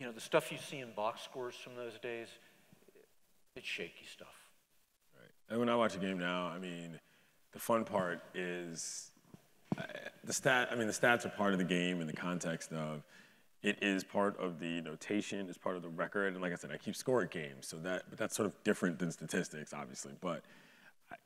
Speaker 18: The stuff you see in box scores from those days, it's shaky stuff.
Speaker 17: Right. And when I watch a game now, the fun part is the stats are part of the game in the context of it is part of the notation, it's part of the record, and like I said, I keep score at games, so that's sort of different than statistics, obviously, but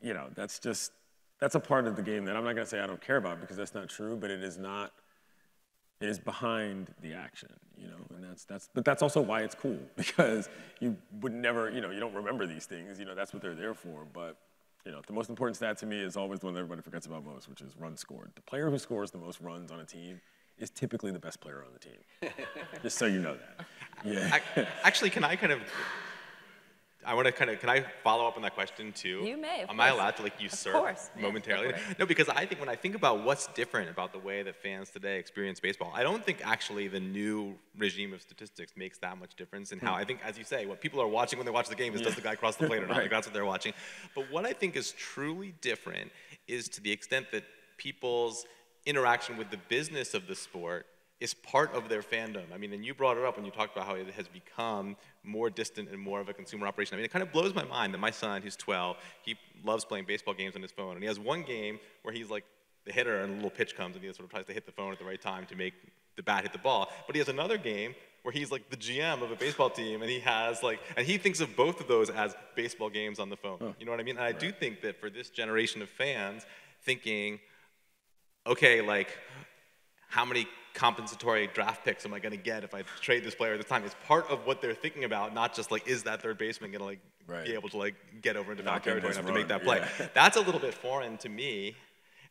Speaker 17: that's a part of the game that I'm not gonna say I don't care about because that's not true, but it is behind the action, and but that's also why it's cool, because you would never, you don't remember these things, that's what they're there for, but the most important stat to me is always the one that everybody forgets about most, which is runs scored. The player who scores the most runs on a team is typically the best player on the team. Just so you know that. Yeah.
Speaker 10: Actually, can I kind of, want to kind of, can I follow up on that question too?
Speaker 2: You may, of
Speaker 10: Am
Speaker 2: course.
Speaker 10: I allowed to like usurp momentarily?
Speaker 2: Yes, go for it.
Speaker 10: No, because I think when I think about what's different about the way that fans today experience baseball, I don't think actually the new regime of statistics makes that much difference in how, I think, as you say, what people are watching when they watch the game is does the guy cross the plate or not? Like, that's what they're watching. But what I think is truly different is to the extent that people's interaction with the business of the sport is part of their fandom. I mean, and you brought it up when you talked about how it has become more distant and more of a consumer operation. I mean, it kind of blows my mind that my son, who's 12, he loves playing baseball games on his phone, and he has one game where he's like the hitter and a little pitch comes and he sort of tries to hit the phone at the right time to make the bat hit the ball. But he has another game where he's like the GM of a baseball team, and he has like, and he thinks of both of those as baseball games on the phone. You know what I mean? And I do think that for this generation of fans, thinking, okay, like, how many compensatory draft picks am I going to get if I trade this player at this time? It's part of what they're thinking about, not just like, is that third baseman going to like be able to like get over into foul territory and have to make that play? That's a little bit foreign to me.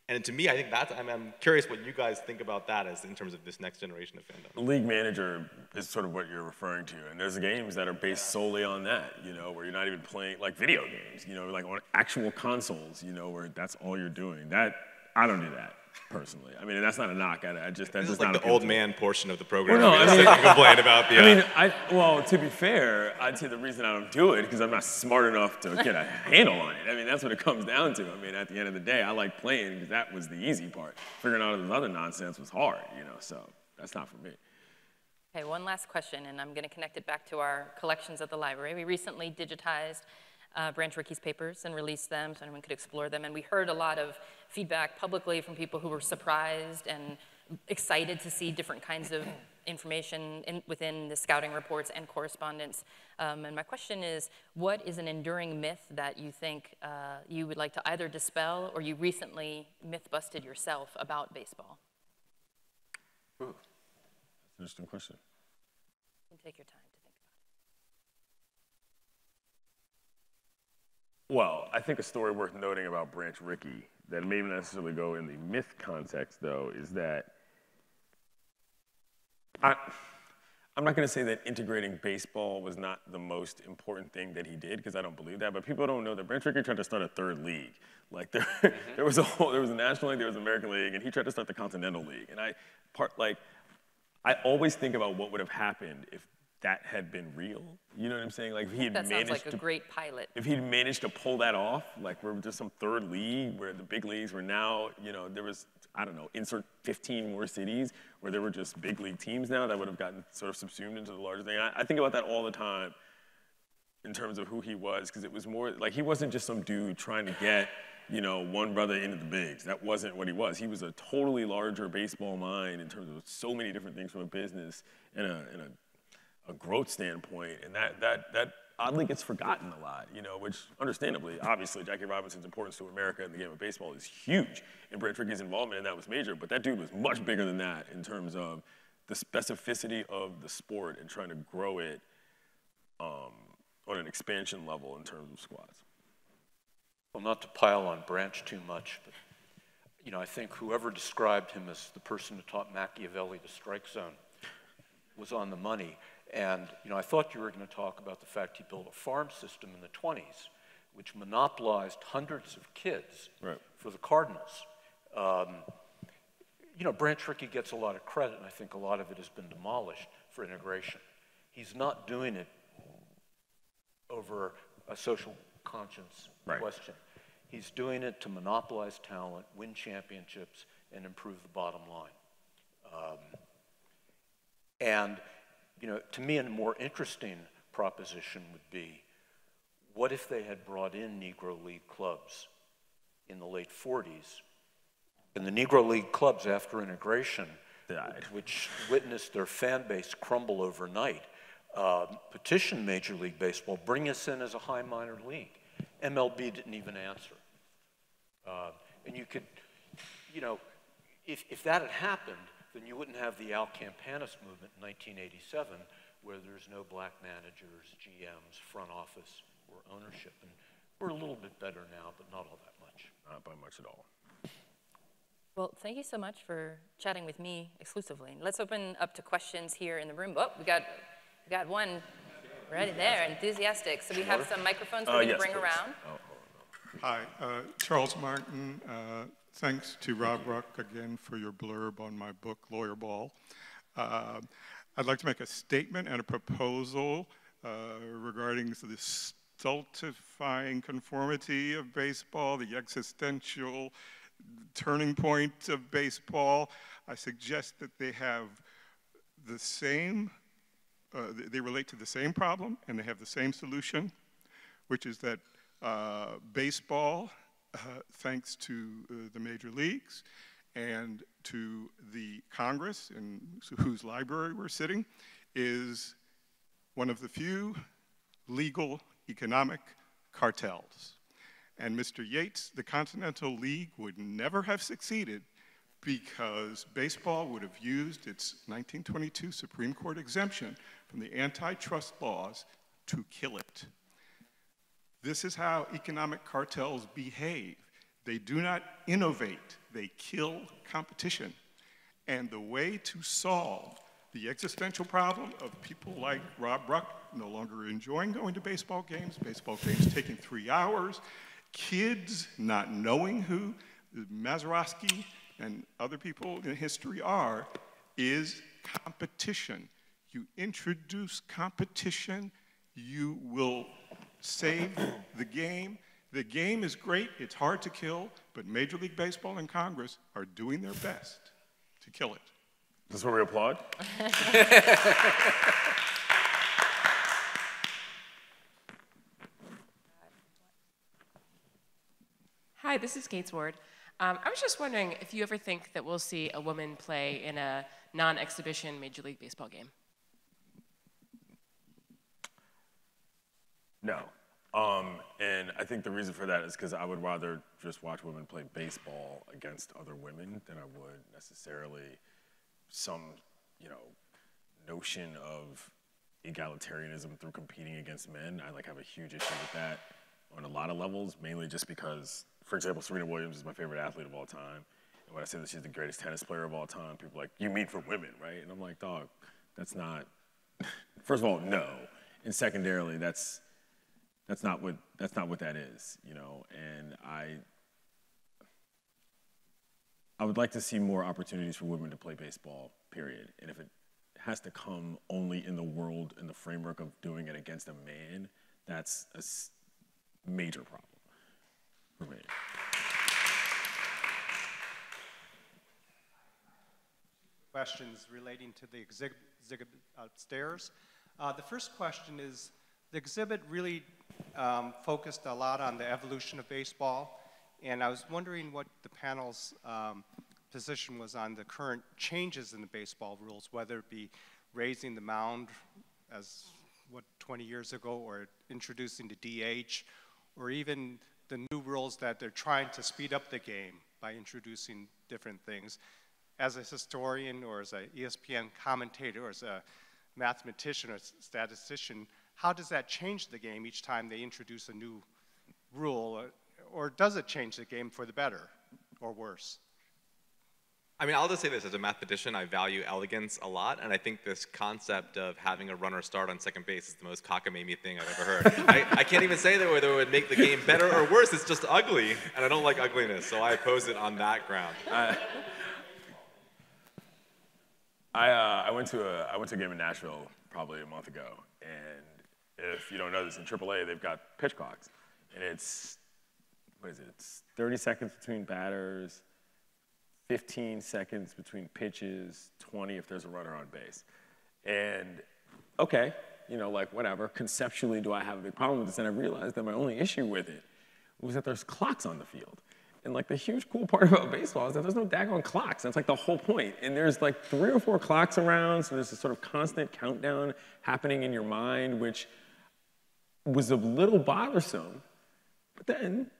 Speaker 10: And to me, I think that's, I'm curious what you guys think about that as in terms of this next generation of fandom.
Speaker 17: League manager is sort of what you're referring to, and there's games that are based solely on that, you know, where you're not even playing, like video games, you know, like on actual consoles, you know, where that's all you're doing. That, I don't do that. Personally, I mean, that's not a knock. That's
Speaker 10: this
Speaker 17: just
Speaker 10: is
Speaker 17: not
Speaker 10: like the old man portion of the program.
Speaker 17: Well, no, I mean,
Speaker 10: complain about the.
Speaker 17: I mean, well, to be fair, I'd say the reason I don't do it because I'm not smart enough to get a handle on it. I mean, that's what it comes down to. I mean, at the end of the day, I like playing because that was the easy part. Figuring out this other nonsense was hard, you know. So that's not for me.
Speaker 2: Okay, one last question, and I'm going to connect it back to our collections at the library. We recently digitized Branch Rickey's papers and released them so anyone could explore them. And we heard a lot of feedback publicly from people who were surprised and excited to see different kinds of information within the scouting reports and correspondence. And my question is, what is an enduring myth that you think you would like to either dispel or you recently myth-busted yourself about baseball?
Speaker 17: Ooh, that's an interesting question.
Speaker 2: You can take your time.
Speaker 17: Well, I think a story worth noting about Branch Rickey that may not necessarily go in the myth context, though, is that I'm not going to say that integrating baseball was not the most important thing that he did, because I don't believe that, but people don't know that Branch Rickey tried to start a third league. Like there was a National League, there was an American League, and he tried to start the Continental League. And I always think about what would have happened if that had been real. You know what I'm saying? Like if he had
Speaker 2: that
Speaker 17: managed
Speaker 2: sounds like a great pilot.
Speaker 17: If he'd managed to pull that off, like we're just some third league where the big leagues were now, you know, there was, I don't know, insert 15 more cities where there were just big league teams now that would have gotten sort of subsumed into the larger thing. I think about that all the time in terms of who he was, because it was more, like he wasn't just some dude trying to get, you know, one brother into the bigs. That wasn't what he was. He was a totally larger baseball mind in terms of so many different things from a business and a growth standpoint, and that oddly gets forgotten a lot, you know, which understandably, obviously, Jackie Robinson's importance to America in the game of baseball is huge, and Branch Rickey's involvement in that was major, but that dude was much bigger than that in terms of the specificity of the sport and trying to grow it on an expansion level in terms of squads.
Speaker 18: Well, not to pile on Branch too much, but you know, I think whoever described him as the person who taught Machiavelli the strike zone was on the money. And you know, I thought you were going to talk about the fact he built a farm system in the 20s, which monopolized hundreds of kids for the Cardinals. You know, Branch Rickey gets a lot of credit, and I think a lot of it has been demolished for integration. He's not doing it over a social conscience question. He's doing it to monopolize talent, win championships, and improve the bottom line. And you know, to me, a more interesting proposition would be, what if they had brought in Negro League clubs in the late 40s? And the Negro League clubs, after integration, which witnessed their fan base crumble overnight, petitioned Major League Baseball, bring us in as a high minor league. MLB didn't even answer. And you could, you know, if that had happened, then you wouldn't have the Al Campanis movement in 1987, where there's no black managers, GMs, front office, or ownership. And we're a little bit better now, but not all that much.
Speaker 17: Not by much at all.
Speaker 2: Well, thank you so much for chatting with me exclusively. Let's open up to questions here in the room. Oh, we got one. Ready there, enthusiastic. So we have some microphones we're going to bring around.
Speaker 20: Hi, Charles Martin. Thanks to Rob Ruck again for your blurb on my book, Lawyer Ball. I'd like to make a statement and a proposal regarding the stultifying conformity of baseball, the existential turning point of baseball. I suggest that they have the same, they relate to the same problem and they have the same solution, which is that baseball, thanks to the major leagues and to the Congress in whose library we're sitting, is one of the few legal economic cartels. And Mr. Yates, the Continental League would never have succeeded because baseball would have used its 1922 Supreme Court exemption from the antitrust laws to kill it. This is how economic cartels behave. They do not innovate, they kill competition. And the way to solve the existential problem of people like Rob Ruck no longer enjoying going to baseball games taking 3 hours, kids not knowing who Mazeroski and other people in history are, is competition. You introduce competition, you will save the game. The game is great, it's hard to kill, but Major League Baseball and Congress are doing their best to kill it.
Speaker 17: Is this where we applaud?
Speaker 3: Hi, this is Kate Ward. I was just wondering if you ever think that we'll see a woman play in a non-exhibition Major League Baseball game.
Speaker 17: No. And I think the reason for that is because I would rather just watch women play baseball against other women than I would necessarily some, notion of egalitarianism through competing against men. I have a huge issue with that on a lot of levels, mainly just because, for example, Serena Williams is my favorite athlete of all time. And when I say that she's the greatest tennis player of all time, people are like, you mean for women, right? And I'm like, dog, that's not, first of all, no. And secondarily, that's not what that is, and I would like to see more opportunities for women to play baseball, period. And if it has to come only in the world, in the framework of doing it against a man, that's a major problem for me.
Speaker 21: Questions relating to the exhibit upstairs. The first question is, the exhibit really focused a lot on the evolution of baseball, and I was wondering what the panel's position was on the current changes in the baseball rules, whether it be raising the mound as 20 years ago, or introducing the DH, or even the new rules that they're trying to speed up the game by introducing different things. As a historian, or as an ESPN commentator, or as a mathematician or statistician, how does that change the game each time they introduce a new rule, or does it change the game for the better or worse?
Speaker 10: I mean, I'll just say this, as a mathematician, I value elegance a lot, and I think this concept of having a runner start on second base is the most cockamamie thing I've ever heard. I can't even say that whether it would make the game better or worse, it's just ugly, and I don't like ugliness, so I oppose it on that ground.
Speaker 17: I went to a game in Nashville probably a month ago, and if you don't know this, in AAA, they've got pitch clocks, and it's 30 seconds between batters, 15 seconds between pitches, 20 if there's a runner on base. And okay, whatever, conceptually do I have a big problem with this? And I realized that my only issue with it was that there's clocks on the field. And the huge cool part about baseball is that there's no daggone clocks. That's the whole point. And there's 3 or 4 clocks around, so there's this sort of constant countdown happening in your mind, which was a little bothersome. But then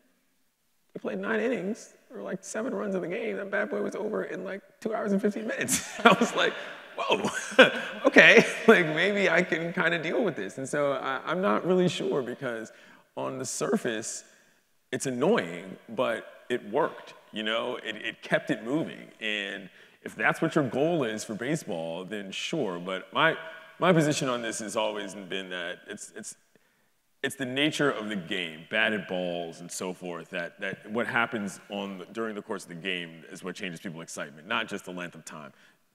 Speaker 17: they played 9 innings, or 7 runs of the game. That bad boy was over in 2 hours and 15 minutes. I was like, whoa, okay, maybe I can kind of deal with this. And so I'm not really sure, because on the surface, it's annoying, but it worked, it kept it moving. And if that's what your goal is for baseball, then sure. But my position on this has always been that it's the nature of the game, batted balls and so forth, that what happens during the course of the game is what changes people's excitement, not just the length of time.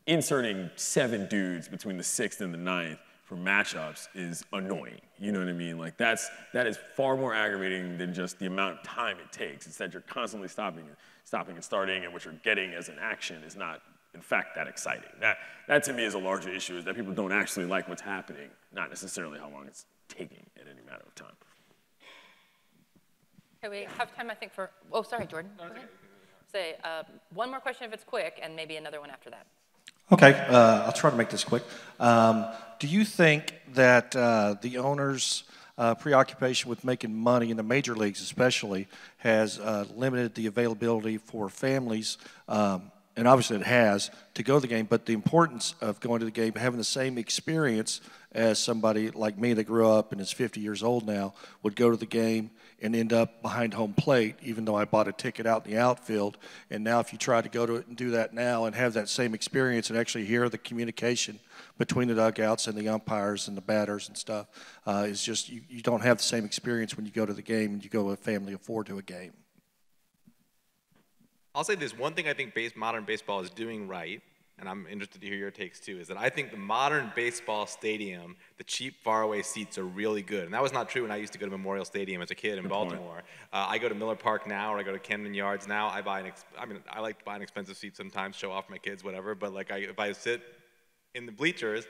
Speaker 17: Inserting 7 dudes between the 6th and the 9th for matchups is annoying. You know what I mean? Like that is far more aggravating than just the amount of time it takes. It's that you're constantly stopping and starting, and what you're getting as an action is not, in fact, that exciting. That to me is a larger issue, is that people don't actually like what's happening, not necessarily how long it's taking at any matter of time.
Speaker 2: Okay, we have time, I think, for, oh, sorry, Jordan. Say one more question if it's quick, and maybe another one after that.
Speaker 1: Okay, I'll try to make this quick. Do you think that the owners' preoccupation with making money in the major leagues especially has limited the availability for families, and obviously it has, to go to the game, but the importance of going to the game, having the same experience as somebody like me that grew up and is 50 years old now, would go to the game and end up behind home plate, even though I bought a ticket out in the outfield. And now if you try to go to it and do that now and have that same experience and actually hear the communication between the dugouts and the umpires and the batters and stuff, is just, you don't have the same experience when you go to the game and you go with a family of 4 to a game.
Speaker 16: I'll say this, one thing I think modern baseball is doing right, and I'm interested to hear your takes too, is that I think the modern baseball stadium, the cheap faraway seats are really good. And that was not true when I used to go to Memorial Stadium as a kid in Baltimore. I go to Miller Park now, or I go to Camden Yards now. I like buying expensive seats sometimes, show off my kids, whatever, but like if I sit in the bleachers,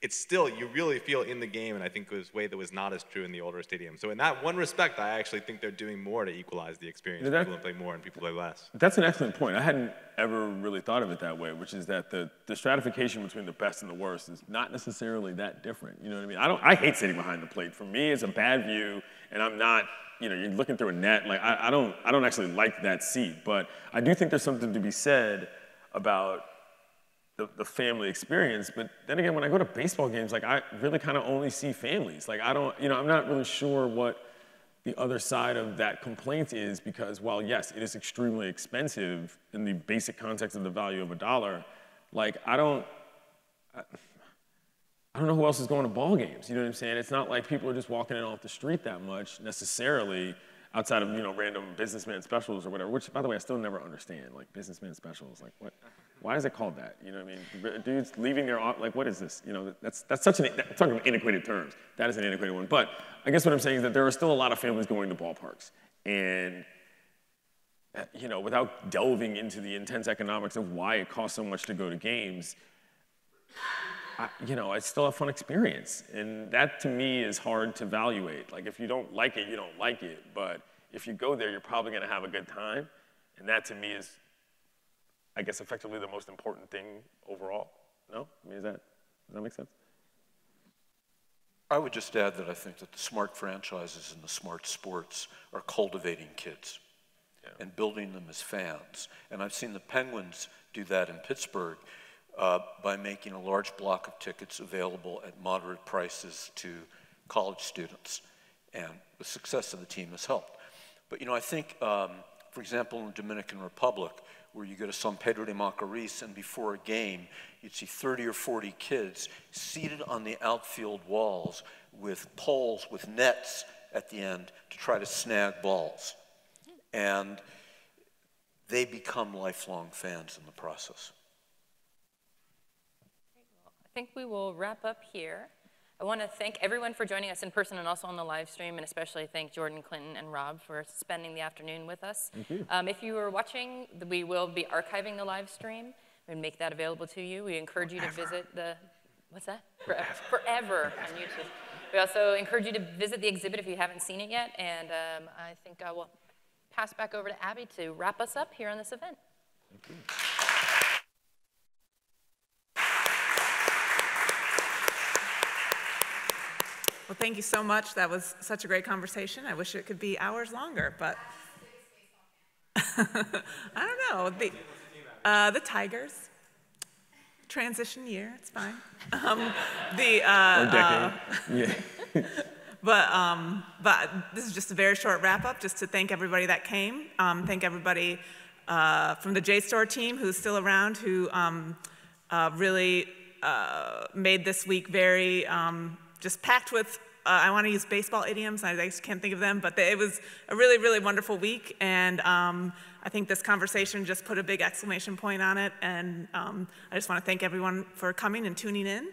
Speaker 16: it's still, you really feel in the game, and I think it was a way that was not as true in the older stadium. So in that one respect, I actually think they're doing more to equalize the experience. People play more and people play less.
Speaker 17: That's an excellent point. I hadn't ever really thought of it that way, which is that the stratification between the best and the worst is not necessarily that different. You know what I mean? I hate sitting behind the plate. For me, it's a bad view, and I'm not, you know, you're looking through a net. Like I don't actually like that seat, but I do think there's something to be said about the family experience. But then again, when I go to baseball games, like I really kind of only see families. Like I don't, you know, I'm not really sure what the other side of that complaint is, because while yes, it is extremely expensive in the basic context of the value of $1, like I don't know who else is going to ball games. You know what I'm saying? It's not like people are just walking in off the street that much necessarily, outside of, you know, random businessman specials or whatever, which, by the way, I still never understand. Like, businessman specials, like, what? Why is it called that? You know what I mean? Dudes leaving their, like, what is this? You know, that's such an, talking about antiquated terms. That is an antiquated one. But I guess what I'm saying is that there are still a lot of families going to ballparks. And, you know, without delving into the intense economics of why it costs so much to go to games, you know, it's still a fun experience. And that, to me, is hard to evaluate. Like, if you don't like it, you don't like it. But if you go there, you're probably going to have a good time. And that, to me, is, I guess, effectively the most important thing overall. No? I mean, does that make sense?
Speaker 18: I would just add that I think that the smart franchises and the smart sports are cultivating kids and building them as fans. And I've seen the Penguins do that in Pittsburgh by making a large block of tickets available at moderate prices to college students. And the success of the team has helped. But, you know, I think, for example, in the Dominican Republic, where you go to San Pedro de Macorís, and before a game, you'd see 30 or 40 kids seated on the outfield walls with poles, with nets at the end to try to snag balls. And they become lifelong fans in the process.
Speaker 2: I think we will wrap up here. I want to thank everyone for joining us in person and also on the live stream, and especially thank Jordan, Clinton, and Rob for spending the afternoon with us.
Speaker 17: Thank you.
Speaker 2: If you are watching, we will be archiving the live stream and make that available to you. We encourage you to visit the, what's that? Forever on YouTube. We also encourage you to visit the exhibit if you haven't seen it yet, and I think I will pass back over to Abby to wrap us up here on this event.
Speaker 17: Thank you.
Speaker 7: Well, thank you so much. That was such a great conversation. I wish it could be hours longer, but I don't know. The Tigers. Transition year, it's fine.
Speaker 17: Or decade. Yeah.
Speaker 7: But this is just a very short wrap-up, just to thank everybody that came. Thank everybody from the JSTOR team who's still around, who really made this week very just packed with, I want to use baseball idioms, I just can't think of them, but it was a really, really wonderful week, and I think this conversation just put a big exclamation point on it, and I just want to thank everyone for coming and tuning in,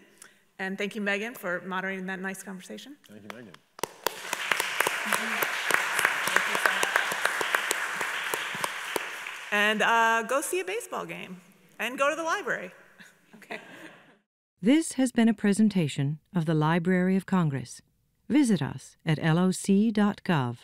Speaker 7: and thank you, Megan, for moderating that nice conversation.
Speaker 17: Thank you, Megan.
Speaker 7: And go see a baseball game, and go to the library. Okay.
Speaker 4: This has been a presentation of the Library of Congress. Visit us at loc.gov.